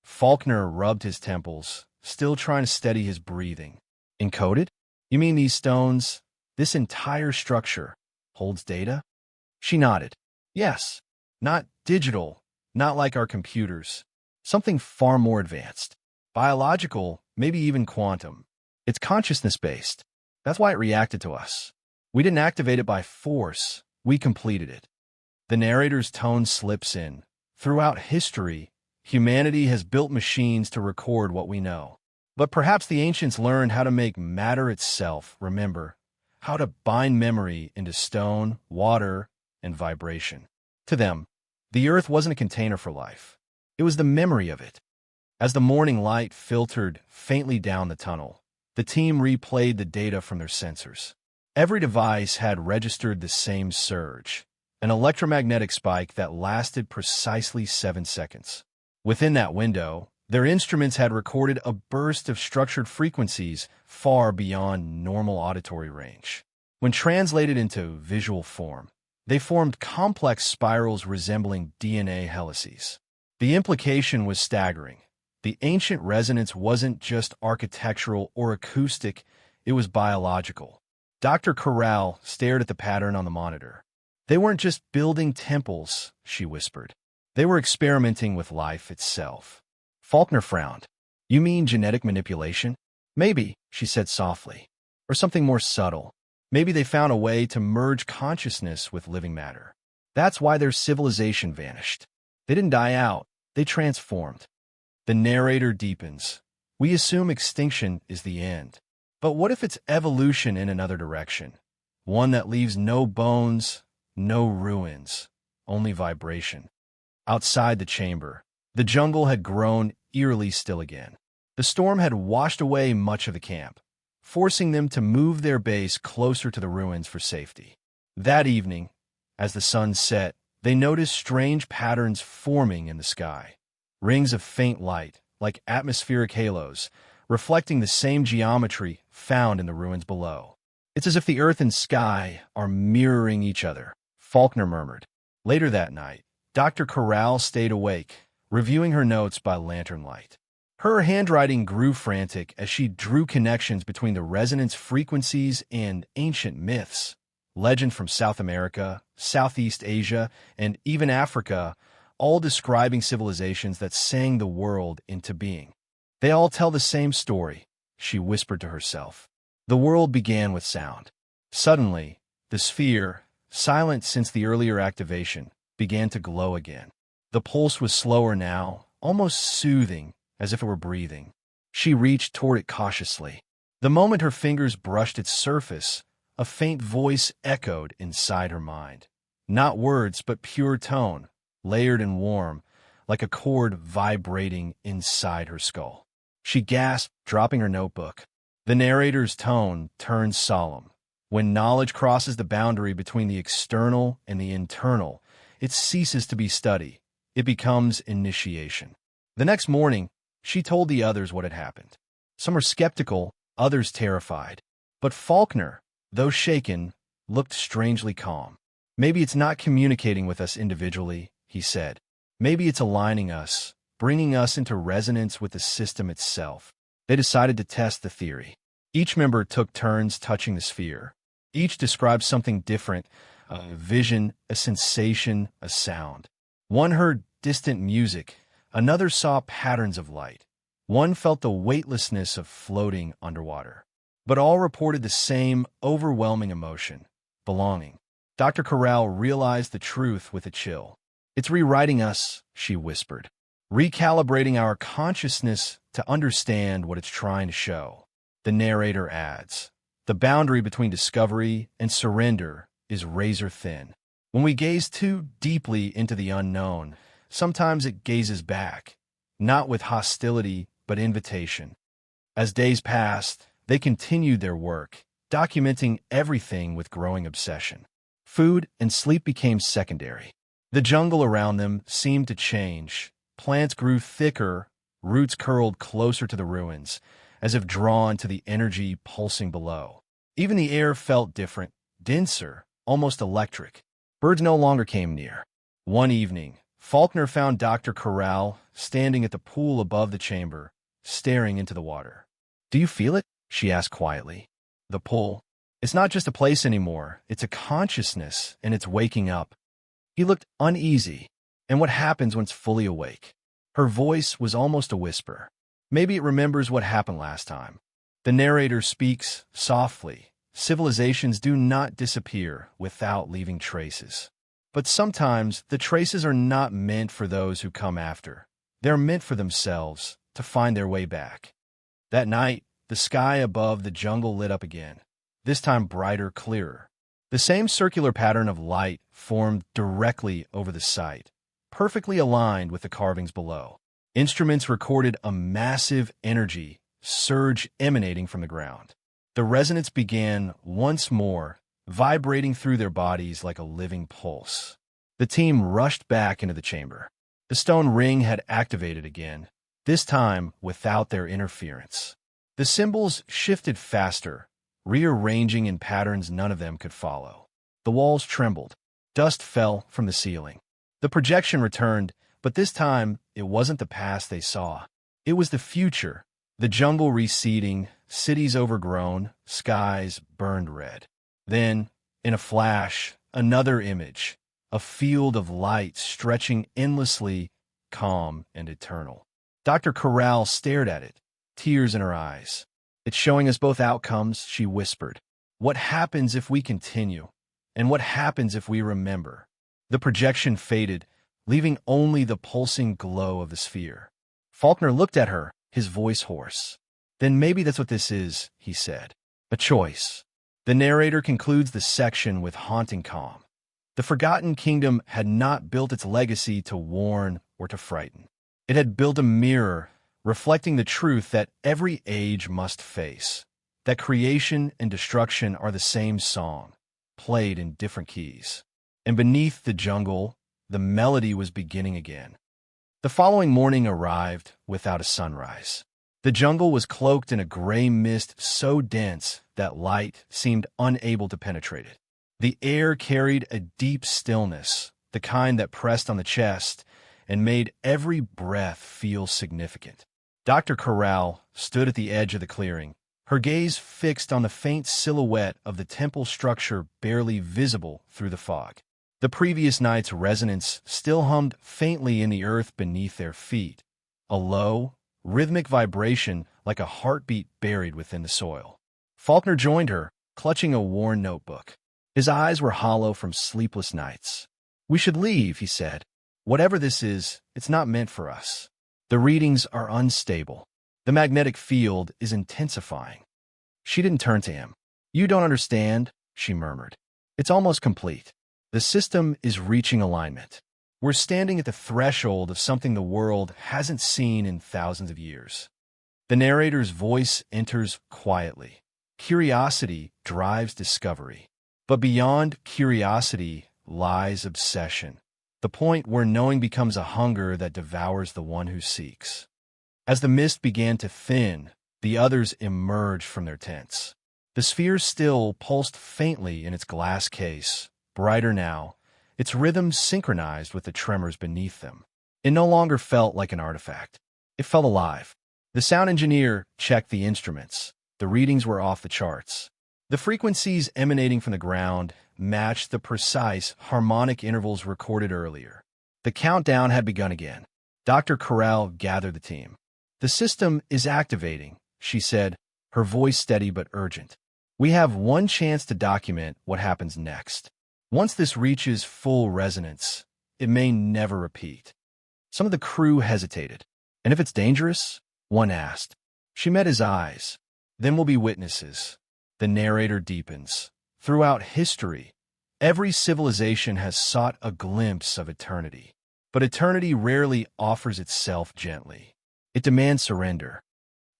Faulkner rubbed his temples, still trying to steady his breathing. Encoded? You mean these stones, this entire structure, holds data? She nodded. Yes. Not digital, not like our computers. Something far more advanced. Biological, maybe even quantum. It's consciousness-based. That's why it reacted to us. We didn't activate it by force. We completed it. The narrator's tone slips in. Throughout history, humanity has built machines to record what we know. But perhaps the ancients learned how to make matter itself, remember, how to bind memory into stone, water, and vibration. To them, the earth wasn't a container for life. It was the memory of it. As the morning light filtered faintly down the tunnel, the team replayed the data from their sensors. Every device had registered the same surge, an electromagnetic spike that lasted precisely 7 seconds. Within that window, their instruments had recorded a burst of structured frequencies far beyond normal auditory range. When translated into visual form, they formed complex spirals resembling DNA helices. The implication was staggering. The ancient resonance wasn't just architectural or acoustic, it was biological. Dr. Corral stared at the pattern on the monitor. They weren't just building temples, she whispered. They were experimenting with life itself. Faulkner frowned. You mean genetic manipulation? Maybe, she said softly. Or something more subtle. Maybe they found a way to merge consciousness with living matter. That's why their civilization vanished. They didn't die out, they transformed. The narrator deepens. We assume extinction is the end. But what if it's evolution in another direction? One that leaves no bones, no ruins, only vibration. Outside the chamber, the jungle had grown eerily still again. The storm had washed away much of the camp, forcing them to move their base closer to the ruins for safety. That evening, as the sun set, they noticed strange patterns forming in the sky. Rings of faint light, like atmospheric halos, reflecting the same geometry found in the ruins below. It's as if the earth and sky are mirroring each other, Faulkner murmured. Later that night, Dr. Corral stayed awake, reviewing her notes by lantern light. Her handwriting grew frantic as she drew connections between the resonance frequencies and ancient myths. Legend from South America, Southeast Asia, and even Africa, all describing civilizations that sang the world into being. They all tell the same story, she whispered to herself. The world began with sound. Suddenly, the sphere, silent since the earlier activation, began to glow again. The pulse was slower now, almost soothing, as if it were breathing. She reached toward it cautiously. The moment her fingers brushed its surface, a faint voice echoed inside her mind. Not words, but pure tone, layered and warm, like a chord vibrating inside her skull. She gasped, dropping her notebook. The narrator's tone turned solemn. When knowledge crosses the boundary between the external and the internal, it ceases to be study. It becomes initiation. The next morning, she told the others what had happened. Some were skeptical, others terrified. But Faulkner, though shaken, looked strangely calm. Maybe it's not communicating with us individually, he said. Maybe it's aligning us, bringing us into resonance with the system itself. They decided to test the theory. Each member took turns touching the sphere. Each described something different, a vision, a sensation, a sound. One heard distant music. Another saw patterns of light. One felt the weightlessness of floating underwater. But all reported the same overwhelming emotion, belonging. Dr. Corral realized the truth with a chill. It's rewriting us, she whispered, recalibrating our consciousness to understand what it's trying to show. The narrator adds, the boundary between discovery and surrender is razor thin. When we gaze too deeply into the unknown, sometimes it gazes back, not with hostility, but invitation. As days passed, they continued their work, documenting everything with growing obsession. Food and sleep became secondary. The jungle around them seemed to change. Plants grew thicker, roots curled closer to the ruins, as if drawn to the energy pulsing below. Even the air felt different, denser, almost electric. Birds no longer came near. One evening, Faulkner found Dr. Corral standing at the pool above the chamber, staring into the water. Do you feel it? She asked quietly. The pull. It's not just a place anymore. It's a consciousness, and it's waking up. He looked uneasy, and what happens when it's fully awake? Her voice was almost a whisper. Maybe it remembers what happened last time. The narrator speaks softly. Civilizations do not disappear without leaving traces. But sometimes the traces are not meant for those who come after. They're meant for themselves, to find their way back. That night, the sky above the jungle lit up again, this time brighter, clearer. The same circular pattern of light formed directly over the site, perfectly aligned with the carvings below. Instruments recorded a massive energy surge emanating from the ground. The resonance began once more, vibrating through their bodies like a living pulse. The team rushed back into the chamber. The stone ring had activated again, this time without their interference. The symbols shifted faster, rearranging in patterns none of them could follow. The walls trembled. Dust fell from the ceiling. The projection returned, but this time it wasn't the past they saw. It was the future, the jungle receding, cities overgrown, skies burned red. Then, in a flash, another image, a field of light stretching endlessly, calm and eternal. Dr. Corral stared at it, tears in her eyes. "It's showing us both outcomes," she whispered. "What happens if we continue? And what happens if we remember?" The projection faded, leaving only the pulsing glow of the sphere. Faulkner looked at her, his voice hoarse. "Then maybe that's what this is," he said. "A choice." The narrator concludes the section with haunting calm. The Forgotten Kingdom had not built its legacy to warn or to frighten. It had built a mirror, reflecting the truth that every age must face, that creation and destruction are the same song, played in different keys. And beneath the jungle, the melody was beginning again. The following morning arrived without a sunrise. The jungle was cloaked in a gray mist so dense that light seemed unable to penetrate it. The air carried a deep stillness, the kind that pressed on the chest and made every breath feel significant. Dr. Corral stood at the edge of the clearing, her gaze fixed on the faint silhouette of the temple structure barely visible through the fog. The previous night's resonance still hummed faintly in the earth beneath their feet, a low, rhythmic vibration like a heartbeat buried within the soil. Faulkner joined her, clutching a worn notebook. His eyes were hollow from sleepless nights. "We should leave," he said. "Whatever this is, it's not meant for us. The readings are unstable. The magnetic field is intensifying." She didn't turn to him. "You don't understand," she murmured. "It's almost complete. The system is reaching alignment. We're standing at the threshold of something the world hasn't seen in thousands of years." The narrator's voice enters quietly. Curiosity drives discovery. But beyond curiosity lies obsession, the point where knowing becomes a hunger that devours the one who seeks. As the mist began to thin, the others emerged from their tents. The sphere still pulsed faintly in its glass case, brighter now, its rhythm synchronized with the tremors beneath them. It no longer felt like an artifact. It felt alive. The sound engineer checked the instruments. The readings were off the charts. The frequencies emanating from the ground matched the precise harmonic intervals recorded earlier. The countdown had begun again. Dr. Corral gathered the team. "The system is activating," she said, her voice steady but urgent. "We have one chance to document what happens next. Once this reaches full resonance, it may never repeat." Some of the crew hesitated. "And if it's dangerous?" one asked. She met his eyes. "Then we'll be witnesses." The narrator deepens. Throughout history, every civilization has sought a glimpse of eternity. But eternity rarely offers itself gently. It demands surrender.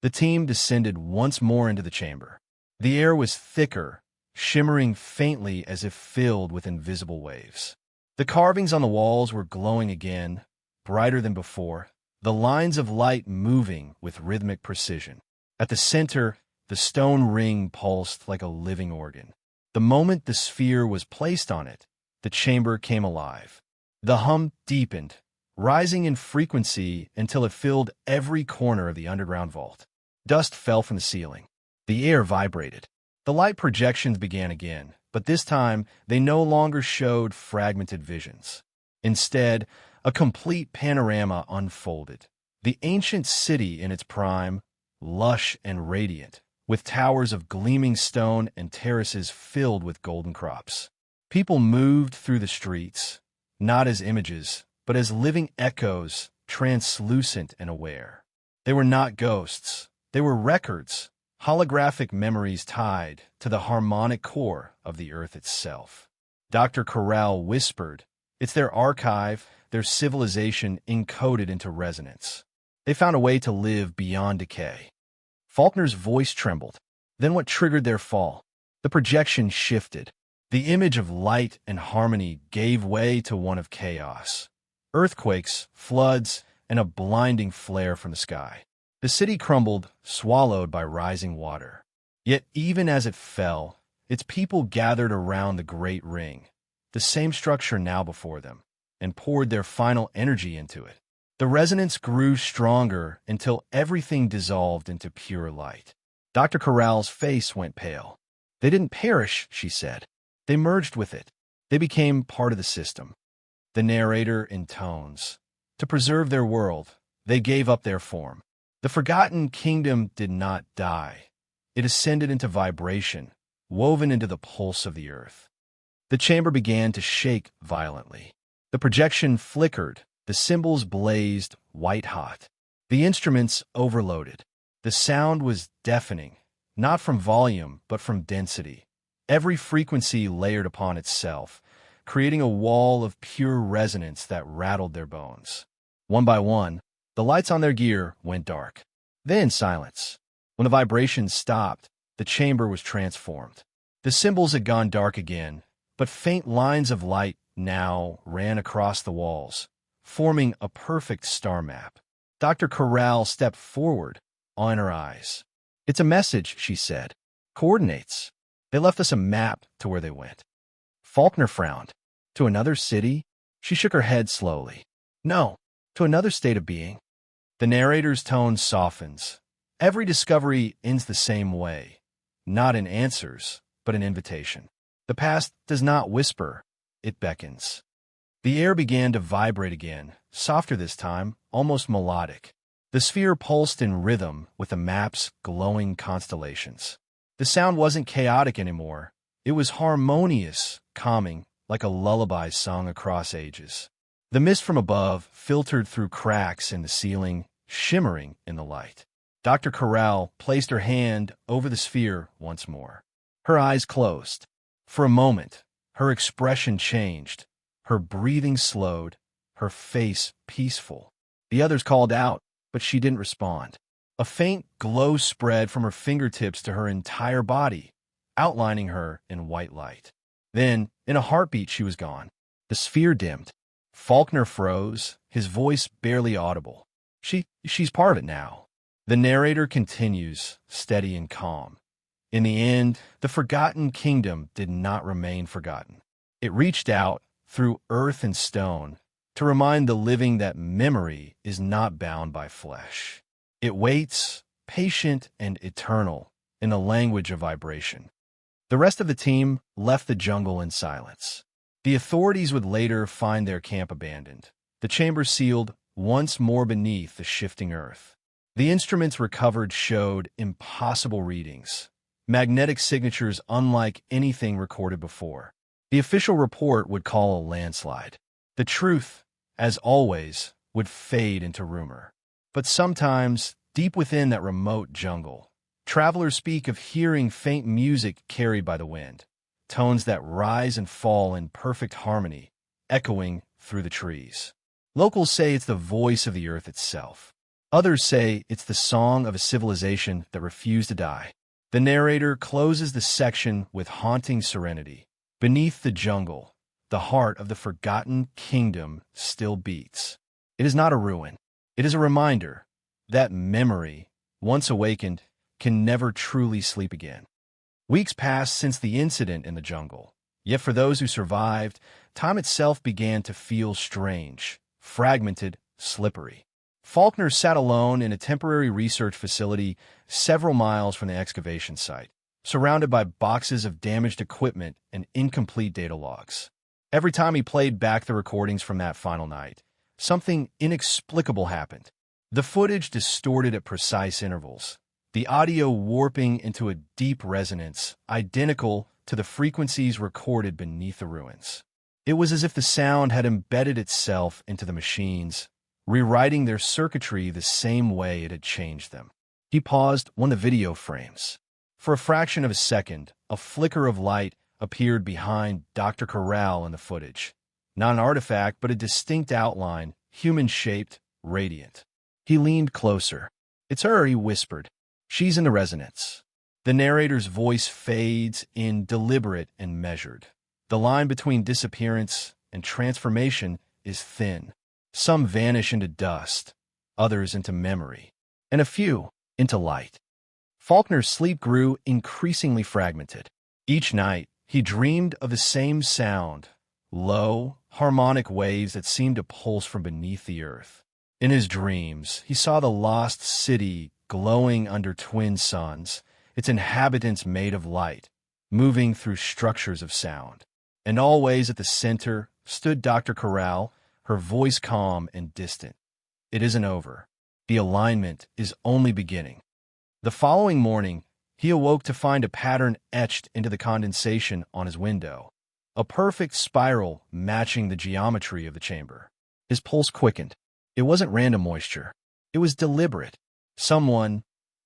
The team descended once more into the chamber. The air was thicker, shimmering faintly as if filled with invisible waves. The carvings on the walls were glowing again, brighter than before, the lines of light moving with rhythmic precision. At the center, the stone ring pulsed like a living organ. The moment the sphere was placed on it, the chamber came alive. The hum deepened, rising in frequency until it filled every corner of the underground vault. Dust fell from the ceiling. The air vibrated. The light projections began again, but this time they no longer showed fragmented visions. Instead, a complete panorama unfolded. The ancient city in its prime, lush and radiant, with towers of gleaming stone and terraces filled with golden crops. People moved through the streets, not as images, but as living echoes, translucent and aware. They were not ghosts. They were records, holographic memories tied to the harmonic core of the earth itself. Dr. Corral whispered, "It's their archive, their civilization encoded into resonance. They found a way to live beyond decay." Faulkner's voice trembled. Then what triggered their fall? The projection shifted. The image of light and harmony gave way to one of chaos. Earthquakes, floods, and a blinding flare from the sky. The city crumbled, swallowed by rising water. Yet even as it fell, its people gathered around the great ring, the same structure now before them, and poured their final energy into it. The resonance grew stronger until everything dissolved into pure light. Dr. Corral's face went pale. They didn't perish, she said. They merged with it. They became part of the system. The narrator intones. To preserve their world, they gave up their form. The forgotten kingdom did not die. It ascended into vibration, woven into the pulse of the earth. The chamber began to shake violently. The projection flickered. The symbols blazed white-hot. The instruments overloaded. The sound was deafening, not from volume, but from density. Every frequency layered upon itself, creating a wall of pure resonance that rattled their bones. One by one, the lights on their gear went dark. Then silence. When the vibrations stopped, the chamber was transformed. The symbols had gone dark again, but faint lines of light now ran across the walls, forming a perfect star map. Dr. Corral stepped forward, awe in her eyes. It's a message, she said. Coordinates. They left us a map to where they went. Faulkner frowned. To another city? She shook her head slowly. No, to another state of being. The narrator's tone softens. Every discovery ends the same way. Not in answers, but in invitation. The past does not whisper, it beckons. The air began to vibrate again, softer this time, almost melodic. The sphere pulsed in rhythm with the map's glowing constellations. The sound wasn't chaotic anymore. It was harmonious, calming, like a lullaby sung across ages. The mist from above filtered through cracks in the ceiling, shimmering in the light. Dr. Corral placed her hand over the sphere once more. Her eyes closed. For a moment, her expression changed. Her breathing slowed, her face peaceful. The others called out, but she didn't respond. A faint glow spread from her fingertips to her entire body, outlining her in white light. Then, in a heartbeat, she was gone. The sphere dimmed. Faulkner froze, his voice barely audible. She's part of it now. The narrator continues, steady and calm. In the end, the forgotten kingdom did not remain forgotten. It reached out, through earth and stone, to remind the living that memory is not bound by flesh. It waits, patient and eternal, in the language of vibration. The rest of the team left the jungle in silence. The authorities would later find their camp abandoned, the chamber sealed once more beneath the shifting earth. The instruments recovered showed impossible readings, magnetic signatures unlike anything recorded before. The official report would call a landslide. The truth, as always, would fade into rumor. But sometimes, deep within that remote jungle, travelers speak of hearing faint music carried by the wind, tones that rise and fall in perfect harmony, echoing through the trees. Locals say it's the voice of the earth itself. Others say it's the song of a civilization that refused to die. The narrator closes the section with haunting serenity. Beneath the jungle, the heart of the forgotten kingdom still beats. It is not a ruin. It is a reminder that memory, once awakened, can never truly sleep again. Weeks passed since the incident in the jungle. Yet for those who survived, time itself began to feel strange, fragmented, slippery. Faulkner sat alone in a temporary research facility several miles from the excavation site, surrounded by boxes of damaged equipment and incomplete data logs. Every time he played back the recordings from that final night, something inexplicable happened. The footage distorted at precise intervals, the audio warping into a deep resonance, identical to the frequencies recorded beneath the ruins. It was as if the sound had embedded itself into the machines, rewriting their circuitry the same way it had changed them. He paused one of the video frames. For a fraction of a second, a flicker of light appeared behind Dr. Corral in the footage. Not an artifact, but a distinct outline, human-shaped, radiant. He leaned closer. "It's her," he whispered. "She's in the resonance." The narrator's voice fades in deliberate and measured. The line between disappearance and transformation is thin. Some vanish into dust, others into memory, and a few into light. Faulkner's sleep grew increasingly fragmented. Each night, he dreamed of the same sound, low, harmonic waves that seemed to pulse from beneath the earth. In his dreams, he saw the lost city glowing under twin suns, its inhabitants made of light, moving through structures of sound. And always at the center stood Dr. Corral, her voice calm and distant. It isn't over. The alignment is only beginning. The following morning, he awoke to find a pattern etched into the condensation on his window, a perfect spiral matching the geometry of the chamber. His pulse quickened. It wasn't random moisture. It was deliberate. Someone,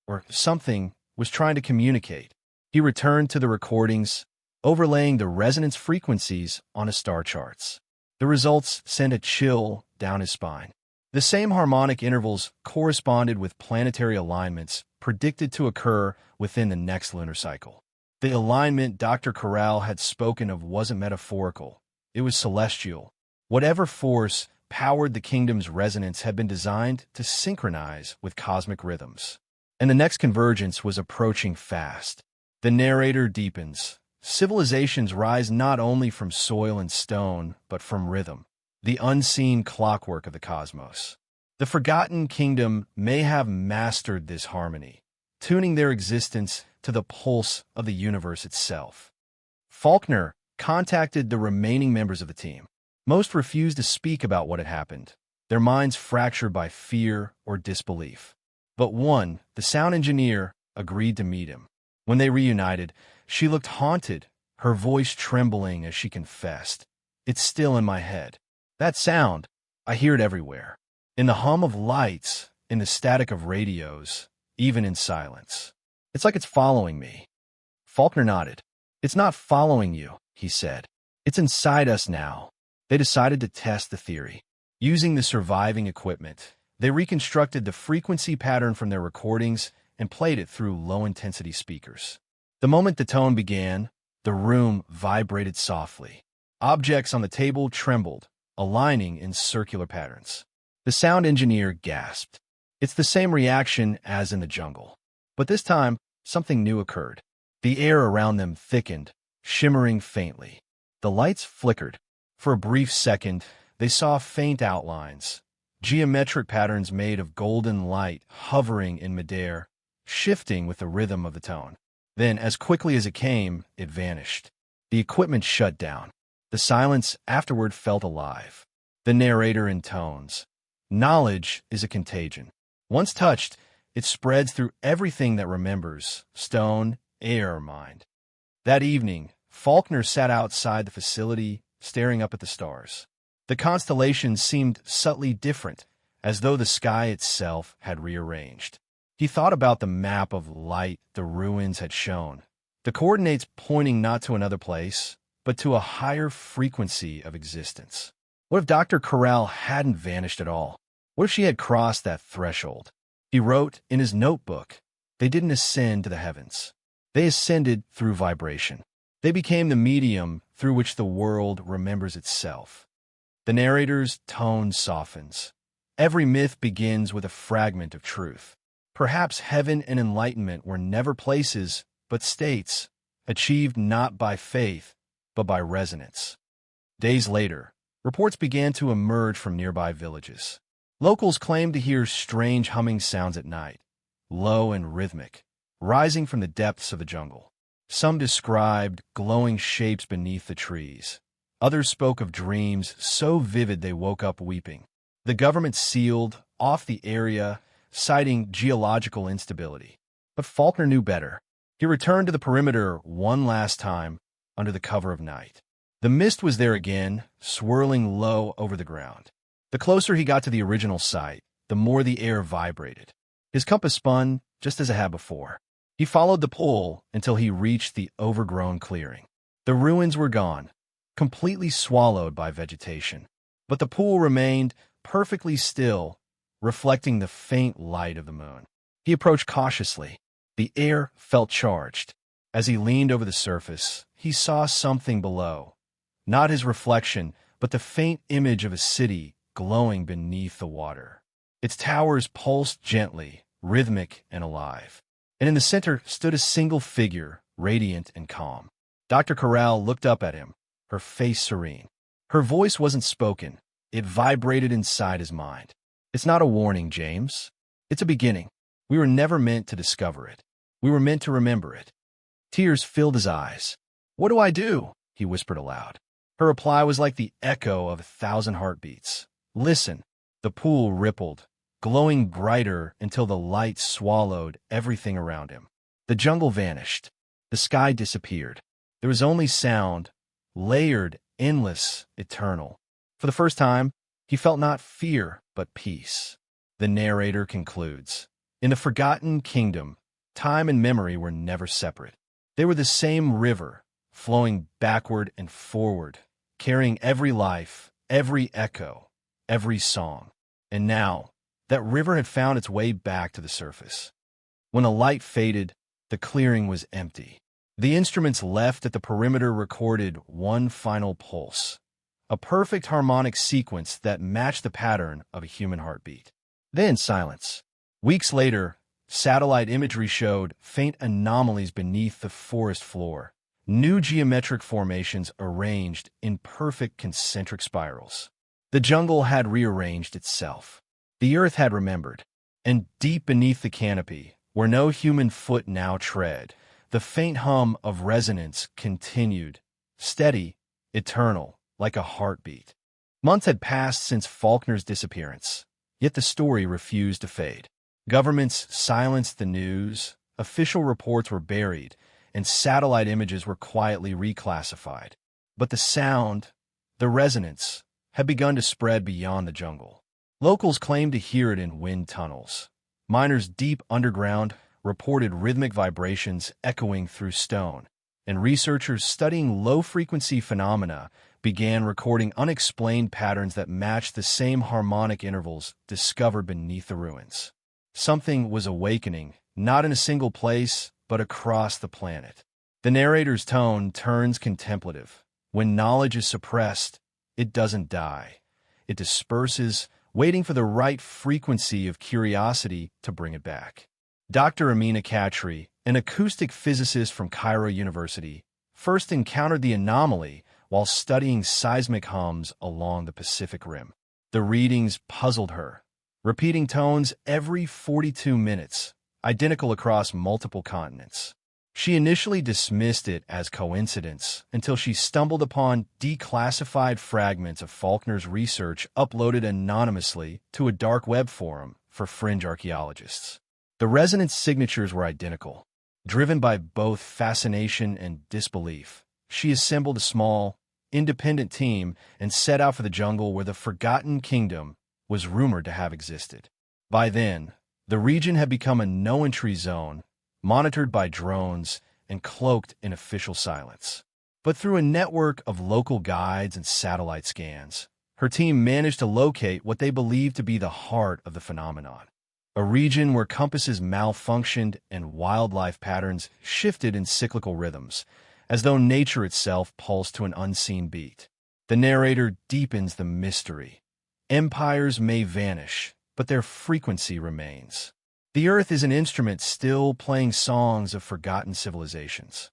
or something, was trying to communicate. He returned to the recordings, overlaying the resonance frequencies on his star charts. The results sent a chill down his spine. The same harmonic intervals corresponded with planetary alignments predicted to occur within the next lunar cycle. The alignment Dr. Corral had spoken of wasn't metaphorical. It was celestial. Whatever force powered the kingdom's resonance had been designed to synchronize with cosmic rhythms. And the next convergence was approaching fast. The narrator deepens. Civilizations rise not only from soil and stone, but from rhythm, the unseen clockwork of the cosmos. The forgotten kingdom may have mastered this harmony, tuning their existence to the pulse of the universe itself. Faulkner contacted the remaining members of the team. Most refused to speak about what had happened, their minds fractured by fear or disbelief. But one, the sound engineer, agreed to meet him. When they reunited, she looked haunted, her voice trembling as she confessed, "It's still in my head. That sound, I hear it everywhere. In the hum of lights, in the static of radios, even in silence. It's like it's following me." Faulkner nodded. "It's not following you," he said. "It's inside us now." They decided to test the theory. Using the surviving equipment, they reconstructed the frequency pattern from their recordings and played it through low-intensity speakers. The moment the tone began, the room vibrated softly. Objects on the table trembled, aligning in circular patterns. The sound engineer gasped. It's the same reaction as in the jungle. But this time, something new occurred. The air around them thickened, shimmering faintly. The lights flickered. For a brief second, they saw faint outlines, geometric patterns made of golden light hovering in midair, shifting with the rhythm of the tone. Then, as quickly as it came, it vanished. The equipment shut down. The silence afterward felt alive. The narrator intones. Knowledge is a contagion. Once touched, it spreads through everything that remembers, stone, air, or mind. That evening, Faulkner sat outside the facility, staring up at the stars. The constellations seemed subtly different, as though the sky itself had rearranged. He thought about the map of light the ruins had shown, the coordinates pointing not to another place, but to a higher frequency of existence. What if Dr. Corral hadn't vanished at all? What if she had crossed that threshold? He wrote in his notebook, "They didn't ascend to the heavens. They ascended through vibration. They became the medium through which the world remembers itself." The narrator's tone softens. Every myth begins with a fragment of truth. Perhaps heaven and enlightenment were never places, but states, achieved not by faith, but by resonance. Days later, reports began to emerge from nearby villages. Locals claimed to hear strange humming sounds at night, low and rhythmic, rising from the depths of the jungle. Some described glowing shapes beneath the trees. Others spoke of dreams so vivid they woke up weeping. The government sealed off the area, citing geological instability. But Faulkner knew better. He returned to the perimeter one last time under the cover of night. The mist was there again, swirling low over the ground. The closer he got to the original site, the more the air vibrated. His compass spun just as it had before. He followed the pull until he reached the overgrown clearing. The ruins were gone, completely swallowed by vegetation. But the pool remained perfectly still, reflecting the faint light of the moon. He approached cautiously. The air felt charged. As he leaned over the surface, he saw something below. Not his reflection, but the faint image of a city glowing beneath the water. Its towers pulsed gently, rhythmic and alive. And in the center stood a single figure, radiant and calm. Dr. Corral looked up at him, her face serene. Her voice wasn't spoken. It vibrated inside his mind. It's not a warning, James. It's a beginning. We were never meant to discover it. We were meant to remember it. Tears filled his eyes. What do I do? He whispered aloud. Her reply was like the echo of 1,000 heartbeats. Listen. The pool rippled, glowing brighter until the light swallowed everything around him. The jungle vanished. The sky disappeared. There was only sound, layered, endless, eternal. For the first time, he felt not fear, but peace. The narrator concludes. In the forgotten kingdom, time and memory were never separate. They were the same river, flowing backward and forward, carrying every life, every echo, every song. And now, that river had found its way back to the surface. When the light faded, the clearing was empty. The instruments left at the perimeter recorded one final pulse, a perfect harmonic sequence that matched the pattern of a human heartbeat. Then silence. Weeks later, satellite imagery showed faint anomalies beneath the forest floor, new geometric formations arranged in perfect concentric spirals. The jungle had rearranged itself. The earth had remembered, and deep beneath the canopy, where no human foot now tread, the faint hum of resonance continued, steady, eternal, like a heartbeat. Months had passed since Faulkner's disappearance, yet the story refused to fade. Governments silenced the news, official reports were buried, and satellite images were quietly reclassified. But the sound, the resonance, had begun to spread beyond the jungle. Locals claimed to hear it in wind tunnels. Miners deep underground reported rhythmic vibrations echoing through stone, and researchers studying low-frequency phenomena began recording unexplained patterns that matched the same harmonic intervals discovered beneath the ruins. Something was awakening, not in a single place, but across the planet. The narrator's tone turns contemplative. When knowledge is suppressed, it doesn't die. It disperses, waiting for the right frequency of curiosity to bring it back. Dr. Amina Khatri, an acoustic physicist from Cairo University, first encountered the anomaly while studying seismic hums along the Pacific Rim. The readings puzzled her, repeating tones every 42 minutes, identical across multiple continents. She initially dismissed it as coincidence until she stumbled upon declassified fragments of Faulkner's research uploaded anonymously to a dark web forum for fringe archaeologists. The resonance signatures were identical. Driven by both fascination and disbelief, she assembled a small, independent team and set out for the jungle where the Forgotten Kingdom was rumored to have existed. By then, the region had become a no-entry zone, monitored by drones and cloaked in official silence. But through a network of local guides and satellite scans, her team managed to locate what they believed to be the heart of the phenomenon, a region where compasses malfunctioned and wildlife patterns shifted in cyclical rhythms, as though nature itself pulsed to an unseen beat. The narrator deepens the mystery. Empires may vanish, but their frequency remains. The Earth is an instrument still playing songs of forgotten civilizations.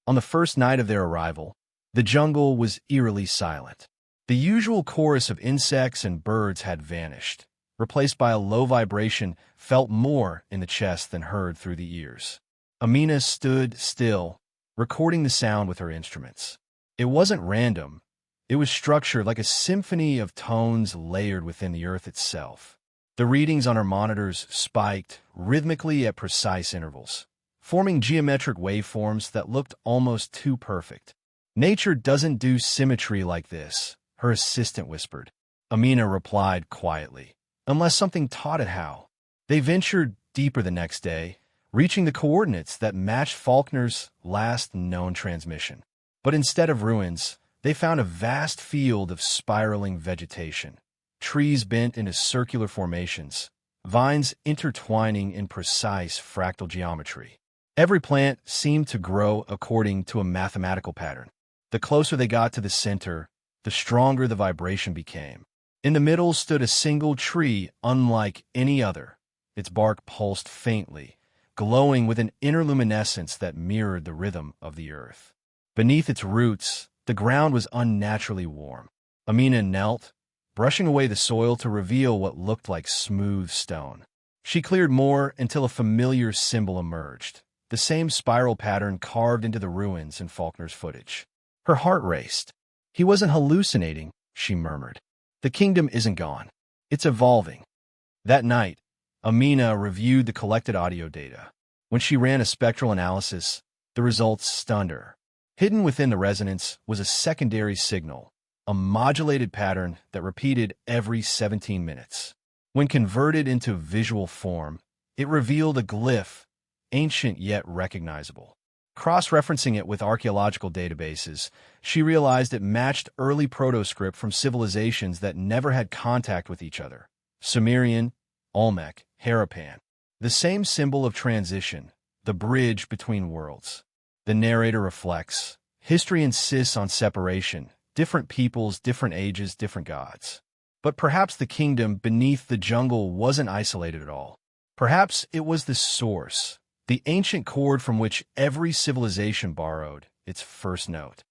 On the first night of their arrival, the jungle was eerily silent. The usual chorus of insects and birds had vanished, replaced by a low vibration felt more in the chest than heard through the ears. Amina stood still, recording the sound with her instruments. It wasn't random. It was structured like a symphony of tones layered within the Earth itself. The readings on her monitors spiked rhythmically at precise intervals, forming geometric waveforms that looked almost too perfect. Nature doesn't do symmetry like this, her assistant whispered. Amina replied quietly, unless something taught it how. They ventured deeper the next day, reaching the coordinates that matched Faulkner's last known transmission. But instead of ruins, they found a vast field of spiraling vegetation. Trees bent into circular formations, vines intertwining in precise fractal geometry. Every plant seemed to grow according to a mathematical pattern. The closer they got to the center, the stronger the vibration became. In the middle stood a single tree unlike any other. Its bark pulsed faintly, glowing with an inner luminescence that mirrored the rhythm of the earth. Beneath its roots, the ground was unnaturally warm. Amina knelt, brushing away the soil to reveal what looked like smooth stone. She cleared more until a familiar symbol emerged, the same spiral pattern carved into the ruins in Faulkner's footage. Her heart raced. He wasn't hallucinating, she murmured. The kingdom isn't gone. It's evolving. That night, Amina reviewed the collected audio data. When she ran a spectral analysis, the results stunned her. Hidden within the resonance was a secondary signal, a modulated pattern that repeated every 17 minutes. When converted into visual form, it revealed a glyph, ancient yet recognizable. Cross-referencing it with archaeological databases, she realized it matched early proto-script from civilizations that never had contact with each other. Sumerian, Olmec, Harappan. The same symbol of transition, the bridge between worlds. The narrator reflects. History insists on separation, different peoples, different ages, different gods. But perhaps the kingdom beneath the jungle wasn't isolated at all. Perhaps it was the source, the ancient chord from which every civilization borrowed its first note.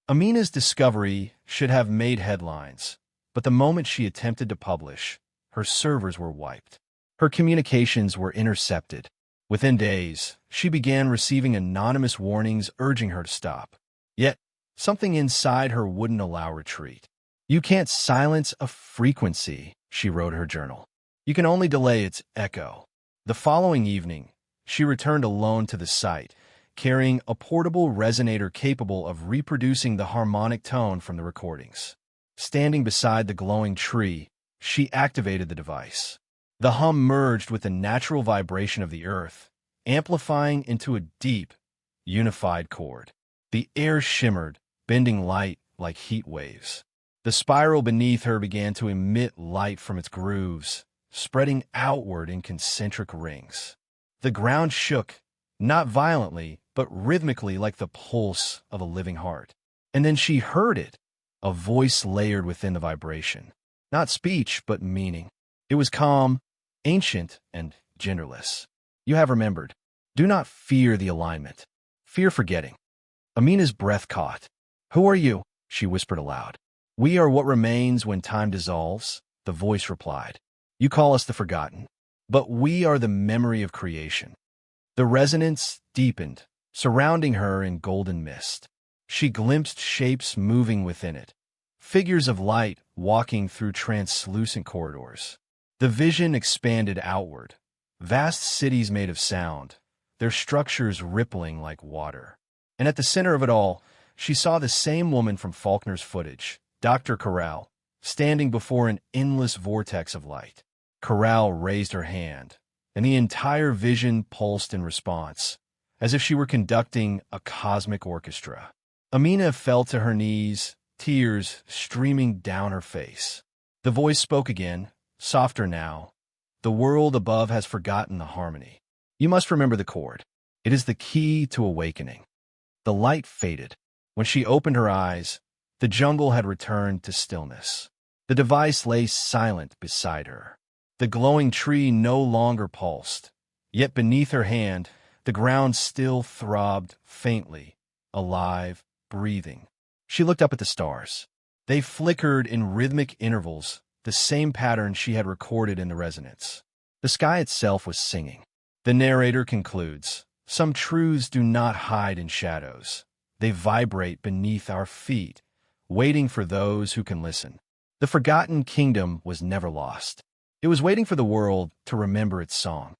Amina's discovery should have made headlines, but the moment she attempted to publish, her servers were wiped. Her communications were intercepted. Within days, she began receiving anonymous warnings urging her to stop. Yet, something inside her wouldn't allow retreat. You can't silence a frequency, she wrote her journal. You can only delay its echo. The following evening, she returned alone to the site, carrying a portable resonator capable of reproducing the harmonic tone from the recordings. Standing beside the glowing tree, she activated the device. The hum merged with the natural vibration of the earth, amplifying into a deep, unified chord. The air shimmered, bending light like heat waves. The spiral beneath her began to emit light from its grooves, spreading outward in concentric rings. The ground shook, not violently, but rhythmically like the pulse of a living heart. And then she heard it, a voice layered within the vibration. Not speech, but meaning. It was calm, ancient, and genderless. You have remembered. Do not fear the alignment. Fear forgetting. Amina's breath caught. Who are you? She whispered aloud. We are what remains when time dissolves, the voice replied. You call us the forgotten, but we are the memory of creation. The resonance deepened, surrounding her in golden mist. She glimpsed shapes moving within it, figures of light walking through translucent corridors. The vision expanded outward, vast cities made of sound, their structures rippling like water. And at the center of it all, she saw the same woman from Faulkner's footage, Dr. Corral, standing before an endless vortex of light. Corral raised her hand, and the entire vision pulsed in response, as if she were conducting a cosmic orchestra. Amina fell to her knees, tears streaming down her face. The voice spoke again, softer now. The world above has forgotten the harmony. You must remember the chord. It is the key to awakening. The light faded. When she opened her eyes, the jungle had returned to stillness. The device lay silent beside her. The glowing tree no longer pulsed, yet beneath her hand, the ground still throbbed faintly, alive, breathing. She looked up at the stars. They flickered in rhythmic intervals, the same pattern she had recorded in the resonance. The sky itself was singing. The narrator concludes, some truths do not hide in shadows. They vibrate beneath our feet, waiting for those who can listen. The forgotten kingdom was never lost. It was waiting for the world to remember its song.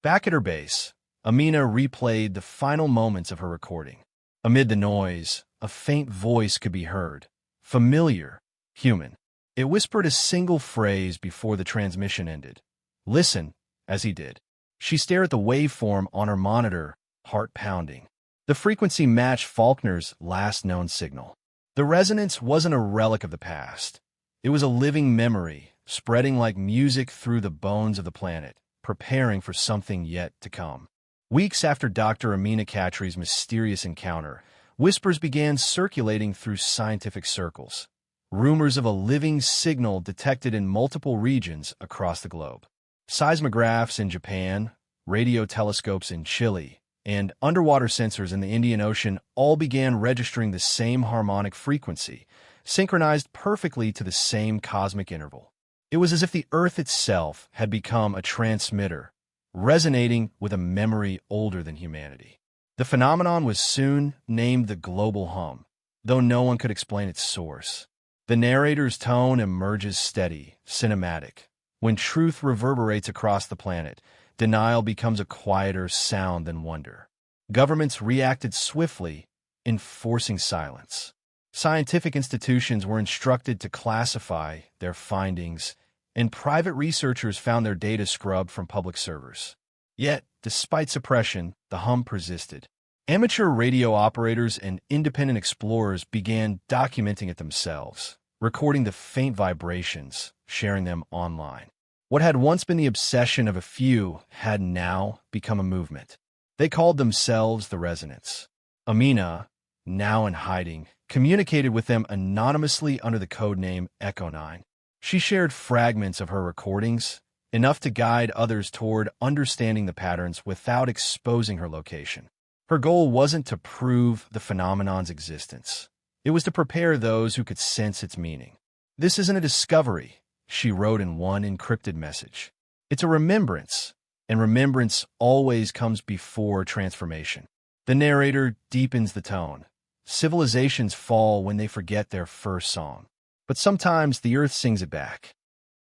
Back at her base, Amina replayed the final moments of her recording. Amid the noise, a faint voice could be heard, familiar, human. It whispered a single phrase before the transmission ended. Listen, as he did. She stared at the waveform on her monitor, heart pounding. The frequency matched Faulkner's last known signal. The resonance wasn't a relic of the past. It was a living memory, spreading like music through the bones of the planet, preparing for something yet to come. Weeks after Dr. Amina Khatri's mysterious encounter, whispers began circulating through scientific circles. Rumors of a living signal detected in multiple regions across the globe. Seismographs in Japan, radio telescopes in Chile, and underwater sensors in the Indian Ocean all began registering the same harmonic frequency, synchronized perfectly to the same cosmic interval. It was as if the Earth itself had become a transmitter, resonating with a memory older than humanity. The phenomenon was soon named the global hum, though no one could explain its source. The narrator's tone emerges steady, cinematic. When truth reverberates across the planet, denial becomes a quieter sound than wonder. Governments reacted swiftly, enforcing silence. Scientific institutions were instructed to classify their findings, and private researchers found their data scrubbed from public servers. Yet, despite suppression, the hum persisted. Amateur radio operators and independent explorers began documenting it themselves, recording the faint vibrations, sharing them online. What had once been the obsession of a few had now become a movement. They called themselves the Resonance. Amina, now in hiding, communicated with them anonymously under the codename Echo 9. She shared fragments of her recordings, enough to guide others toward understanding the patterns without exposing her location. Her goal wasn't to prove the phenomenon's existence. It was to prepare those who could sense its meaning. "This isn't a discovery," she wrote in one encrypted message. "It's a remembrance, and remembrance always comes before transformation." The narrator deepens the tone. Civilizations fall when they forget their first song. But sometimes the Earth sings it back.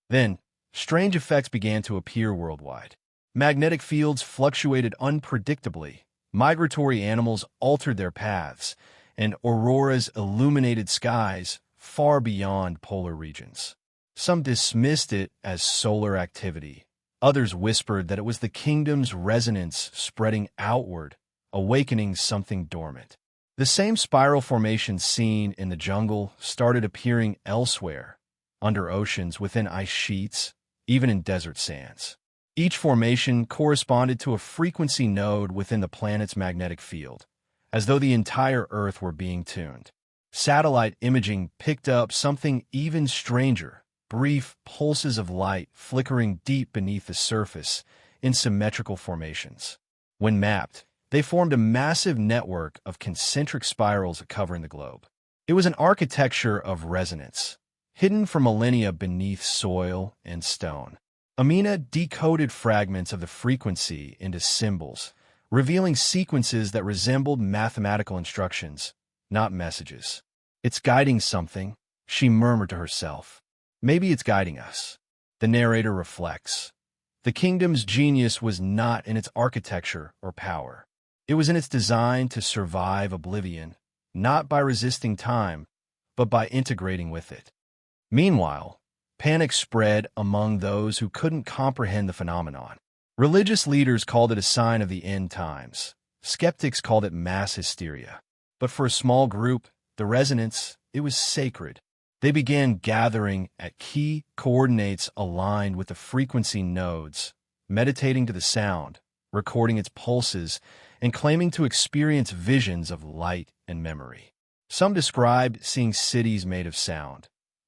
Then, strange effects began to appear worldwide. Magnetic fields fluctuated unpredictably, migratory animals altered their paths, and auroras illuminated skies far beyond polar regions. Some dismissed it as solar activity. Others whispered that it was the kingdom's resonance spreading outward, awakening something dormant. The same spiral formations seen in the jungle started appearing elsewhere, under oceans, within ice sheets, even in desert sands. Each formation corresponded to a frequency node within the planet's magnetic field, as though the entire Earth were being tuned. Satellite imaging picked up something even stranger, brief pulses of light flickering deep beneath the surface in symmetrical formations. When mapped, they formed a massive network of concentric spirals covering the globe. It was an architecture of resonance, hidden for millennia beneath soil and stone. Amina decoded fragments of the frequency into symbols, revealing sequences that resembled mathematical instructions, not messages. "It's guiding something," she murmured to herself. "Maybe it's guiding us." The narrator reflects. The kingdom's genius was not in its architecture or power. It was in its design to survive oblivion, not by resisting time, but by integrating with it. Meanwhile, panic spread among those who couldn't comprehend the phenomenon. Religious leaders called it a sign of the end times. Skeptics called it mass hysteria. But for a small group, the resonance, it was sacred. They began gathering at key coordinates aligned with the frequency nodes, meditating to the sound, recording its pulses, and claiming to experience visions of light and memory. Some described seeing cities made of sound.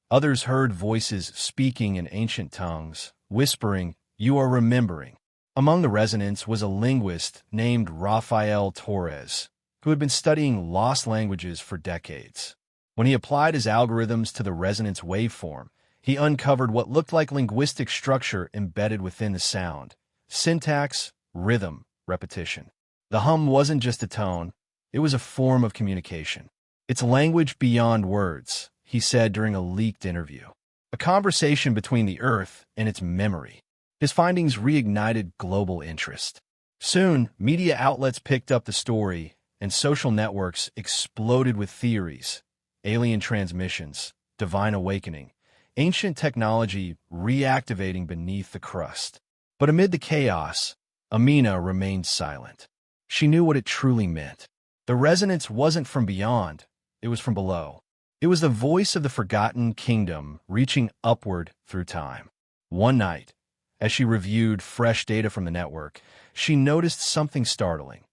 Others heard voices speaking in ancient tongues, whispering, "You are remembering." Among the resonants was a linguist named Rafael Torres, who had been studying lost languages for decades. When he applied his algorithms to the resonance waveform, he uncovered what looked like linguistic structure embedded within the sound: syntax, rhythm, repetition. The hum wasn't just a tone, it was a form of communication. "It's language beyond words," he said during a leaked interview. A conversation between the Earth and its memory. His findings reignited global interest. Soon, media outlets picked up the story, and social networks exploded with theories: alien transmissions, divine awakening, ancient technology reactivating beneath the crust. But amid the chaos, Amina remained silent. She knew what it truly meant. The resonance wasn't from beyond, it was from below. It was the voice of the forgotten kingdom reaching upward through time. One night, as she reviewed fresh data from the network, she noticed something startling.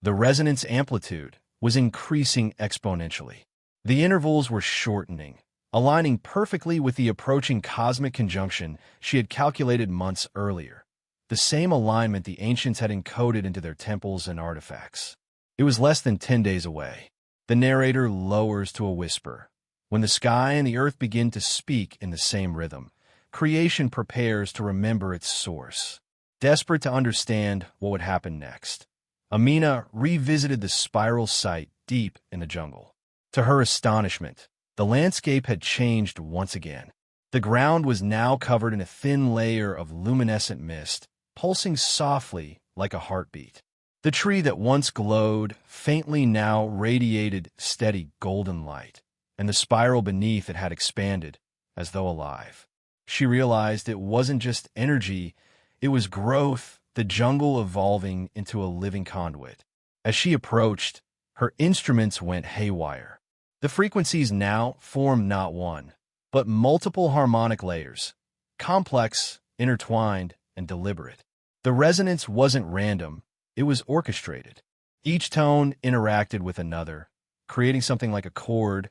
The resonance amplitude was increasing exponentially. The intervals were shortening, aligning perfectly with the approaching cosmic conjunction she had calculated months earlier. The same alignment the ancients had encoded into their temples and artifacts. It was less than 10 days away. The narrator lowers to a whisper. When the sky and the earth begin to speak in the same rhythm, creation prepares to remember its source. Desperate to understand what would happen next, Amina revisited the spiral site deep in the jungle. To her astonishment, the landscape had changed once again. The ground was now covered in a thin layer of luminescent mist, pulsing softly like a heartbeat. The tree that once glowed faintly now radiated steady golden light, and the spiral beneath it had expanded, as though alive. She realized it wasn't just energy, it was growth, the jungle evolving into a living conduit. As she approached, her instruments went haywire. The frequencies now formed not one, but multiple harmonic layers, complex, intertwined, and deliberate. The resonance wasn't random, it was orchestrated. Each tone interacted with another, creating something like a chord,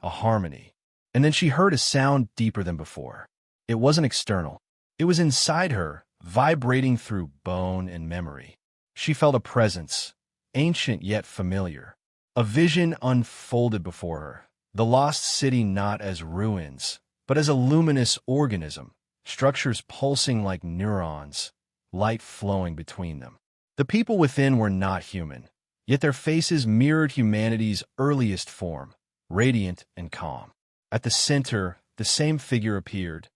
a harmony. And then she heard a sound deeper than before. It wasn't external. It was inside her, vibrating through bone and memory. She felt a presence, ancient yet familiar. A vision unfolded before her, the lost city not as ruins, but as a luminous organism, structures pulsing like neurons, light flowing between them. The people within were not human, yet their faces mirrored humanity's earliest form, radiant and calm. At the center, the same figure appeared,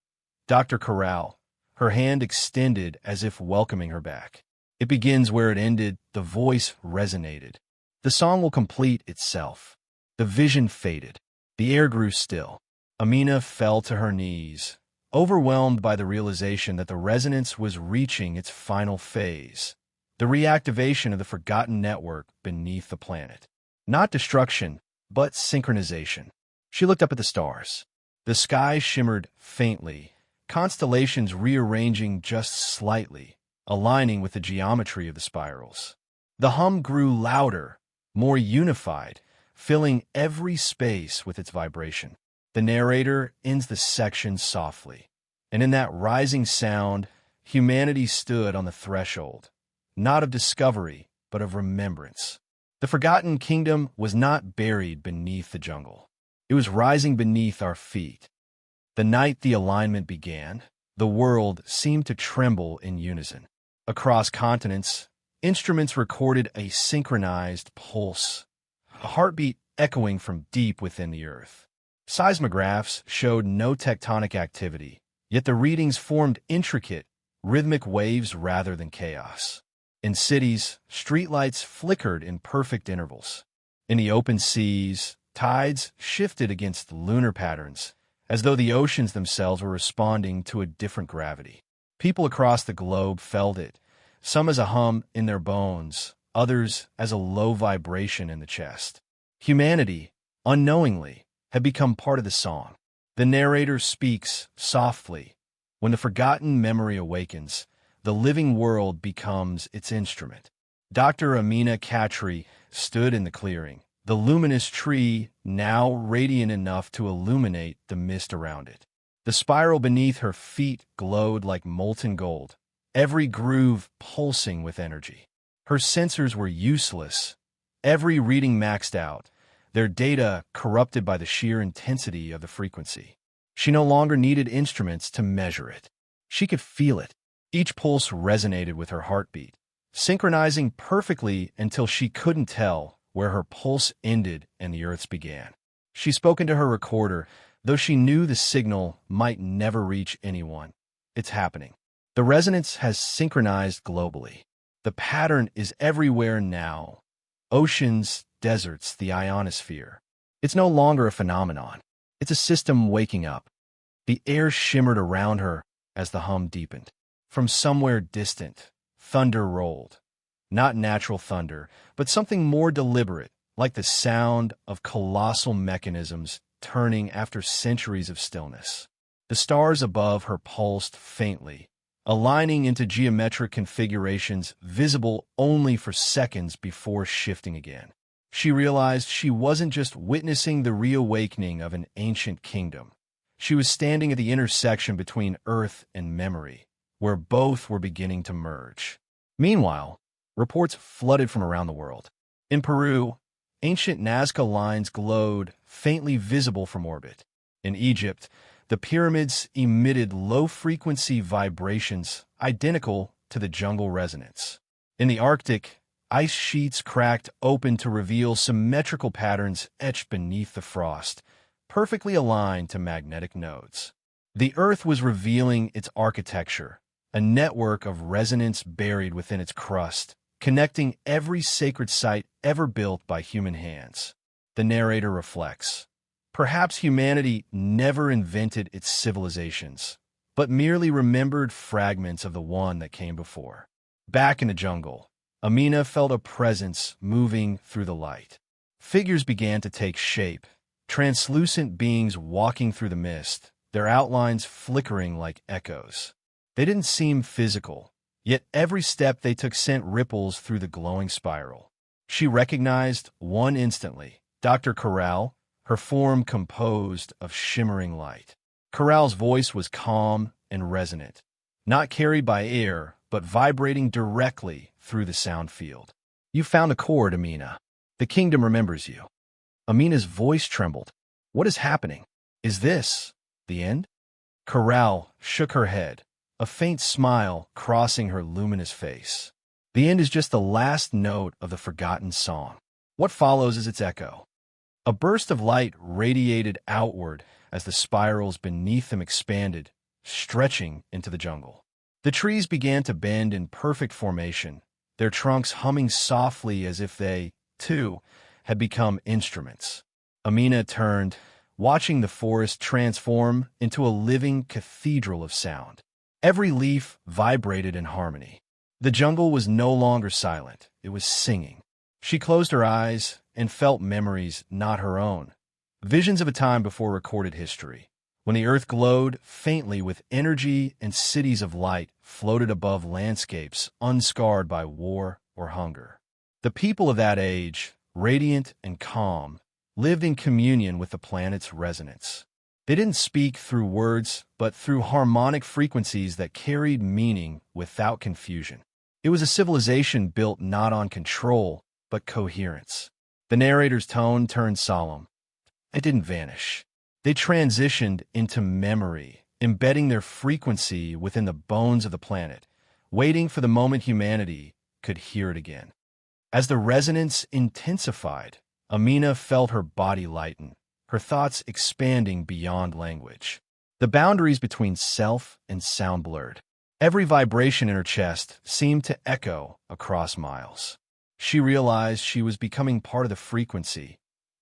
Dr. Corral, her hand extended as if welcoming her back. It begins where it ended, the voice resonated. The song will complete itself. The vision faded. The air grew still. Amina fell to her knees, overwhelmed by the realization that the resonance was reaching its final phase, the reactivation of the forgotten network beneath the planet. Not destruction, but synchronization. She looked up at the stars. The sky shimmered faintly, constellations rearranging just slightly, aligning with the geometry of the spirals. The hum grew louder, more unified, filling every space with its vibration. The narrator ends the section softly, and in that rising sound, humanity stood on the threshold, not of discovery, but of remembrance. The forgotten kingdom was not buried beneath the jungle. It was rising beneath our feet. The night the alignment began, the world seemed to tremble in unison. Across continents, instruments recorded a synchronized pulse, a heartbeat echoing from deep within the earth. Seismographs showed no tectonic activity, yet the readings formed intricate, rhythmic waves rather than chaos. In cities, streetlights flickered in perfect intervals. In the open seas, tides shifted against lunar patterns, as though the oceans themselves were responding to a different gravity. People across the globe felt it, some as a hum in their bones, others as a low vibration in the chest. Humanity, unknowingly, had become part of the song. The narrator speaks softly. When the forgotten memory awakens, the living world becomes its instrument. Dr. Amina Khatri stood in the clearing, the luminous tree now radiant enough to illuminate the mist around it. The spiral beneath her feet glowed like molten gold, every groove pulsing with energy. Her sensors were useless, every reading maxed out, their data corrupted by the sheer intensity of the frequency. She no longer needed instruments to measure it. She could feel it. Each pulse resonated with her heartbeat, synchronizing perfectly until she couldn't tell where her pulse ended and the Earth's began. She spoke into her recorder, though she knew the signal might never reach anyone. It's happening. The resonance has synchronized globally. The pattern is everywhere now. Oceans, deserts, the ionosphere. It's no longer a phenomenon. It's a system waking up. The air shimmered around her as the hum deepened. From somewhere distant, thunder rolled. Not natural thunder, but something more deliberate, like the sound of colossal mechanisms turning after centuries of stillness. The stars above her pulsed faintly, aligning into geometric configurations visible only for seconds before shifting again. She realized she wasn't just witnessing the reawakening of an ancient kingdom. She was standing at the intersection between earth and memory, where both were beginning to merge. Meanwhile, reports flooded from around the world. In Peru, Ancient Nazca lines glowed, faintly visible from orbit. In Egypt, the pyramids emitted low-frequency vibrations identical to the jungle resonance. In the Arctic, ice sheets cracked open to reveal symmetrical patterns etched beneath the frost, perfectly aligned to magnetic nodes. The Earth was revealing its architecture, a network of resonance buried within its crust, connecting every sacred site ever built by human hands. The narrator reflects. Perhaps humanity never invented its civilizations, but merely remembered fragments of the one that came before. Back in the jungle, Amina felt a presence moving through the light. Figures began to take shape, translucent beings walking through the mist, their outlines flickering like echoes. They didn't seem physical, yet every step they took sent ripples through the glowing spiral. She recognized one instantly, Dr. Corral, her form composed of shimmering light. Corral's voice was calm and resonant, not carried by air, but vibrating directly through the sound field. "You found a chord, Amina. The kingdom remembers you." Amina's voice trembled. "What is happening? Is this the end?" Corral shook her head, a faint smile crossing her luminous face. "The end is just the last note of the forgotten song. What follows is its echo." A burst of light radiated outward as the spirals beneath them expanded, stretching into the jungle. The trees began to bend in perfect formation, their trunks humming softly as if they, too, had become instruments. Amina turned, watching the forest transform into a living cathedral of sound. Every leaf vibrated in harmony. The jungle was no longer silent, it was singing. She closed her eyes and felt memories not her own, visions of a time before recorded history, when the earth glowed faintly with energy and cities of light floated above landscapes unscarred by war or hunger. The people of that age, radiant and calm, lived in communion with the planet's resonance. They didn't speak through words, but through harmonic frequencies that carried meaning without confusion. It was a civilization built not on control, but coherence. The narrator's tone turned solemn. It didn't vanish. They transitioned into memory, embedding their frequency within the bones of the planet, waiting for the moment humanity could hear it again. As the resonance intensified, Amina felt her body lighten, her thoughts expanding beyond language. The boundaries between self and sound blurred. Every vibration in her chest seemed to echo across miles. She realized she was becoming part of the frequency,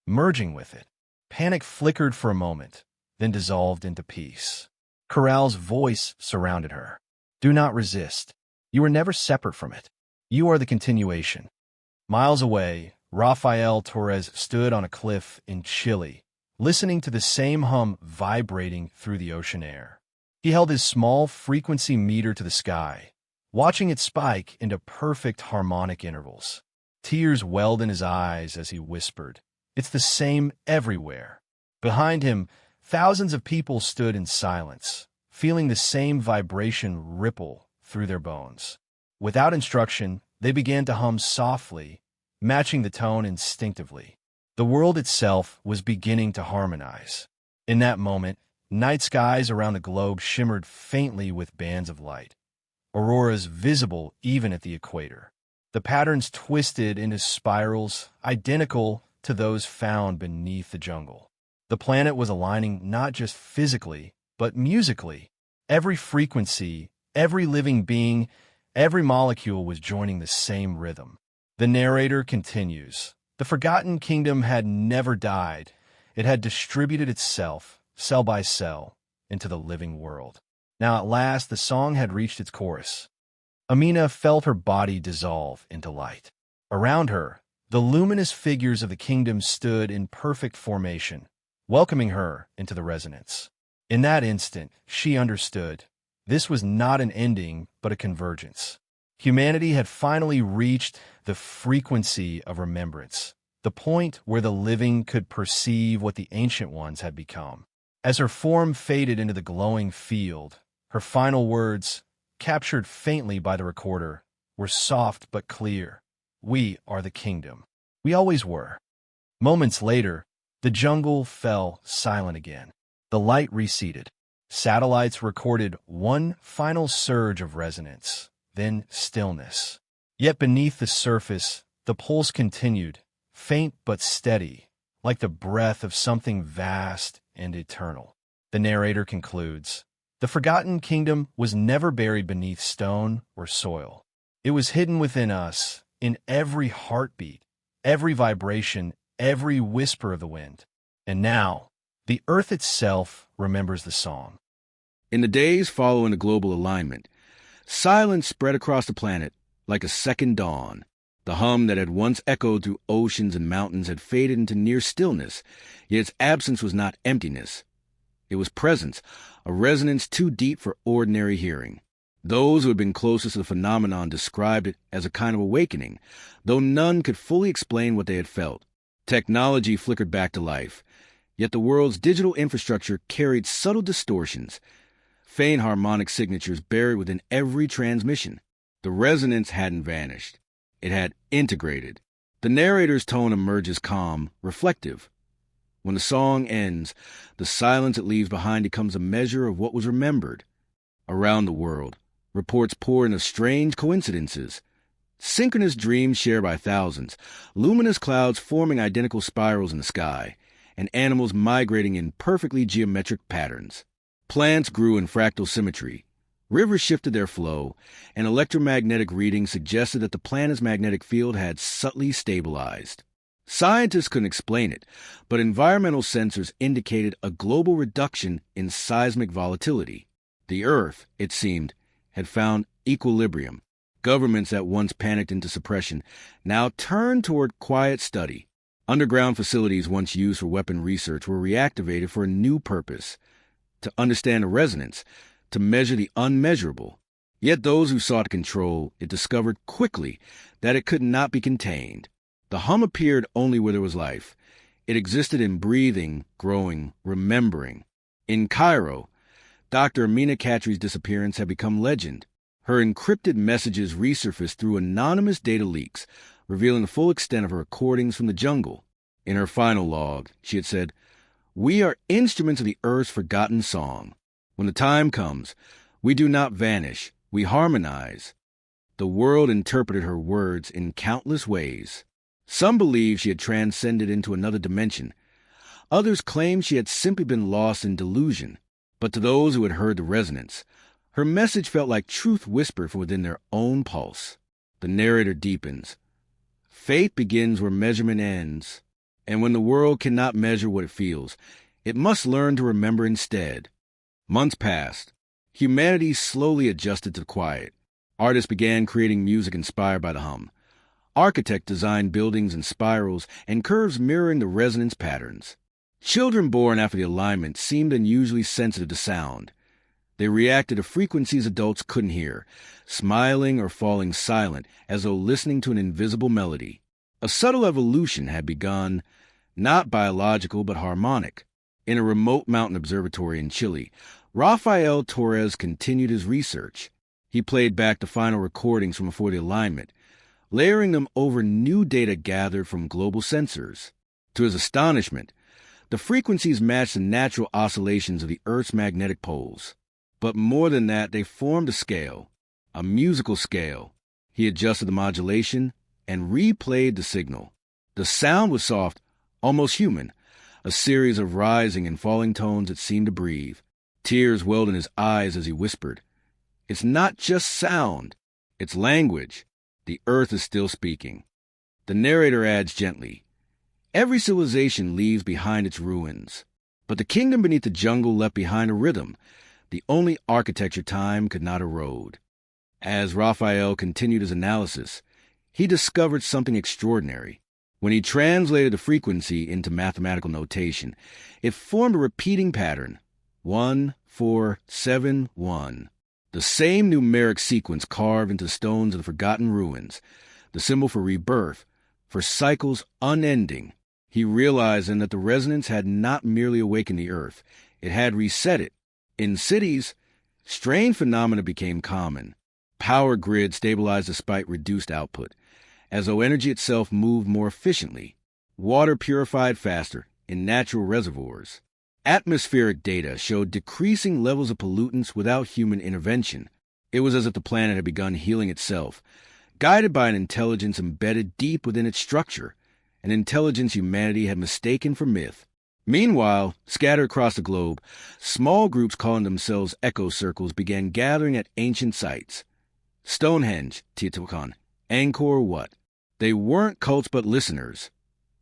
merging with it. Panic flickered for a moment, then dissolved into peace. Corral's voice surrounded her. "Do not resist. You were never separate from it. You are the continuation." Miles away, Rafael Torres stood on a cliff in Chile, listening to the same hum vibrating through the ocean air. He held his small frequency meter to the sky, watching it spike into perfect harmonic intervals. Tears welled in his eyes as he whispered, "It's the same everywhere." Behind him, thousands of people stood in silence, feeling the same vibration ripple through their bones. Without instruction, they began to hum softly, matching the tone instinctively. The world itself was beginning to harmonize. In that moment, night skies around the globe shimmered faintly with bands of light, auroras visible even at the equator. The patterns twisted into spirals identical to those found beneath the jungle. The planet was aligning not just physically, but musically. Every frequency, every living being, every molecule was joining the same rhythm. The narrator continues. The Forgotten Kingdom had never died. It had distributed itself, cell by cell, into the living world. Now at last the song had reached its chorus. Amina felt her body dissolve into light. Around her, the luminous figures of the kingdom stood in perfect formation, welcoming her into the resonance. In that instant, she understood. This was not an ending, but a convergence. Humanity had finally reached the frequency of remembrance, the point where the living could perceive what the ancient ones had become. As her form faded into the glowing field, her final words, captured faintly by the recorder, were soft but clear. "We are the kingdom. We always were." Moments later, the jungle fell silent again. The light receded. Satellites recorded one final surge of resonance, then stillness. Yet beneath the surface, the pulse continued, faint but steady, like the breath of something vast and eternal. The narrator concludes, "The Forgotten Kingdom was never buried beneath stone or soil. It was hidden within us, in every heartbeat, every vibration, every whisper of the wind. And now, the earth itself remembers the song." In the days following the global alignment, silence spread across the planet like a second dawn. The hum that had once echoed through oceans and mountains had faded into near stillness, yet its absence was not emptiness. It was presence, a resonance too deep for ordinary hearing. Those who had been closest to the phenomenon described it as a kind of awakening, though none could fully explain what they had felt. Technology flickered back to life, yet the world's digital infrastructure carried subtle distortions, faint harmonic signatures buried within every transmission. The resonance hadn't vanished. It had integrated. The narrator's tone emerges calm, reflective. When the song ends, the silence it leaves behind becomes a measure of what was remembered. Around the world, reports pour in of strange coincidences. Synchronous dreams shared by thousands, luminous clouds forming identical spirals in the sky, and animals migrating in perfectly geometric patterns. Plants grew in fractal symmetry. Rivers shifted their flow, and electromagnetic readings suggested that the planet's magnetic field had subtly stabilized. Scientists couldn't explain it, but environmental sensors indicated a global reduction in seismic volatility. The Earth, it seemed, had found equilibrium. Governments that once panicked into suppression now turned toward quiet study. Underground facilities once used for weapon research were reactivated for a new purpose: to understand the resonance, to measure the unmeasurable. Yet those who sought control it discovered quickly that it could not be contained. The hum appeared only where there was life. It existed in breathing, growing, remembering. In Cairo, Dr. Amina Khatri's disappearance had become legend. Her encrypted messages resurfaced through anonymous data leaks, revealing the full extent of her recordings from the jungle. In her final log, she had said, "We are instruments of the Earth's forgotten song. When the time comes, we do not vanish, we harmonize." The world interpreted her words in countless ways. Some believed she had transcended into another dimension. Others claimed she had simply been lost in delusion. But to those who had heard the resonance, her message felt like truth whispered from within their own pulse. The narrator deepens. Faith begins where measurement ends, and when the world cannot measure what it feels, it must learn to remember instead. Months passed. Humanity slowly adjusted to the quiet. Artists began creating music inspired by the hum. Architects designed buildings in spirals and curves mirroring the resonance patterns. Children born after the alignment seemed unusually sensitive to sound. They reacted to frequencies adults couldn't hear, smiling or falling silent as though listening to an invisible melody. A subtle evolution had begun, not biological but harmonic. In a remote mountain observatory in Chile, Rafael Torres continued his research. He played back the final recordings from before the alignment, layering them over new data gathered from global sensors. To his astonishment, the frequencies matched the natural oscillations of the Earth's magnetic poles. But more than that, they formed a scale, a musical scale. He adjusted the modulation and replayed the signal. The sound was soft, almost human, a series of rising and falling tones that seemed to breathe. Tears welled in his eyes as he whispered, "It's not just sound, it's language. The Earth is still speaking." The narrator adds gently, "Every civilization leaves behind its ruins, but the kingdom beneath the jungle left behind a rhythm, the only architecture time could not erode." As Raphael continued his analysis, he discovered something extraordinary. When he translated the frequency into mathematical notation, it formed a repeating pattern: 1, 4, 7, 1. The same numeric sequence carved into the stones of the forgotten ruins, the symbol for rebirth, for cycles unending. He realized then that the resonance had not merely awakened the Earth, it had reset it. In cities, strange phenomena became common. Power grids stabilized despite reduced output, as though energy itself moved more efficiently. water purified faster in natural reservoirs. Atmospheric data showed decreasing levels of pollutants without human intervention. It was as if the planet had begun healing itself, guided by an intelligence embedded deep within its structure, an intelligence humanity had mistaken for myth. Meanwhile, scattered across the globe, small groups calling themselves echo circles began gathering at ancient sites. Stonehenge, Teotihuacan, Angkor Wat. They weren't cults but listeners,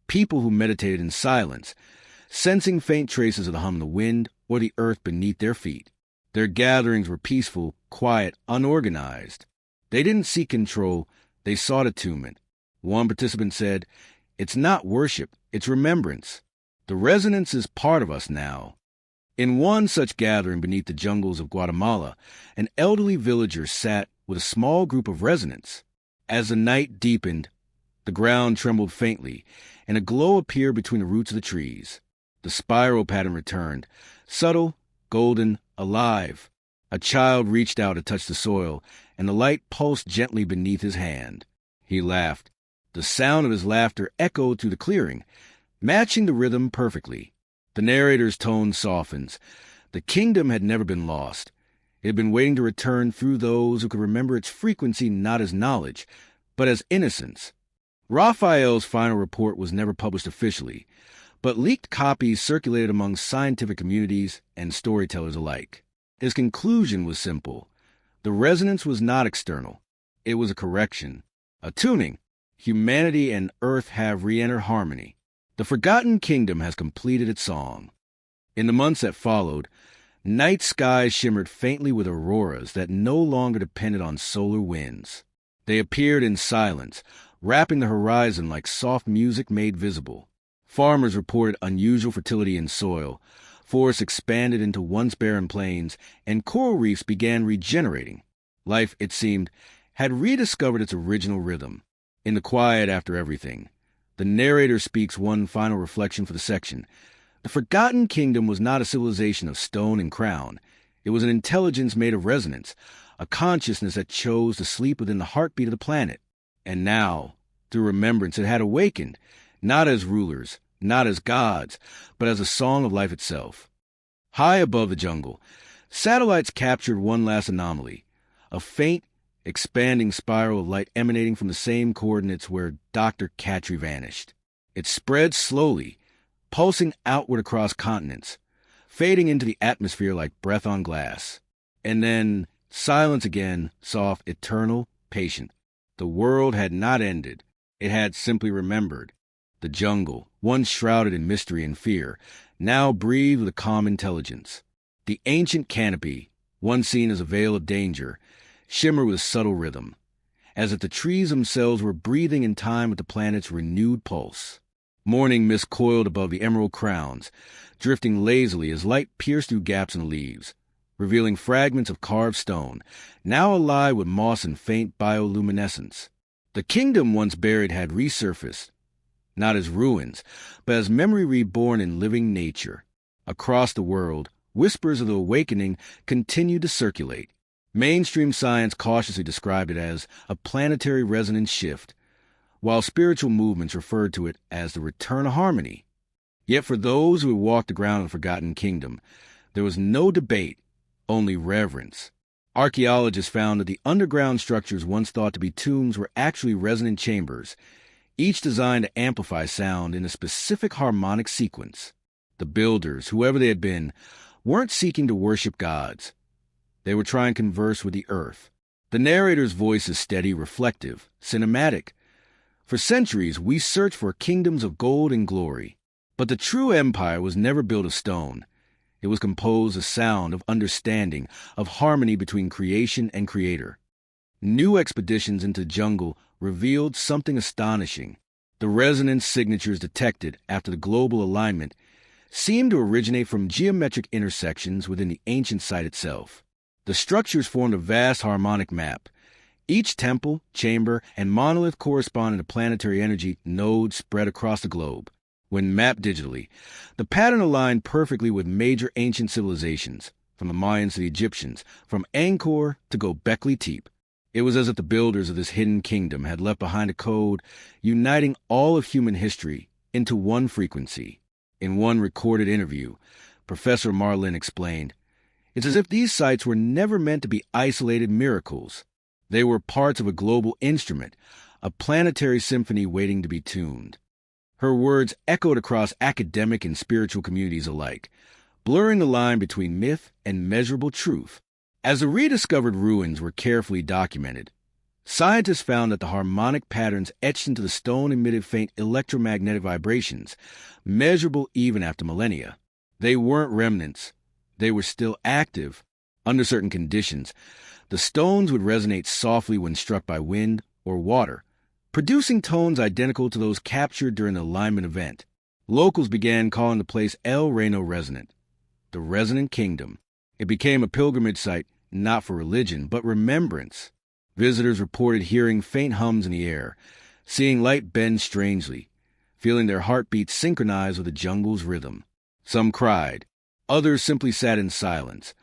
people who meditated in silence, sensing faint traces of the hum of the wind or the earth beneath their feet. Their gatherings were peaceful, quiet, unorganized. They didn't seek control, they sought attunement. One participant said, "It's not worship, it's remembrance. The resonance is part of us now." In one such gathering beneath the jungles of Guatemala, an elderly villager sat with a small group of resonants. As the night deepened, the ground trembled faintly, and a glow appeared between the roots of the trees. The spiral pattern returned, subtle, golden, alive. A child reached out to touch the soil, and the light pulsed gently beneath his hand. He laughed. The sound of his laughter echoed through the clearing, matching the rhythm perfectly. The narrator's tone softens. The kingdom had never been lost. It had been waiting to return through those who could remember its frequency not as knowledge, but as innocence. Raphael's final report was never published officially, but leaked copies circulated among scientific communities and storytellers alike. His conclusion was simple. The resonance was not external. It was a correction, a tuning. Humanity and Earth have re-entered harmony. The forgotten kingdom has completed its song. In the months that followed, night skies shimmered faintly with auroras that no longer depended on solar winds. They appeared in silence, wrapping the horizon like soft music made visible. Farmers reported unusual fertility in soil, forests expanded into once barren plains, and coral reefs began regenerating. Life, it seemed, had rediscovered its original rhythm. In the quiet after everything, the narrator speaks one final reflection for the section. The forgotten kingdom was not a civilization of stone and crown. It was an intelligence made of resonance, a consciousness that chose to sleep within the heartbeat of the planet. And now, through remembrance, it had awakened, not as rulers, not as gods, but as a song of life itself. High above the jungle, satellites captured one last anomaly, a faint, expanding spiral of light emanating from the same coordinates where Dr. Katri vanished. It spread slowly, pulsing outward across continents, fading into the atmosphere like breath on glass. And then silence again, soft, eternal, patient. The world had not ended. It had simply remembered. The jungle, once shrouded in mystery and fear, now breathed with a calm intelligence. The ancient canopy, once seen as a veil of danger, shimmered with subtle rhythm, as if the trees themselves were breathing in time with the planet's renewed pulse. Morning mist coiled above the emerald crowns, drifting lazily as light pierced through gaps in the leaves, revealing fragments of carved stone, now alive with moss and faint bioluminescence. The kingdom once buried had resurfaced, not as ruins, but as memory reborn in living nature. Across the world, whispers of the awakening continued to circulate. Mainstream science cautiously described it as a planetary resonance shift, while spiritual movements referred to it as the return of harmony. Yet for those who had walked the ground of the forgotten kingdom, there was no debate, only reverence. Archaeologists found that the underground structures once thought to be tombs were actually resonant chambers, each designed to amplify sound in a specific harmonic sequence. The builders, whoever they had been, weren't seeking to worship gods. They were trying to converse with the earth. The narrator's voice is steady, reflective, cinematic. For centuries, we searched for kingdoms of gold and glory. But the true empire was never built of stone. It was composed of sound, of understanding, of harmony between creation and creator. New expeditions into the jungle revealed something astonishing. The resonance signatures detected after the global alignment seemed to originate from geometric intersections within the ancient site itself. The structures formed a vast harmonic map. Each temple, chamber, and monolith corresponded to planetary energy nodes spread across the globe. When mapped digitally, the pattern aligned perfectly with major ancient civilizations, from the Mayans to the Egyptians, from Angkor to Göbekli Tepe. It was as if the builders of this hidden kingdom had left behind a code uniting all of human history into one frequency. In one recorded interview, Professor Marlin explained, "It's as if these sites were never meant to be isolated miracles. They were parts of a global instrument, a planetary symphony waiting to be tuned." Her words echoed across academic and spiritual communities alike, blurring the line between myth and measurable truth. As the rediscovered ruins were carefully documented, scientists found that the harmonic patterns etched into the stone emitted faint electromagnetic vibrations, measurable even after millennia. They weren't remnants. They were still active. Under certain conditions, the stones would resonate softly when struck by wind or water, producing tones identical to those captured during the alignment event. Locals began calling the place El Reino Resonant, the Resonant Kingdom. It became a pilgrimage site not for religion, but remembrance. Visitors reported hearing faint hums in the air, seeing light bend strangely, feeling their heartbeats synchronize with the jungle's rhythm. Some cried. Others simply sat in silence,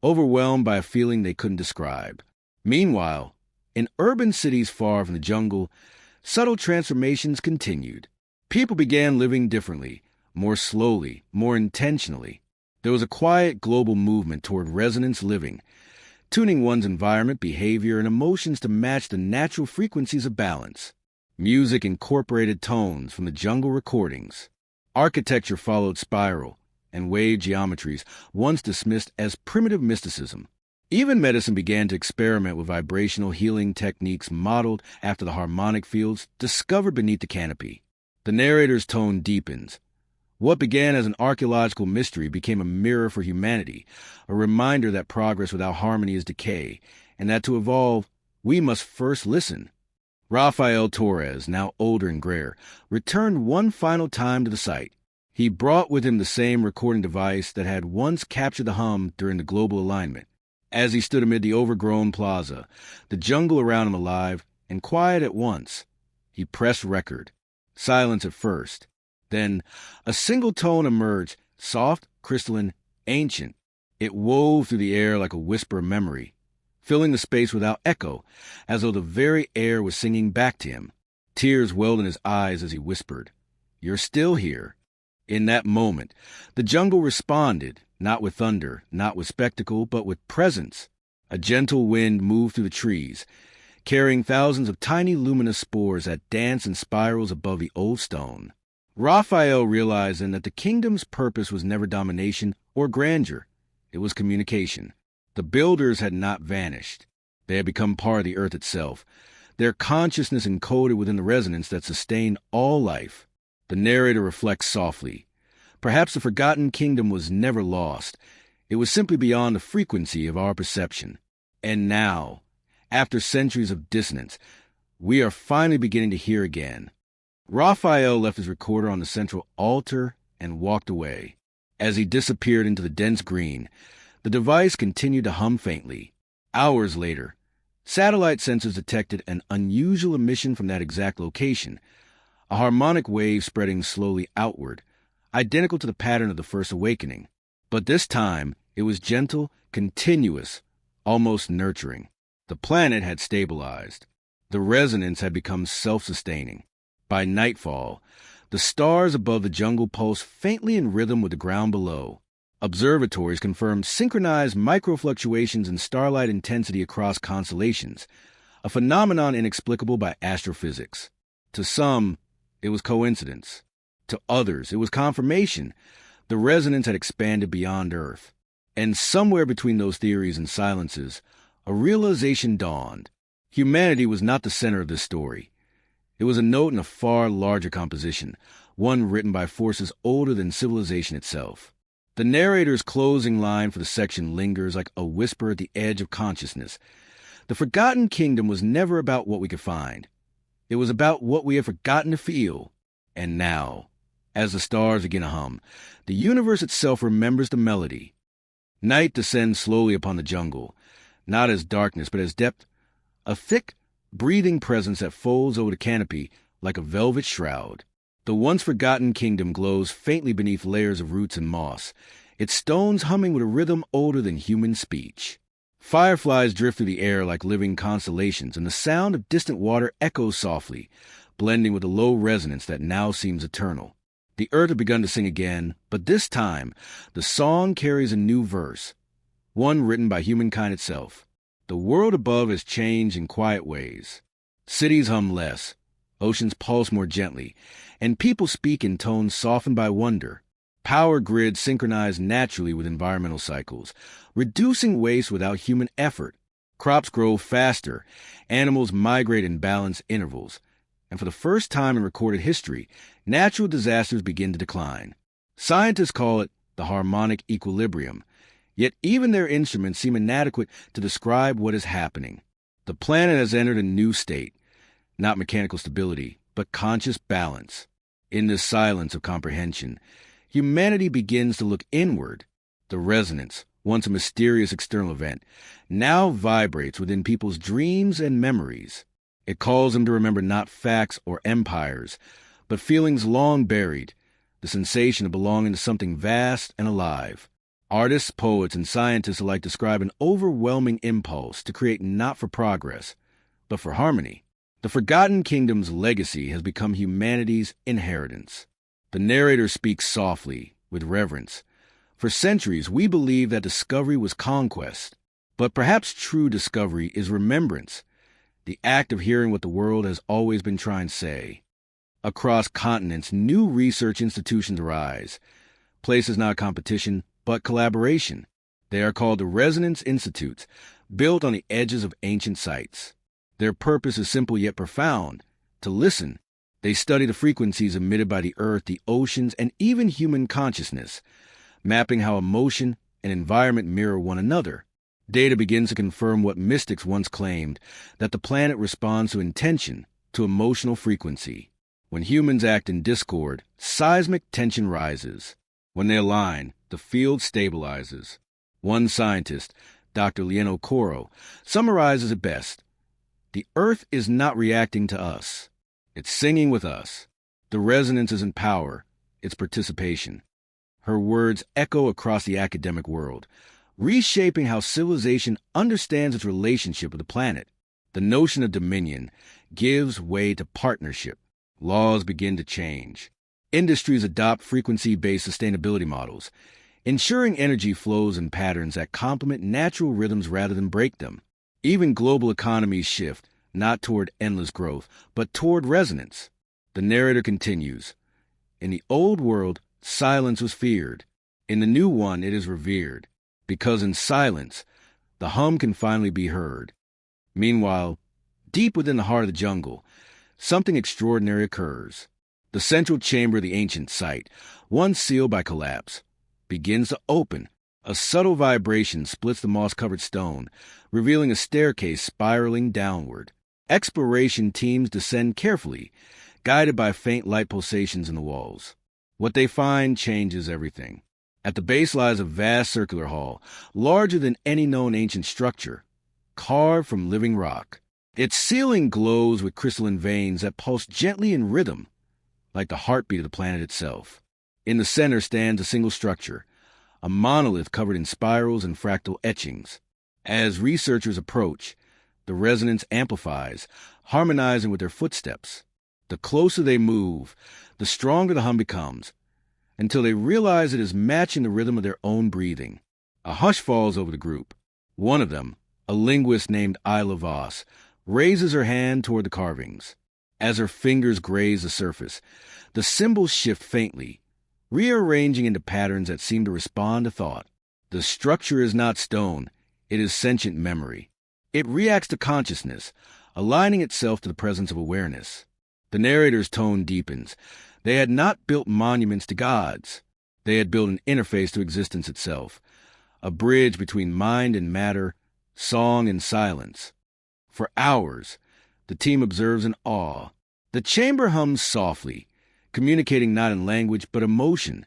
overwhelmed by a feeling they couldn't describe. Meanwhile, in urban cities far from the jungle, subtle transformations continued. People began living differently, more slowly, more intentionally. There was a quiet global movement toward resonance living, tuning one's environment, behavior, and emotions to match the natural frequencies of balance. Music incorporated tones from the jungle recordings. Architecture followed spiral and wave geometries once dismissed as primitive mysticism. Even medicine began to experiment with vibrational healing techniques modeled after the harmonic fields discovered beneath the canopy. The narrator's tone deepens. What began as an archaeological mystery became a mirror for humanity, a reminder that progress without harmony is decay, and that to evolve, we must first listen. Rafael Torres, now older and grayer, returned one final time to the site. He brought with him the same recording device that had once captured the hum during the global alignment. As he stood amid the overgrown plaza, the jungle around him alive and quiet at once, he pressed record. Silence at first. Then a single tone emerged, soft, crystalline, ancient. It wove through the air like a whisper of memory, filling the space without echo, as though the very air was singing back to him. Tears welled in his eyes as he whispered, "You're still here." In that moment, the jungle responded, not with thunder, not with spectacle, but with presence. A gentle wind moved through the trees, carrying thousands of tiny luminous spores that danced in spirals above the old stone. Raphael realized then that the kingdom's purpose was never domination or grandeur. It was communication. The builders had not vanished. They had become part of the earth itself, their consciousness encoded within the resonance that sustained all life. The narrator reflects softly. Perhaps the forgotten kingdom was never lost. It was simply beyond the frequency of our perception. And now, after centuries of dissonance, we are finally beginning to hear again. Raphael left his recorder on the central altar and walked away. As he disappeared into the dense green, the device continued to hum faintly. Hours later, satellite sensors detected an unusual emission from that exact location, a harmonic wave spreading slowly outward, identical to the pattern of the first awakening. But this time, it was gentle, continuous, almost nurturing. The planet had stabilized. The resonance had become self-sustaining. By nightfall, the stars above the jungle pulsed faintly in rhythm with the ground below. Observatories confirmed synchronized microfluctuations in starlight intensity across constellations, a phenomenon inexplicable by astrophysics. To some, it was coincidence. To others, it was confirmation. The resonance had expanded beyond Earth. And somewhere between those theories and silences, a realization dawned. Humanity was not the center of this story. It was a note in a far larger composition, one written by forces older than civilization itself. The narrator's closing line for the section lingers like a whisper at the edge of consciousness. The forgotten kingdom was never about what we could find. It was about what we had forgotten to feel. And now, as the stars begin to hum, the universe itself remembers the melody. Night descends slowly upon the jungle, not as darkness, but as depth, a thick, breathing presence that folds over the canopy like a velvet shroud. The once-forgotten kingdom glows faintly beneath layers of roots and moss, its stones humming with a rhythm older than human speech. Fireflies drift through the air like living constellations, and the sound of distant water echoes softly, blending with a low resonance that now seems eternal. The earth had begun to sing again, but this time, the song carries a new verse, one written by humankind itself. The world above has changed in quiet ways. Cities hum less, oceans pulse more gently, and people speak in tones softened by wonder. Power grids synchronize naturally with environmental cycles, reducing waste without human effort. Crops grow faster, animals migrate in balanced intervals, and for the first time in recorded history, natural disasters begin to decline. Scientists call it the harmonic equilibrium, yet even their instruments seem inadequate to describe what is happening. The planet has entered a new state, not mechanical stability, but conscious balance. In this silence of comprehension, humanity begins to look inward. The resonance, once a mysterious external event, now vibrates within people's dreams and memories. It calls them to remember not facts or empires, but feelings long buried, the sensation of belonging to something vast and alive. Artists, poets, and scientists alike describe an overwhelming impulse to create not for progress, but for harmony. The Forgotten Kingdom's legacy has become humanity's inheritance. The narrator speaks softly, with reverence. For centuries, we believed that discovery was conquest, but perhaps true discovery is remembrance, the act of hearing what the world has always been trying to say. Across continents, new research institutions arise. Places not competition, but collaboration. They are called the Resonance Institutes, built on the edges of ancient sites. Their purpose is simple yet profound: to listen. They study the frequencies emitted by the earth, the oceans, and even human consciousness, mapping how emotion and environment mirror one another. Data begins to confirm what mystics once claimed, that the planet responds to intention, to emotional frequency. When humans act in discord, seismic tension rises. When they align, the field stabilizes. One scientist, Dr. Lieno Coro, summarizes it best. The earth is not reacting to us. It's singing with us. The resonance isn't power, it's participation. Her words echo across the academic world, reshaping how civilization understands its relationship with the planet. The notion of dominion gives way to partnership. Laws begin to change. Industries adopt frequency-based sustainability models, ensuring energy flows in patterns that complement natural rhythms rather than break them. Even global economies shift, not toward endless growth, but toward resonance. The narrator continues. In the old world, silence was feared. In the new one, it is revered, because in silence, the hum can finally be heard. Meanwhile, deep within the heart of the jungle, something extraordinary occurs. The central chamber of the ancient site, once sealed by collapse, begins to open. A subtle vibration splits the moss-covered stone, revealing a staircase spiraling downward. Exploration teams descend carefully, guided by faint light pulsations in the walls. What they find changes everything. At the base lies a vast circular hall, larger than any known ancient structure, carved from living rock. Its ceiling glows with crystalline veins that pulse gently in rhythm, like the heartbeat of the planet itself. In the center stands a single structure, a monolith covered in spirals and fractal etchings. As researchers approach, the resonance amplifies, harmonizing with their footsteps. The closer they move, the stronger the hum becomes, until they realize it is matching the rhythm of their own breathing. A hush falls over the group. One of them, a linguist named Isla Voss, raises her hand toward the carvings. As her fingers graze the surface, the symbols shift faintly, rearranging into patterns that seem to respond to thought. The structure is not stone, it is sentient memory. It reacts to consciousness, aligning itself to the presence of awareness. The narrator's tone deepens. They had not built monuments to gods. They had built an interface to existence itself, a bridge between mind and matter, song and silence. For hours, the team observes in awe. The chamber hums softly, communicating not in language but emotion,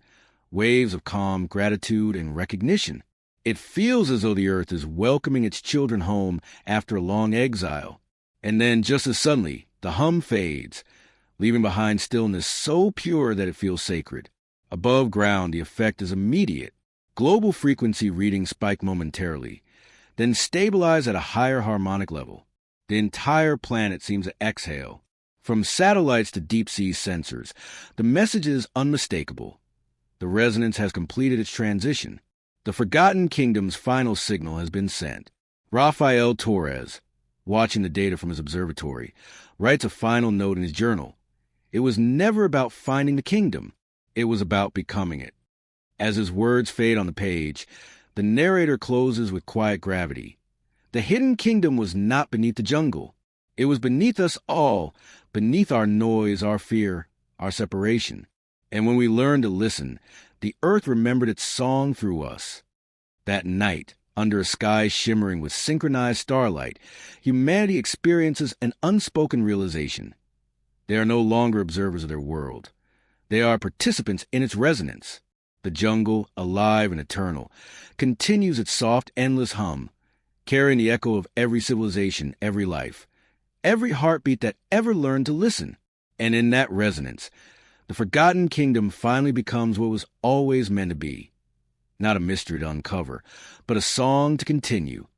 waves of calm, gratitude, and recognition. It feels as though the earth is welcoming its children home after a long exile. And then, just as suddenly, the hum fades, leaving behind stillness so pure that it feels sacred. Above ground, the effect is immediate. Global frequency readings spike momentarily, then stabilize at a higher harmonic level. The entire planet seems to exhale. From satellites to deep-sea sensors, the message is unmistakable. The resonance has completed its transition. The Forgotten Kingdom's final signal has been sent. Rafael Torres, watching the data from his observatory, writes a final note in his journal. It was never about finding the kingdom. It was about becoming it. As his words fade on the page, the narrator closes with quiet gravity. The hidden kingdom was not beneath the jungle. It was beneath us all, beneath our noise, our fear, our separation. And when we learned to listen, the earth remembered its song through us. That night, under a sky shimmering with synchronized starlight, humanity experiences an unspoken realization. They are no longer observers of their world. They are participants in its resonance. The jungle, alive and eternal, continues its soft, endless hum, carrying the echo of every civilization, every life, every heartbeat that ever learned to listen. And in that resonance, the Forgotten Kingdom finally becomes what was always meant to be. Not a mystery to uncover, but a song to continue,